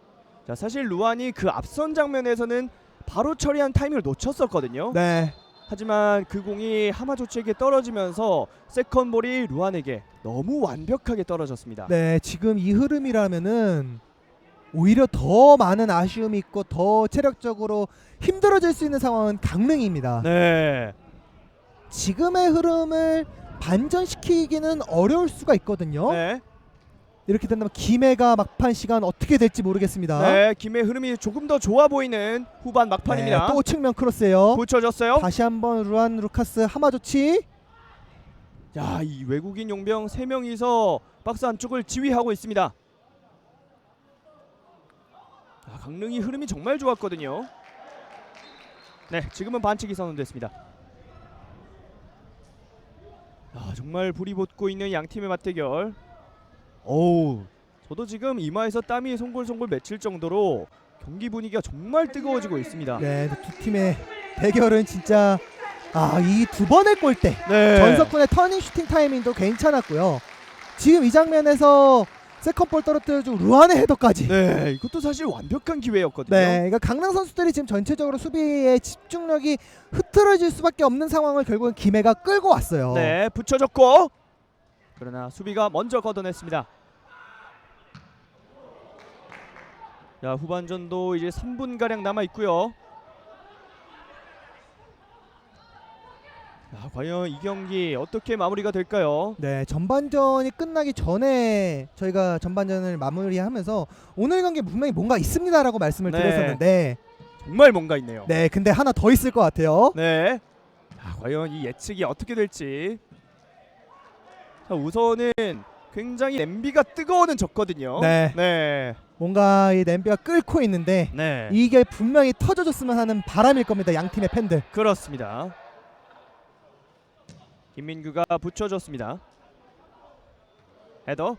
자, 사실 루안이 그 앞선 장면에서는 바로 처리한 타이밍을 놓쳤었거든요. 네, 하지만 그 공이 하마조치에게 떨어지면서 세컨볼이 루안에게 너무 완벽하게 떨어졌습니다. 네, 지금 이 흐름이라면은 오히려 더 많은 아쉬움이 있고 더 체력적으로 힘들어질 수 있는 상황은 강릉입니다. 네. 지금의 흐름을 반전시키기는 어려울 수가 있거든요. 네. 이렇게 된다면 김해가 막판 시간 어떻게 될지 모르겠습니다. 네, 김해 흐름이 조금 더 좋아 보이는 후반 막판입니다. 네, 또 측면 크로스예요. 붙여졌어요. 다시 한번 루안 루카스 하마조치. 야, 이 외국인 용병 3명이서 박스 안쪽을 지휘하고 있습니다. 강릉이 흐름이 정말 좋았거든요. 네, 지금은 반칙이 선언됐습니다. 정말 불이 붙고 있는 양 팀의 맞대결. 어우, 저도 지금 이마에서 땀이 송골송골 맺힐 정도로 경기 분위기가 정말 뜨거워지고 있습니다. 네, 두 팀의 대결은 진짜 이 두 번의 골대 네. 전석훈의 터닝 슈팅 타이밍도 괜찮았고요. 지금 이 장면에서 세컨볼 떨어뜨려주고 루안의 헤더까지. 네, 이것도 사실 완벽한 기회였거든요. 네, 그러니까 강릉 선수들이 지금 전체적으로 수비의 집중력이 흐트러질 수밖에 없는 상황을 결국은 김해가 끌고 왔어요. 네, 붙여줬고 그러나 수비가 먼저 걷어냈습니다. 자, 후반전도 이제 3분 가량 남아 있고요. 자, 과연 이 경기 어떻게 마무리가 될까요? 네, 전반전이 끝나기 전에 저희가 전반전을 마무리하면서 오늘 경기 분명히 뭔가 있습니다라고 말씀을 네. 드렸었는데 정말 뭔가 있네요. 네, 근데 하나 더 있을 것 같아요. 네. 자, 과연 이 예측이 어떻게 될지. 자, 우선은 굉장히 냄비가 뜨거워는 졌거든요. 네. 네. 뭔가 이 냄비가 끓고 있는데 네. 이게 분명히 터져줬으면 하는 바람일 겁니다. 양 팀의 팬들. 그렇습니다. 김민규가 붙여줬습니다. 헤더.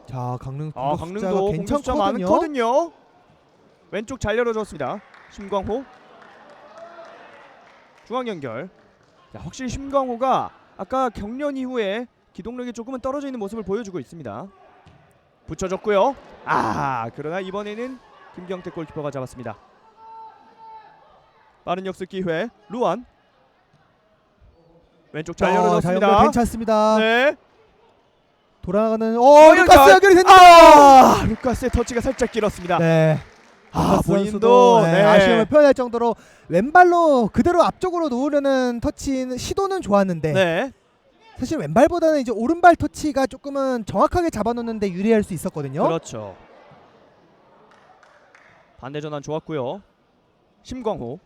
자, 강릉 아, 공격 숫자가 강릉도 공격 숫자 괜찮거든요. 많거든요. 왼쪽 잘 열어줬습니다. 심광호. 중앙 연결. 자, 확실히 심광호가 아까 경련 이후에 기동력이 조금은 떨어져 있는 모습을 보여주고 있습니다. 붙여줬고요. 그러나 이번에는 김경태 골키퍼가 잡았습니다. 빠른 역습 기회. 루안. 왼쪽 잘 열어줬습니다. 연결 괜찮습니다. 네. 돌아가는 연결. 루카스 연결이 됩니다. 루카스의 터치가 살짝 길었습니다. 네. 루카스 본인도 선수도 네. 아쉬움을 표현할 정도로 왼발로 그대로 앞쪽으로 놓으려는 터치 시도는 좋았는데 네. 사실 왼발보다는 이제 오른발 터치가 조금은 정확하게 잡아놓는데 유리할 수 있었거든요. 그렇죠. 반대 전환 좋았고요. 심광호.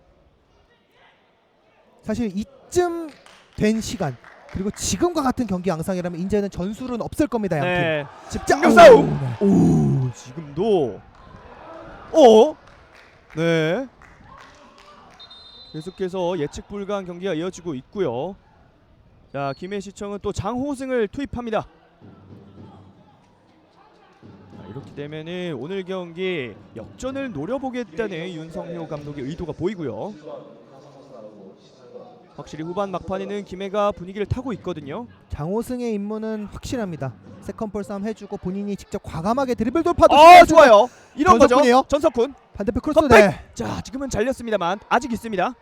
사실 이쯤 된 시간 그리고 지금과 같은 경기 양상이라면 이제는 전술은 없을 겁니다. 양팀. 네. 집중력 싸움. 오, 지금도. 네. 계속해서 예측 불가한 경기가 이어지고 있고요. 자, 김해시청은 또 장호승을 투입합니다. 자, 이렇게 되면은 오늘 경기 역전을 노려보겠다는 윤성효 감독의 의도가 보이고요. 확실히 후반 막판에는 김해가 분위기를 타고 있거든요. 장호승의 임무는 확실합니다. 세컨볼 싸움 해주고 본인이 직접 과감하게 드리블 돌파도 좋아요. 이런 전석훈이요? 거죠. 전석훈. 반대편 크로스. 컵백! 네. 자, 지금은 잘렸습니다만 아직 있습니다.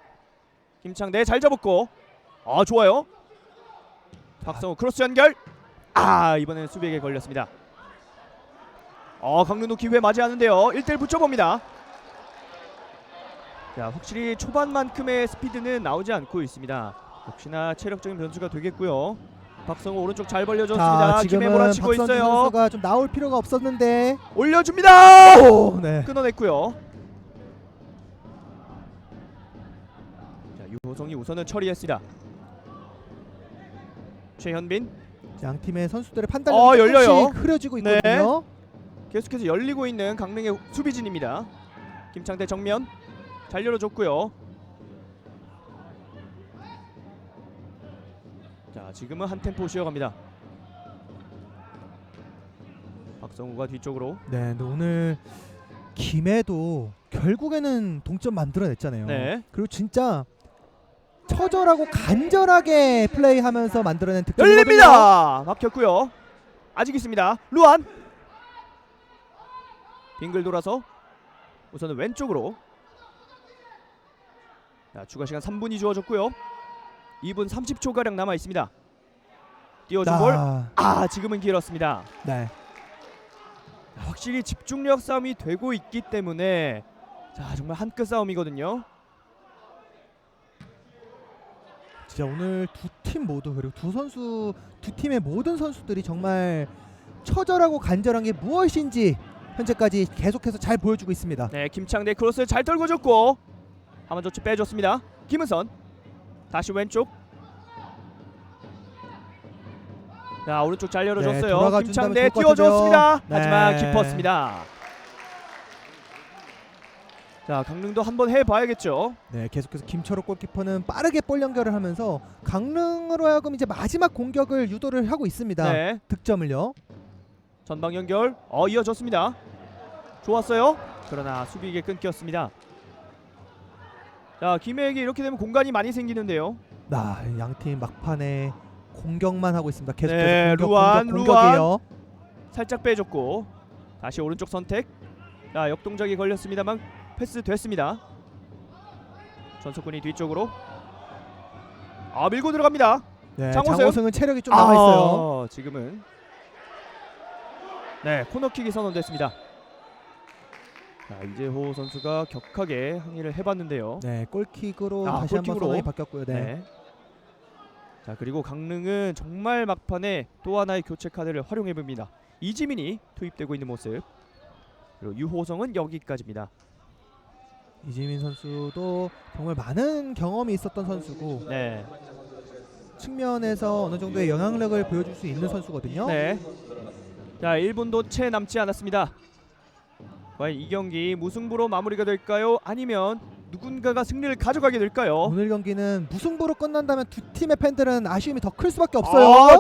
김창대 잘 잡았고. 좋아요. 박성우 크로스 연결. 이번에는 수비에게 걸렸습니다. 강릉도 기회 맞이하는데요. 1대1 붙여봅니다. 자, 확실히 초반만큼의 스피드는 나오지 않고 있습니다. 역시나 체력적인 변수가 되겠고요. 박성우 오른쪽 잘 벌려줬습니다. 김해 지금은 몰아치고 박선주 있어요. 선수가 좀 나올 필요가 없었는데 올려줍니다. 네. 끊어냈고요. 자, 유호성이 우선은 처리했습니다. 최현빈. 양 팀의 선수들의 판단력이 열려요. 조금씩 흐려지고 네. 있거든요. 계속해서 열리고 있는 강릉의 수비진입니다. 김창대 정면 잘 열어줬고요. 자, 지금은 한 템포 쉬어갑니다. 박성우가 뒤쪽으로. 네, 근데 오늘 김해도 결국에는 동점 만들어냈잖아요. 네. 그리고 진짜 처절하고 간절하게 플레이하면서 만들어낸 득점이거든요. 열립니다. 막혔고요. 아직 있습니다. 루안. 빙글 돌아서 우선은 왼쪽으로. 자, 추가 시간 3분이 주어졌고요. 2분 30초 가량 남아 있습니다. 띄워준 볼. 지금은 길었습니다. 네. 확실히 집중력 싸움이 되고 있기 때문에 자, 정말 한 끗 싸움이거든요. 진짜 오늘 두 팀 모두 그리고 두 팀의 모든 선수들이 정말 처절하고 간절한 게 무엇인지 현재까지 계속해서 잘 보여주고 있습니다. 네, 김창대 크로스 잘 떨궈줬고 하만조치 빼줬습니다. 김은선 다시 왼쪽. 자, 오른쪽 잘 열어줬어요. 네, 김창대 좋을 것 같은데요. 띄워줬습니다. 네. 하지만 깊었습니다. 자, 강릉도 한번 해봐야겠죠. 네, 계속해서 김철호 골키퍼는 빠르게 볼 연결을 하면서 강릉으로 하여금 이제 마지막 공격을 유도를 하고 있습니다. 네, 득점을요. 전방 연결 이어졌습니다. 좋았어요. 그러나 수비에게 끊겼습니다. 자, 김해에게 이렇게 되면 공간이 많이 생기는데요. 양팀 막판에 공격만 하고 있습니다. 계속해서 네, 공격, 루안. 공격이에요. 살짝 빼줬고 다시 오른쪽 선택. 자, 역동작이 걸렸습니다만 패스 됐습니다. 전석군이 뒤쪽으로 밀고 들어갑니다. 네, 장호승. 장호승은 체력이 좀 남아 있어요. 지금은 네, 코너킥이 선언됐습니다. 자, 이재호 선수가 격하게 항의를 해봤는데요. 네, 골킥으로 다시 골킥으로. 한번 선언이 바뀌었고요. 네. 네. 자, 그리고 강릉은 정말 막판에 또 하나의 교체 카드를 활용해 봅니다. 이지민이 투입되고 있는 모습. 그리고 유호성은 여기까지입니다. 이지민 선수도 정말 많은 경험이 있었던 선수고 네. 측면에서 어느 정도의 영향력을 보여줄 수 있는 선수거든요. 네. 자, 1분도 채 남지 않았습니다. 과연 이 경기 무승부로 마무리가 될까요? 아니면 누군가가 승리를 가져가게 될까요? 오늘 경기는 무승부로 끝난다면 두 팀의 팬들은 아쉬움이 더 클 수밖에 없어요.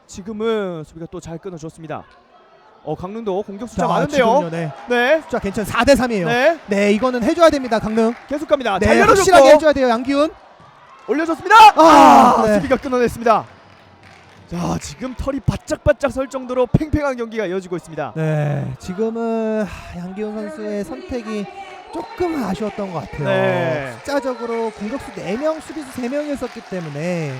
지금은 수비가 또 잘 끊어줬습니다. 강릉도 공격 숫자 자, 많은데요. 지금요, 네. 네. 숫자 괜찮. 4대 3이에요. 네. 네, 이거는 해줘야 됩니다. 강릉. 계속 갑니다. 네, 잘 확실하게 열어줬고 해줘야 돼요. 양기훈. 올려줬습니다. 네. 수비가 끊어냈습니다. 자, 지금 털이 바짝바짝 설 정도로 팽팽한 경기가 이어지고 있습니다. 네, 지금은 양기훈 선수의 선택이 조금 아쉬웠던 것 같아요. 네. 숫자적으로 공격수 4명, 수비수 3명이었기 때문에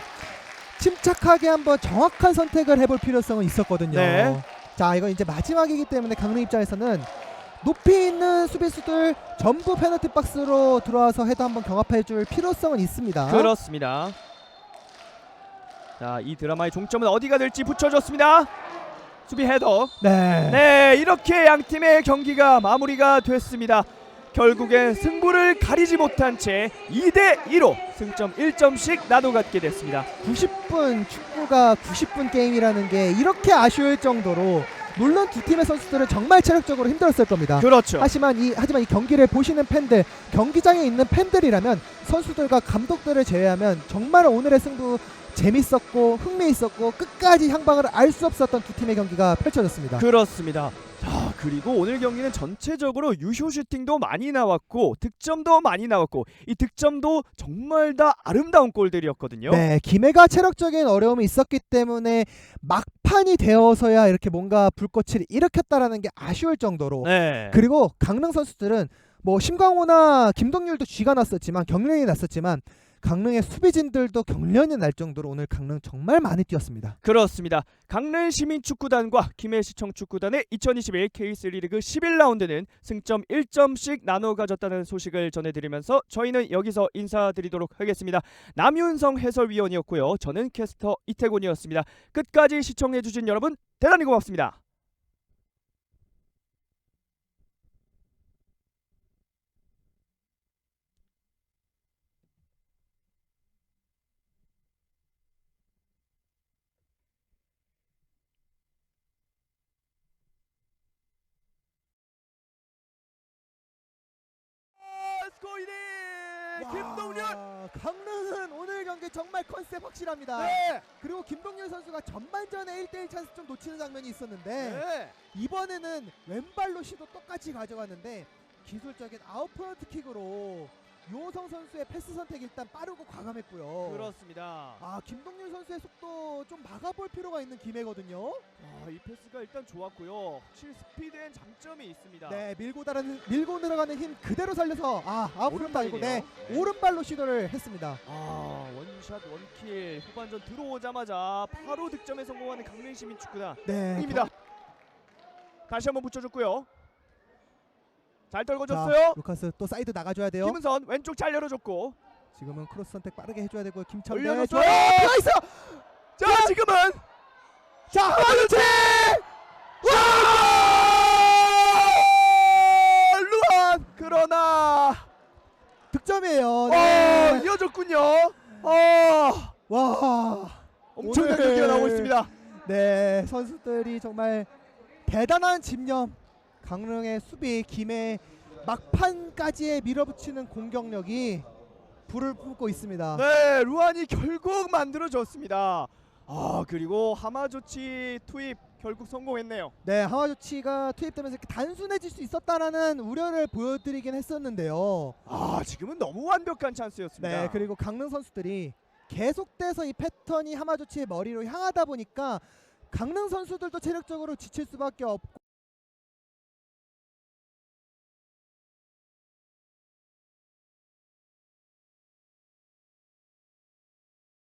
침착하게 한번 정확한 선택을 해볼 필요성은 있었거든요. 네. 자, 이건 이제 마지막이기 때문에 강릉 입장에서는 높이 있는 수비수들 전부 페널티 박스로 들어와서 헤더 한번 경합해줄 필요성은 있습니다. 그렇습니다. 자, 이 드라마의 종점은 어디가 될지 붙여줬습니다. 수비 헤더. 네. 네, 이렇게 양 팀의 경기가 마무리가 됐습니다. 결국엔 승부를 가리지 못한 채 2대2로 승점 1점씩 나눠 갖게 됐습니다. 90분 축구가 90분 게임이라는 게 이렇게 아쉬울 정도로 물론 두 팀의 선수들은 정말 체력적으로 힘들었을 겁니다. 그렇죠. 하지만 이 경기를 보시는 팬들, 경기장에 있는 팬들이라면 선수들과 감독들을 제외하면 정말 오늘의 승부 재밌었고 흥미있었고 끝까지 향방을 알 수 없었던 두 팀의 경기가 펼쳐졌습니다. 그렇습니다. 자, 그리고 오늘 경기는 전체적으로 유효 슈팅도 많이 나왔고 득점도 많이 나왔고 이 득점도 정말 다 아름다운 골들이었거든요. 네, 김해가 체력적인 어려움이 있었기 때문에 막판이 되어서야 이렇게 뭔가 불꽃을 일으켰다라는 게 아쉬울 정도로 네. 그리고 강릉 선수들은 뭐 심광호나 김동률도 쥐가 났었지만 경련이 났었지만 강릉의 수비진들도 경련이 날 정도로 오늘 강릉 정말 많이 뛰었습니다. 그렇습니다. 강릉 시민축구단과 김해시청축구단의 2021 K3 리그 11라운드는 승점 1점씩 나눠 가졌다는 소식을 전해드리면서 저희는 여기서 인사드리도록 하겠습니다. 남윤성 해설위원이었고요. 저는 캐스터 이태곤이었습니다. 끝까지 시청해주신 여러분 대단히 고맙습니다. 김동률! 강릉은 오늘 경기 정말 컨셉 확실합니다. 네. 그리고 김동률 선수가 전반전에 1대1 찬스 좀 놓치는 장면이 있었는데 네. 이번에는 왼발로 시도 똑같이 가져갔는데 기술적인 아웃프런트 킥으로 유호성 선수의 패스 선택 일단 빠르고 과감했고요. 그렇습니다. 김동률 선수의 속도 좀 막아볼 필요가 있는 김해거든요. 이 패스가 일단 좋았고요. 확실히 스피드엔 장점이 있습니다. 네, 밀고 들어가는 힘 그대로 살려서 아웃프런트 아니고 네, 오른발이네요. 오른발로 시도를 했습니다. 원샷 원킬 후반전 들어오자마자 바로 득점에 성공하는 강릉시민축구단 네, 입니다. 다시 한번 붙여줬고요. 잘 자, 떨궈줬어요. 루카스 또 사이드 나가줘야 돼요. 김은선 왼쪽 잘 열어줬고 지금은 크로스 선택 빠르게 해줘야 되고요. 김창대 올려줬어요. 나이스! 자, 지금은 자, 그렇지! 루안 그러나 득점이에요. 네. 이어졌군요. 와, 엄청난 오늘- 경기가 나오고 있습니다. 네, 선수들이 정말 대단한 집념. 강릉의 수비, 김해 막판까지의 밀어붙이는 공격력이 불을 뿜고 있습니다. 네, 루안이 결국 만들어졌습니다. 그리고 하마조치 투입 결국 성공했네요. 네, 하마조치가 투입되면서 이렇게 단순해질 수 있었다라는 우려를 보여드리긴 했었는데요. 지금은 너무 완벽한 찬스였습니다. 네, 그리고 강릉 선수들이 계속돼서 이 패턴이 하마조치의 머리로 향하다 보니까 강릉 선수들도 체력적으로 지칠 수밖에 없고